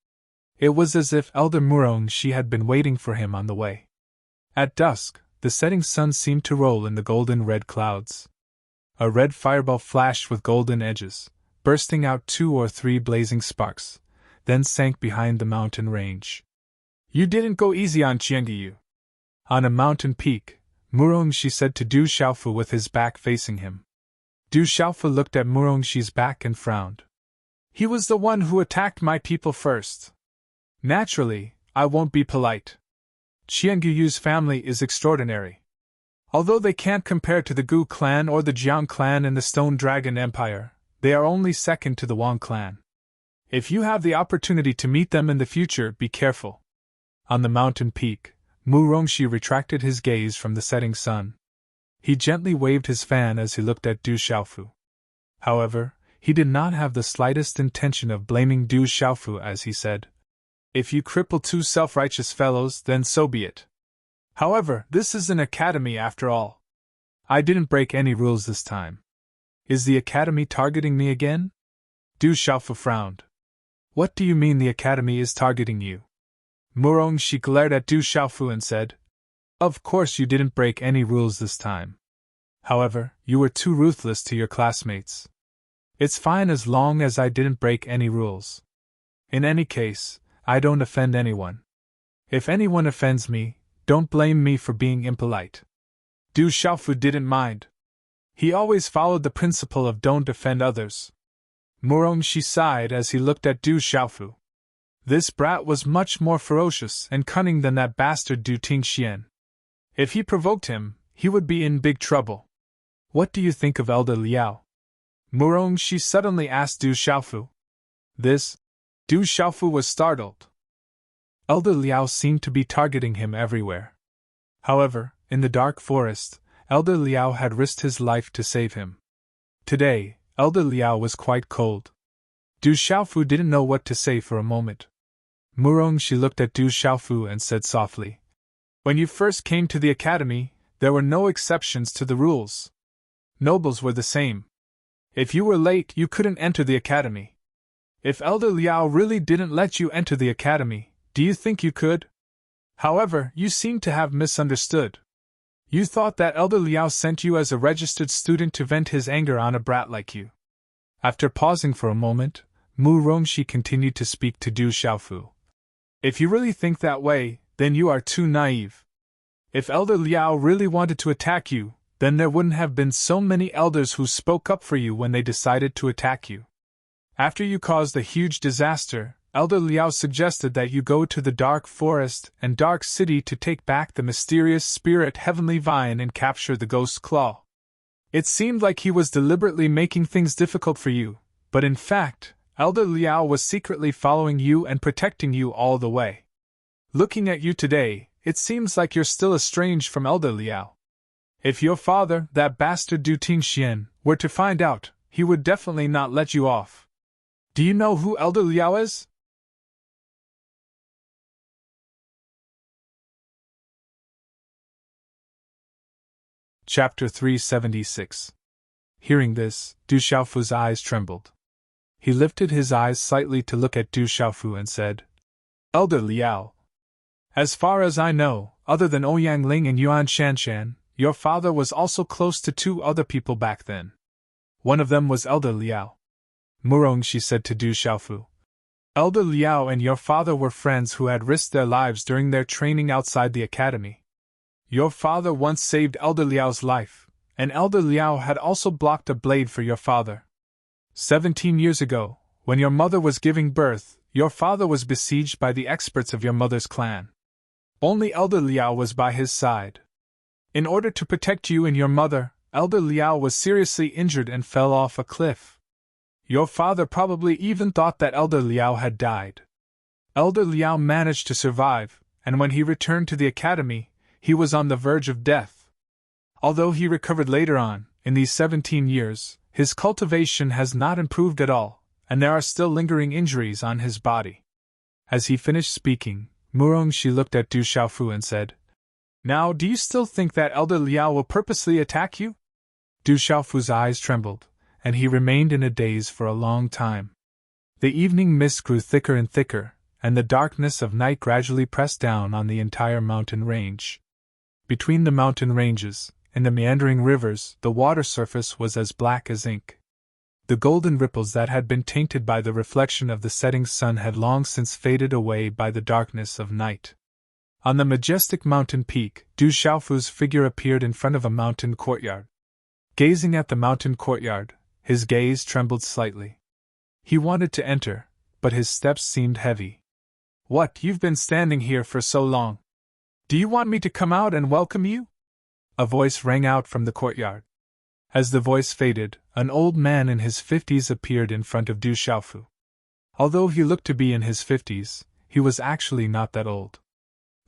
It was as if Elder Murongxi had been waiting for him on the way. At dusk, the setting sun seemed to roll in the golden-red clouds. A red fireball flashed with golden edges, bursting out 2 or 3 blazing sparks, then sank behind the mountain range. "You didn't go easy on Qiangiyu." On a mountain peak, Murongxi said to Du Xiaofu with his back facing him. Du Xiaofu looked at Murongxi's back and frowned. "He was the one who attacked my people first. Naturally, I won't be polite. Qianguyu's family is extraordinary. Although they can't compare to the Gu clan or the Jiang clan in the Stone Dragon Empire, they are only second to the Wang clan. If you have the opportunity to meet them in the future, be careful. On the mountain peak, Mu Rongxi retracted his gaze from the setting sun. He gently waved his fan as he looked at Du Xiaofu. However, he did not have the slightest intention of blaming Du Xiaofu as he said, "If you cripple two self-righteous fellows, then so be it. However, this is an academy after all. I didn't break any rules this time. Is the academy targeting me again?" Du Xiaofu frowned. "What do you mean the academy is targeting you?" Mu Rongxi glared at Du Xiaofu and said, "Of course you didn't break any rules this time. However, you were too ruthless to your classmates. It's fine as long as I didn't break any rules. In any case, I don't offend anyone. If anyone offends me, don't blame me for being impolite." Du Xiaofu didn't mind. He always followed the principle of don't offend others. Mu Rongxi sighed as he looked at Du Xiaofu. This brat was much more ferocious and cunning than that bastard Du Tingxian. If he provoked him, he would be in big trouble. "What do you think of Elder Liao?" Mu Rongxi suddenly asked Du Xiaofu. This? Du Xiaofu was startled. Elder Liao seemed to be targeting him everywhere. However, in the dark forest, Elder Liao had risked his life to save him. Today, Elder Liao was quite cold. Du Xiaofu didn't know what to say for a moment. Mu Rongxi looked at Du Xiaofu and said softly, "When you first came to the academy, there were no exceptions to the rules. Nobles were the same. If you were late, you couldn't enter the academy. If Elder Liao really didn't let you enter the academy, do you think you could? However, you seem to have misunderstood. You thought that Elder Liao sent you as a registered student to vent his anger on a brat like you." After pausing for a moment, Mu Rongxi continued to speak to Du Xiaofu. "If you really think that way, then you are too naive. If Elder Liao really wanted to attack you, then there wouldn't have been so many elders who spoke up for you when they decided to attack you. After you caused a huge disaster, Elder Liao suggested that you go to the Dark Forest and Dark City to take back the mysterious spirit Heavenly Vine and capture the Ghost Claw. It seemed like he was deliberately making things difficult for you, but in fact, Elder Liao was secretly following you and protecting you all the way. Looking at you today, it seems like you're still estranged from Elder Liao. If your father, that bastard Du Tingxian, were to find out, he would definitely not let you off. Do you know who Elder Liao is?" Chapter 376. Hearing this, Du Xiaofu's eyes trembled. He lifted his eyes slightly to look at Du Xiaofu and said, "Elder Liao, as far as I know, other than Ouyang Ling and Yuan Shanshan, your father was also close to two other people back then. One of them was Elder Liao." Mu Rongxi said to Du Xiaofu, "Elder Liao and your father were friends who had risked their lives during their training outside the academy. Your father once saved Elder Liao's life, and Elder Liao had also blocked a blade for your father. 17 years ago, when your mother was giving birth, your father was besieged by the experts of your mother's clan. Only Elder Liao was by his side. In order to protect you and your mother, Elder Liao was seriously injured and fell off a cliff. Your father probably even thought that Elder Liao had died. Elder Liao managed to survive, and when he returned to the academy, he was on the verge of death. Although he recovered later on, in these 17 years, his cultivation has not improved at all, and there are still lingering injuries on his body." As he finished speaking, Mu Rongxi looked at Du Xiaofu and said, "Now, do you still think that Elder Liao will purposely attack you?" Du Xiaofu's eyes trembled, and he remained in a daze for a long time. The evening mist grew thicker and thicker, and the darkness of night gradually pressed down on the entire mountain range. Between the mountain ranges, in the meandering rivers, the water surface was as black as ink. The golden ripples that had been tainted by the reflection of the setting sun had long since faded away by the darkness of night. On the majestic mountain peak, Du Xiaofu's figure appeared in front of a mountain courtyard. Gazing at the mountain courtyard, his gaze trembled slightly. He wanted to enter, but his steps seemed heavy. "What, you've been standing here for so long? Do you want me to come out and welcome you? A voice rang out from the courtyard. As the voice faded, an old man in his 50s appeared in front of Du Xiaofu. Although he looked to be in his 50s, he was actually not that old.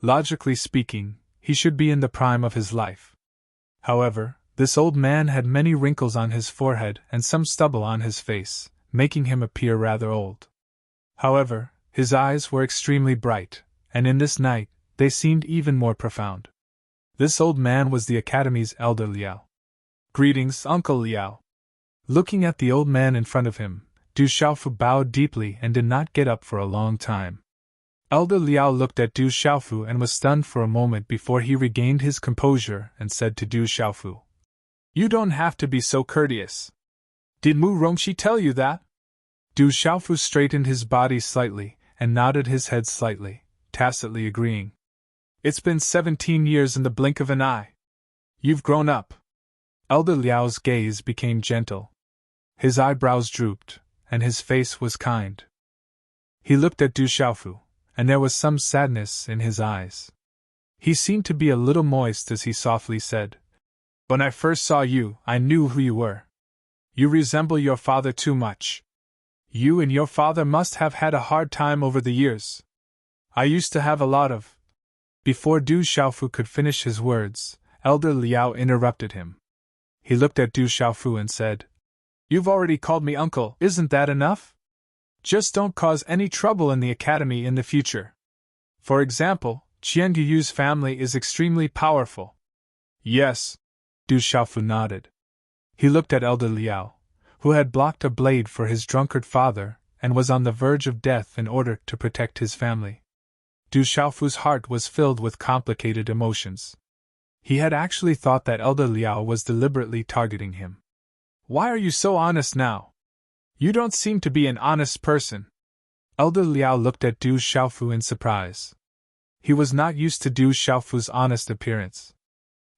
Logically speaking, he should be in the prime of his life. However, this old man had many wrinkles on his forehead and some stubble on his face, making him appear rather old. However, his eyes were extremely bright, and in this night, they seemed even more profound. This old man was the Academy's elder Liao. Greetings, Uncle Liao. Looking at the old man in front of him, Du Xiaofu bowed deeply and did not get up for a long time. Elder Liao looked at Du Xiaofu and was stunned for a moment before he regained his composure and said to Du Xiaofu, "You don't have to be so courteous. Did Mu Rongxi tell you that?" Du Xiaofu straightened his body slightly and nodded his head slightly, tacitly agreeing. "It's been 17 years in the blink of an eye. You've grown up." Elder Liao's gaze became gentle. His eyebrows drooped, and his face was kind. He looked at Du Xiaofu, and there was some sadness in his eyes. He seemed to be a little moist as he softly said, "When I first saw you, I knew who you were. You resemble your father too much. You and your father must have had a hard time over the years. I used to have a lot of—" Before Du Xiaofu could finish his words, Elder Liao interrupted him. He looked at Du Xiaofu and said, "You've already called me uncle, isn't that enough? Just don't cause any trouble in the academy in the future. For example, Qian Guyu's family is extremely powerful." "Yes," Du Xiaofu nodded. He looked at Elder Liao, who had blocked a blade for his drunkard father and was on the verge of death in order to protect his family. Du Xiaofu's heart was filled with complicated emotions. He had actually thought that Elder Liao was deliberately targeting him. "Why are you so honest now? You don't seem to be an honest person." Elder Liao looked at Du Xiaofu in surprise. He was not used to Du Xiaofu's honest appearance.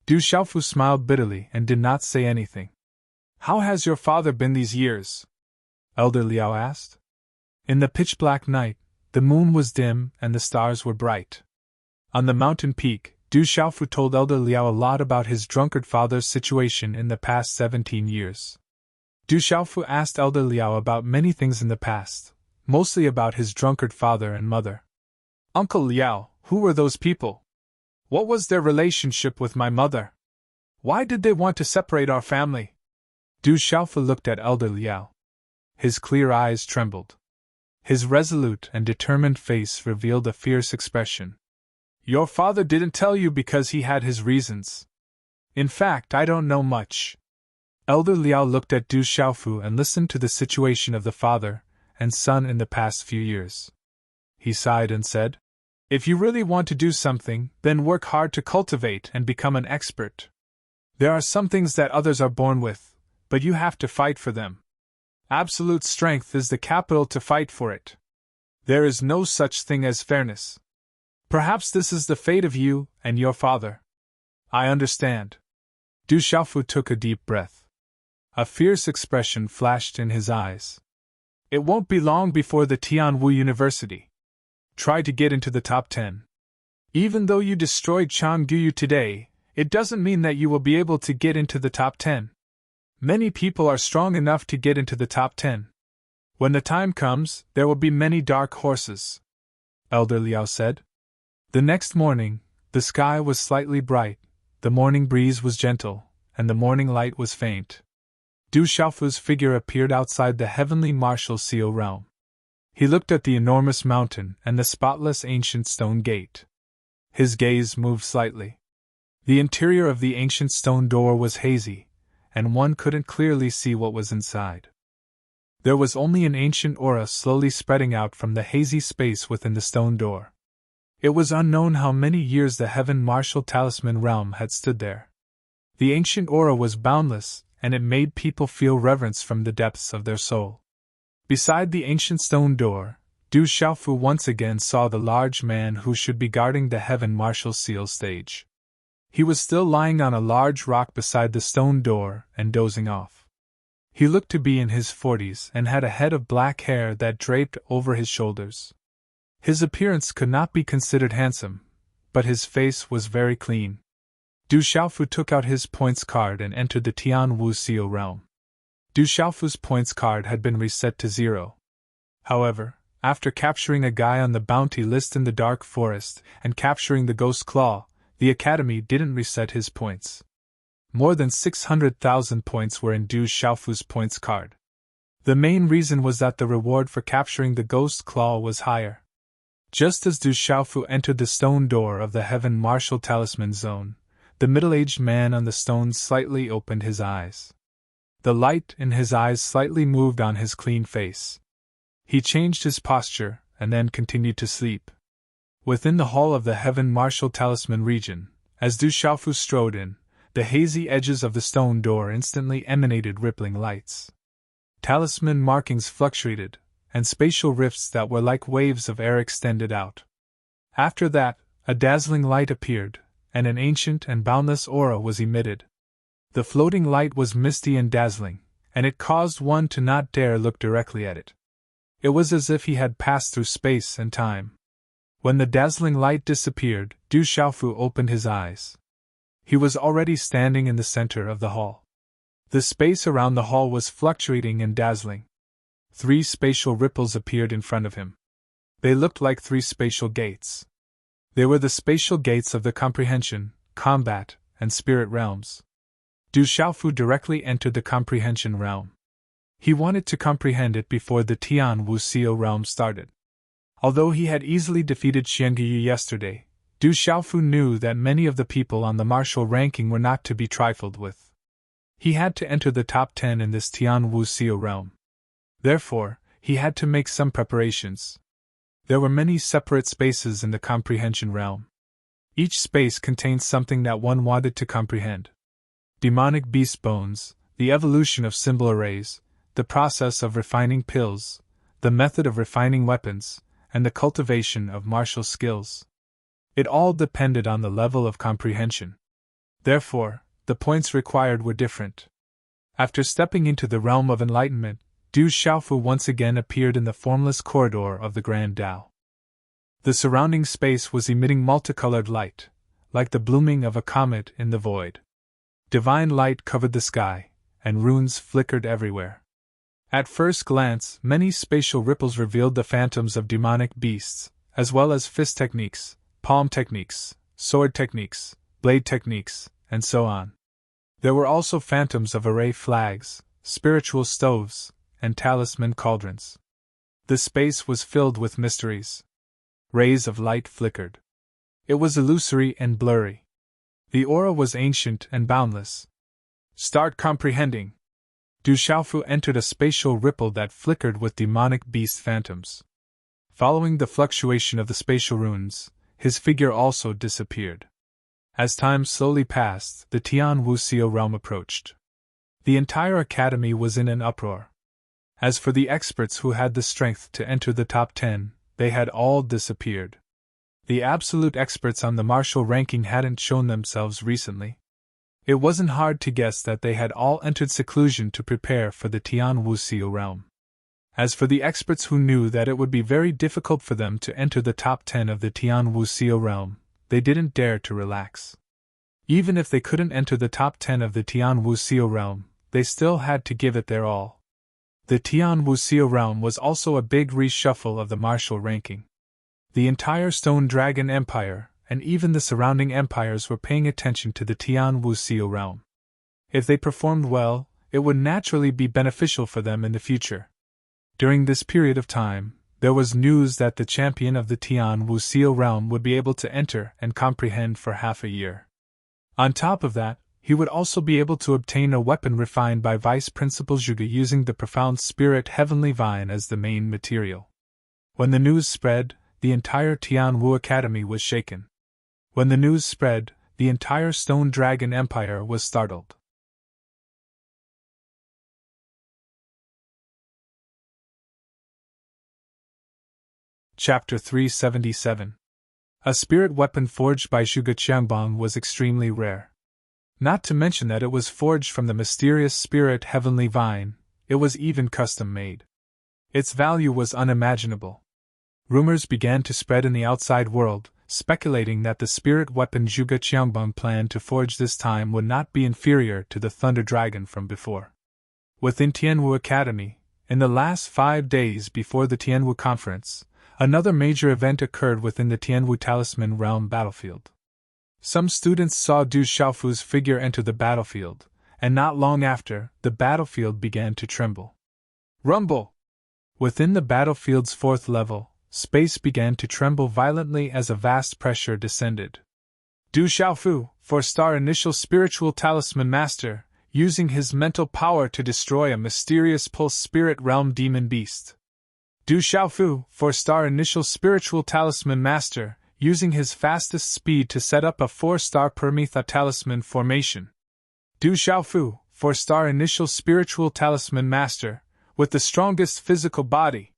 Du Xiaofu smiled bitterly and did not say anything. "How has your father been these years?" Elder Liao asked. In the pitch-black night, the moon was dim and the stars were bright. On the mountain peak, Du Xiaofu told Elder Liao a lot about his drunkard father's situation in the past 17 years. Du Xiaofu asked Elder Liao about many things in the past, mostly about his drunkard father and mother. "Uncle Liao, who were those people? What was their relationship with my mother? Why did they want to separate our family?" Du Xiaofu looked at Elder Liao. His clear eyes trembled. His resolute and determined face revealed a fierce expression. "Your father didn't tell you because he had his reasons. In fact, I don't know much." Elder Liao looked at Du Xiaofu and listened to the situation of the father and son in the past few years. He sighed and said, "If you really want to do something, then work hard to cultivate and become an expert. There are some things that others are born with, but you have to fight for them. Absolute strength is the capital to fight for it. There is no such thing as fairness. Perhaps this is the fate of you and your father." "I understand." Du Xiaofu took a deep breath. A fierce expression flashed in his eyes. "It won't be long before the Tianwu University. Try to get into the top 10. Even though you destroyed Qian Guyu today, it doesn't mean that you will be able to get into the top 10. Many people are strong enough to get into the top 10. When the time comes, there will be many dark horses," Elder Liao said. The next morning, the sky was slightly bright, the morning breeze was gentle, and the morning light was faint. Du Xiaofu's figure appeared outside the heavenly martial seal realm. He looked at the enormous mountain and the spotless ancient stone gate. His gaze moved slightly. The interior of the ancient stone door was hazy, and one couldn't clearly see what was inside. There was only an ancient aura slowly spreading out from the hazy space within the stone door. It was unknown how many years the heaven martial talisman realm had stood there. The ancient aura was boundless, and it made people feel reverence from the depths of their soul. Beside the ancient stone door, Du Xiaofu once again saw the large man who should be guarding the heaven martial seal stage. He was still lying on a large rock beside the stone door and dozing off. He looked to be in his 40s and had a head of black hair that draped over his shoulders. His appearance could not be considered handsome, but his face was very clean. Du Xiaofu took out his points card and entered the Tian Wu Xiu realm. Du Xiaofu's points card had been reset to 0. However, after capturing a guy on the bounty list in the Dark Forest and capturing the Ghost Claw, the Academy didn't reset his points. More than 600,000 points were in Du Xiaofu's points card. The main reason was that the reward for capturing the Ghost Claw was higher. Just as Du Xiaofu entered the stone door of the Heaven Martial Talisman Zone, the middle-aged man on the stone slightly opened his eyes. The light in his eyes slightly moved on his clean face. He changed his posture and then continued to sleep. Within the hall of the Heaven Martial Talisman region, as Du Xiaofu strode in, the hazy edges of the stone door instantly emanated rippling lights. Talisman markings fluctuated, and spatial rifts that were like waves of air extended out. After that, a dazzling light appeared, and an ancient and boundless aura was emitted. The floating light was misty and dazzling, and it caused one to not dare look directly at it. It was as if he had passed through space and time. When the dazzling light disappeared, Du Xiaofu opened his eyes. He was already standing in the center of the hall. The space around the hall was fluctuating and dazzling. 3 spatial ripples appeared in front of him. They looked like 3 spatial gates. They were the spatial gates of the comprehension, combat, and spirit realms. Du Xiaofu directly entered the comprehension realm. He wanted to comprehend it before the Tian Wu Xiu realm started. Although he had easily defeated Xiangyu yesterday, Du Xiaofu knew that many of the people on the martial ranking were not to be trifled with. He had to enter the top 10 in this Tian Wu Xiu realm. Therefore, he had to make some preparations. There were many separate spaces in the comprehension realm. Each space contained something that one wanted to comprehend. Demonic beast bones, the evolution of symbol arrays, the process of refining pills, the method of refining weapons, and the cultivation of martial skills. It all depended on the level of comprehension. Therefore, the points required were different. After stepping into the realm of enlightenment, Du Xiaofu once again appeared in the formless corridor of the Grand Tao. The surrounding space was emitting multicolored light, like the blooming of a comet in the void. Divine light covered the sky, and runes flickered everywhere. At first glance, many spatial ripples revealed the phantoms of demonic beasts, as well as fist techniques, palm techniques, sword techniques, blade techniques, and so on. There were also phantoms of array flags, spiritual stoves, and talisman cauldrons. The space was filled with mysteries. Rays of light flickered. It was illusory and blurry. The aura was ancient and boundless. Start comprehending. Du Xiaofu entered a spatial ripple that flickered with demonic beast phantoms. Following the fluctuation of the spatial runes, his figure also disappeared. As time slowly passed, the Tian Wu Xiu realm approached. The entire academy was in an uproar. As for the experts who had the strength to enter the top 10, they had all disappeared. The absolute experts on the martial ranking hadn't shown themselves recently. It wasn't hard to guess that they had all entered seclusion to prepare for the Tian Wu Xiu realm. As for the experts who knew that it would be very difficult for them to enter the top 10 of the Tian Wu Xiu realm, they didn't dare to relax. Even if they couldn't enter the top 10 of the Tian Wu Xiu realm, they still had to give it their all. The Tian Wu Xiu realm was also a big reshuffle of the martial ranking. The entire Stone Dragon Empire, and even the surrounding empires were paying attention to the Tian Wu Xiu realm. If they performed well, it would naturally be beneficial for them in the future. During this period of time, there was news that the champion of the Tian Wu Xiu realm would be able to enter and comprehend for half a year. On top of that, he would also be able to obtain a weapon refined by Vice Principal Zhuge using the profound spirit Heavenly Vine as the main material. When the news spread, the entire Tian Wu Academy was shaken. When the news spread, the entire Stone Dragon Empire was startled. Chapter 377. A spirit weapon forged by Zhuge Qiangbang was extremely rare. Not to mention that it was forged from the mysterious spirit Heavenly Vine, it was even custom-made. Its value was unimaginable. Rumors began to spread in the outside world, speculating that the spirit weapon Zhuge Qiangbang planned to forge this time would not be inferior to the Thunder Dragon from before. Within Tianwu Academy, in the last 5 days before the Tianwu Conference, another major event occurred within the Tianwu Talisman Realm battlefield. Some students saw Du Xiaofu's figure enter the battlefield, and not long after, the battlefield began to tremble. Rumble! Within the battlefield's 4th level, space began to tremble violently as a vast pressure descended. Du Xiaofu, 4-star initial spiritual talisman master, using his mental power to destroy a mysterious pulse spirit realm demon beast. Du Xiaofu, 4-star initial spiritual talisman master, using his fastest speed to set up a 4-star Permetha talisman formation. Du Xiaofu, 4-star initial spiritual talisman master, with the strongest physical body.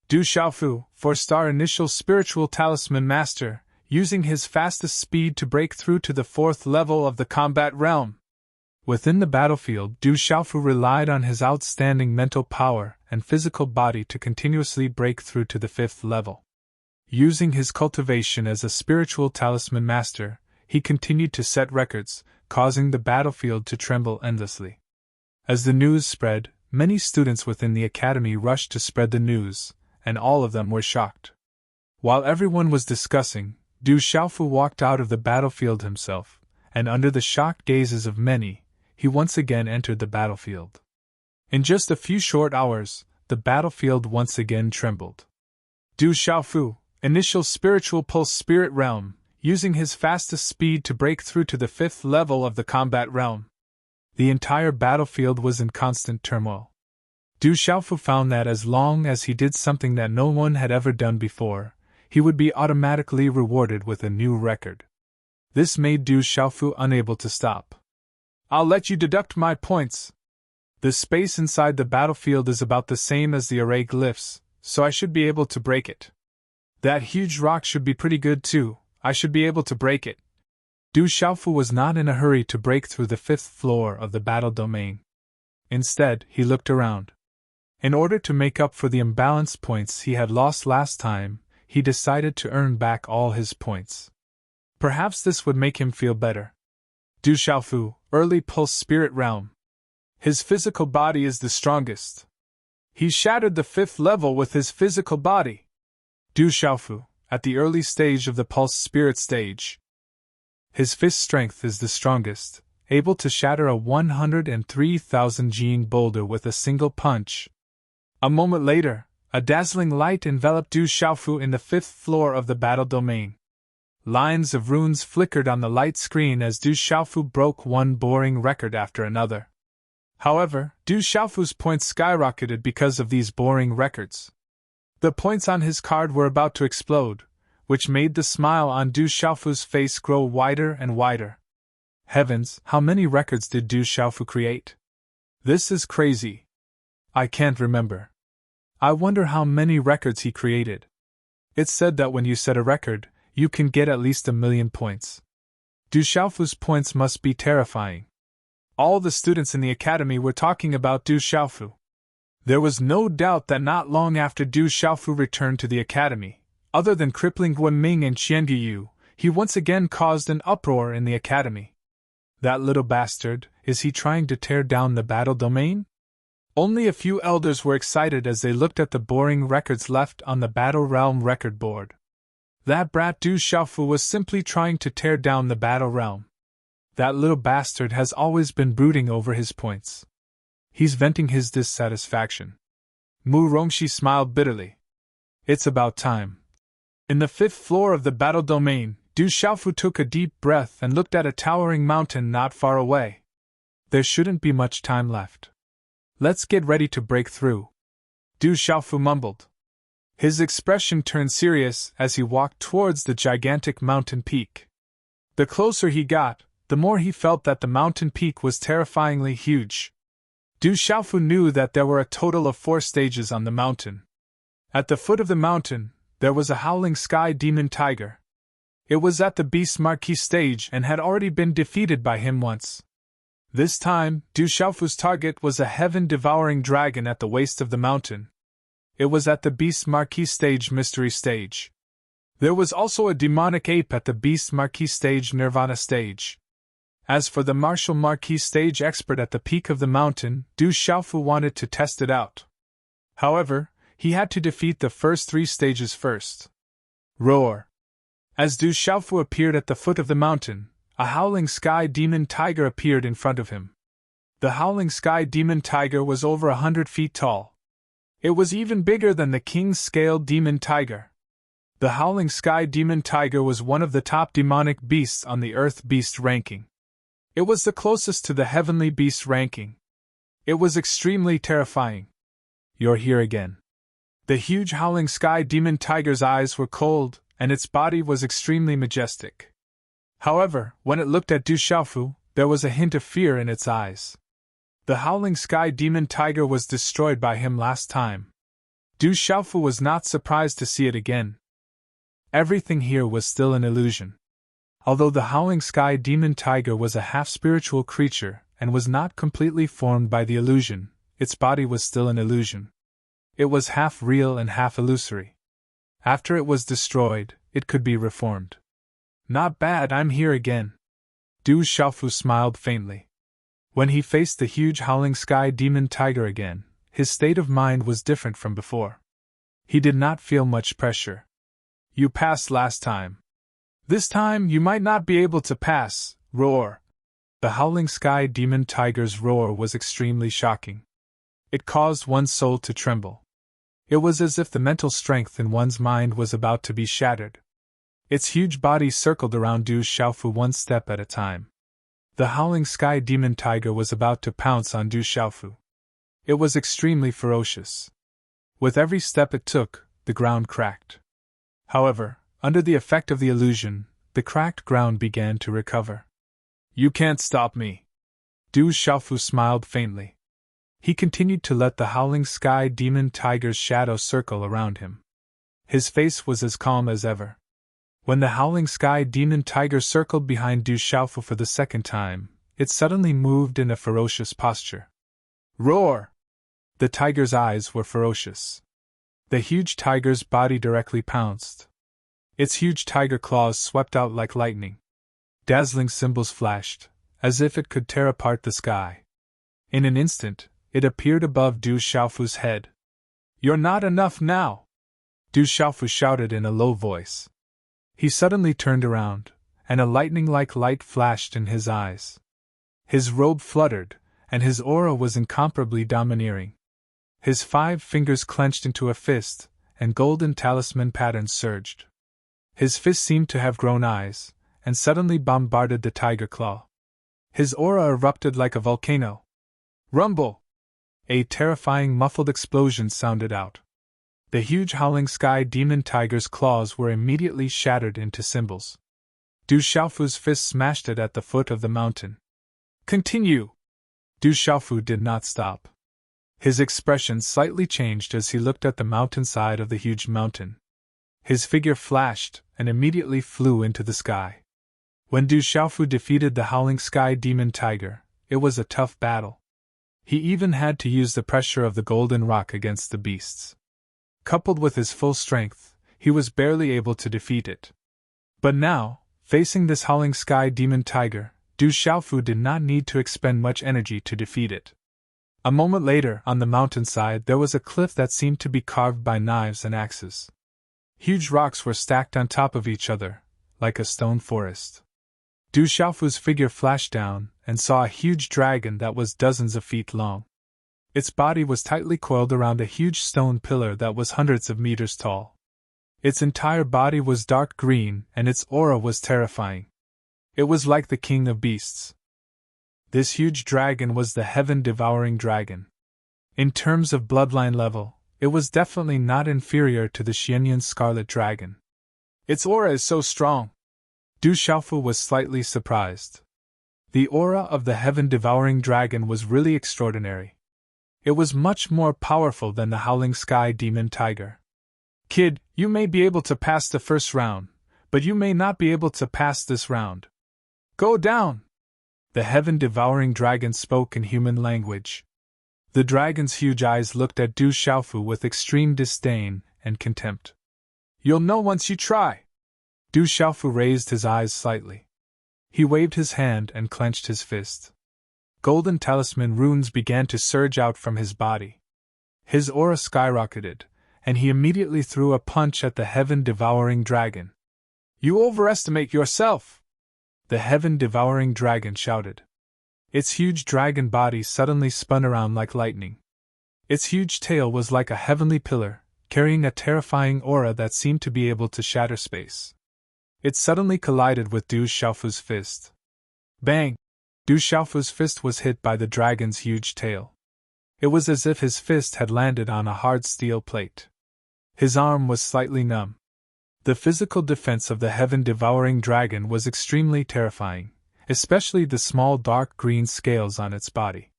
Du Xiaofu, 4-star initial spiritual talisman master, using his fastest speed to break through to the 4th level of the combat realm. Within the battlefield, Du Xiaofu relied on his outstanding mental power and physical body to continuously break through to the 5th level. Using his cultivation as a spiritual talisman master, he continued to set records, causing the battlefield to tremble endlessly. As the news spread, many students within the academy rushed to spread the news, and all of them were shocked. While everyone was discussing, Du Xiaofu walked out of the battlefield himself, and under the shocked gazes of many, he once again entered the battlefield. In just a few short hours, the battlefield once again trembled. Du Xiaofu, initial spiritual pulse spirit realm, using his fastest speed to break through to the 5th level of the combat realm. The entire battlefield was in constant turmoil. Du Xiaofu found that as long as he did something that no one had ever done before, he would be automatically rewarded with a new record. This made Du Xiaofu unable to stop. I'll let you deduct my points. The space inside the battlefield is about the same as the array glyphs, so I should be able to break it. That huge rock should be pretty good too, I should be able to break it. Du Xiaofu was not in a hurry to break through the 5th floor of the battle domain. Instead, he looked around. In order to make up for the imbalance points he had lost last time, he decided to earn back all his points. Perhaps this would make him feel better. Du Xiaofu, early pulse spirit realm. His physical body is the strongest. He shattered the 5th level with his physical body. Du Xiaofu, at the early stage of the pulse spirit stage. His fist strength is the strongest, able to shatter a 103,000 Jing boulder with a single punch. A moment later, a dazzling light enveloped Du Xiaofu in the 5th floor of the battle domain. Lines of runes flickered on the light screen as Du Xiaofu broke one boring record after another. However, Du Xiaofu's points skyrocketed because of these boring records. The points on his card were about to explode, which made the smile on Du Xiaofu's face grow wider and wider. Heavens, how many records did Du Xiaofu create? This is crazy. I can't remember. I wonder how many records he created. It's said that when you set a record, you can get at least 1,000,000 points. Du Xiaofu's points must be terrifying. All the students in the academy were talking about Du Xiaofu. There was no doubt that not long after Du Xiaofu returned to the academy, other than crippling Guanming and Qianguyu, he once again caused an uproar in the academy. That little bastard, is he trying to tear down the battle domain? Only a few elders were excited as they looked at the boring records left on the Battle Realm record board. That brat Du Xiaofu was simply trying to tear down the Battle Realm. That little bastard has always been brooding over his points. He's venting his dissatisfaction. Mu Rongxi smiled bitterly. It's about time. In the 5th floor of the battle domain, Du Xiaofu took a deep breath and looked at a towering mountain not far away. There shouldn't be much time left. Let's get ready to break through. Du Xiaofu mumbled. His expression turned serious as he walked towards the gigantic mountain peak. The closer he got, the more he felt that the mountain peak was terrifyingly huge. Du Xiaofu knew that there were a total of 4 stages on the mountain. At the foot of the mountain, there was a howling sky demon tiger. It was at the Beast Marquis stage and had already been defeated by him once. This time, Du Xiaofu's target was a heaven-devouring dragon at the waist of the mountain. It was at the Beast Marquis stage mystery stage. There was also a demonic ape at the Beast Marquis stage Nirvana stage. As for the Martial Marquis stage expert at the peak of the mountain, Du Xiaofu wanted to test it out. However, he had to defeat the first 3 stages first. Roar! As Du Xiaofu appeared at the foot of the mountain, a howling sky demon tiger appeared in front of him. The howling sky demon tiger was over 100 feet tall. It was even bigger than the king's scale demon tiger. The howling sky demon tiger was one of the top demonic beasts on the Earth Beast ranking. It was the closest to the Heavenly Beast ranking. It was extremely terrifying. You're here again. The huge howling sky demon tiger's eyes were cold, and its body was extremely majestic. However, when it looked at Du Xiaofu, there was a hint of fear in its eyes. The howling sky demon tiger was destroyed by him last time. Du Xiaofu was not surprised to see it again. Everything here was still an illusion. Although the howling sky demon tiger was a half-spiritual creature and was not completely formed by the illusion, its body was still an illusion. It was half real and half illusory. After it was destroyed, it could be reformed. Not bad, I'm here again. Du Xiaofu smiled faintly. When he faced the huge howling sky demon tiger again, his state of mind was different from before. He did not feel much pressure. You passed last time. This time you might not be able to pass. Roar! The howling sky demon tiger's roar was extremely shocking. It caused one's soul to tremble. It was as if the mental strength in one's mind was about to be shattered. Its huge body circled around Du Xiaofu one step at a time. The howling sky demon tiger was about to pounce on Du Xiaofu. It was extremely ferocious. With every step it took, the ground cracked. However, under the effect of the illusion, the cracked ground began to recover. You can't stop me. Du Xiaofu smiled faintly. He continued to let the howling sky demon tiger's shadow circle around him. His face was as calm as ever. When the howling sky demon tiger circled behind Du Xiaofu for the second time, it suddenly moved in a ferocious posture. Roar! The tiger's eyes were ferocious. The huge tiger's body directly pounced. Its huge tiger claws swept out like lightning. Dazzling symbols flashed, as if it could tear apart the sky. In an instant, it appeared above Du Xiaofu's head. You're not enough now! Du Xiaofu shouted in a low voice. He suddenly turned around, and a lightning-like light flashed in his eyes. His robe fluttered, and his aura was incomparably domineering. His 5 fingers clenched into a fist, and golden talisman patterns surged. His fist seemed to have grown eyes, and suddenly bombarded the tiger claw. His aura erupted like a volcano. Rumble! A terrifying muffled explosion sounded out. The huge howling sky demon tiger's claws were immediately shattered into symbols. Du Xiaofu's fist smashed it at the foot of the mountain. Continue! Du Xiaofu did not stop. His expression slightly changed as he looked at the mountainside of the huge mountain. His figure flashed and immediately flew into the sky. When Du Xiaofu defeated the howling sky demon tiger, it was a tough battle. He even had to use the pressure of the golden rock against the beasts. Coupled with his full strength, he was barely able to defeat it. But now, facing this howling sky demon tiger, Du Xiaofu did not need to expend much energy to defeat it. A moment later, on the mountainside, there was a cliff that seemed to be carved by knives and axes. Huge rocks were stacked on top of each other, like a stone forest. Du Xiaofu's figure flashed down and saw a huge dragon that was dozens of feet long. Its body was tightly coiled around a huge stone pillar that was hundreds of meters tall. Its entire body was dark green and its aura was terrifying. It was like the king of beasts. This huge dragon was the heaven-devouring dragon. In terms of bloodline level, it was definitely not inferior to the Xianyan scarlet dragon. Its aura is so strong. Du Xiaofu was slightly surprised. The aura of the heaven-devouring dragon was really extraordinary. It was much more powerful than the howling sky demon tiger. Kid, you may be able to pass the first round, but you may not be able to pass this round. Go down! The heaven-devouring dragon spoke in human language. The dragon's huge eyes looked at Du Xiaofu with extreme disdain and contempt. You'll know once you try. Du Xiaofu raised his eyes slightly. He waved his hand and clenched his fist. Golden talisman runes began to surge out from his body. His aura skyrocketed, and he immediately threw a punch at the heaven-devouring dragon. "You overestimate yourself!" the heaven-devouring dragon shouted. Its huge dragon body suddenly spun around like lightning. Its huge tail was like a heavenly pillar, carrying a terrifying aura that seemed to be able to shatter space. It suddenly collided with Du Xiaofu's fist. Bang! Du Xiaofu's fist was hit by the dragon's huge tail. It was as if his fist had landed on a hard steel plate. His arm was slightly numb. The physical defense of the heaven-devouring dragon was extremely terrifying, especially the small dark green scales on its body.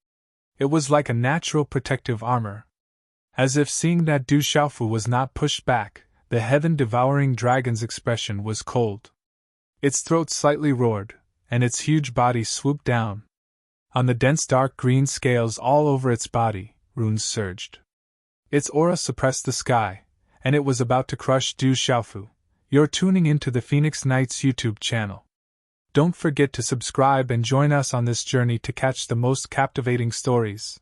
It was like a natural protective armor. As if seeing that Du Xiaofu was not pushed back, the heaven-devouring dragon's expression was cold. Its throat slightly roared, and its huge body swooped down. On the dense dark green scales all over its body, runes surged. Its aura suppressed the sky, and it was about to crush Du Xiaofu. You're tuning into the Phoenix Knights YouTube channel. Don't forget to subscribe and join us on this journey to catch the most captivating stories.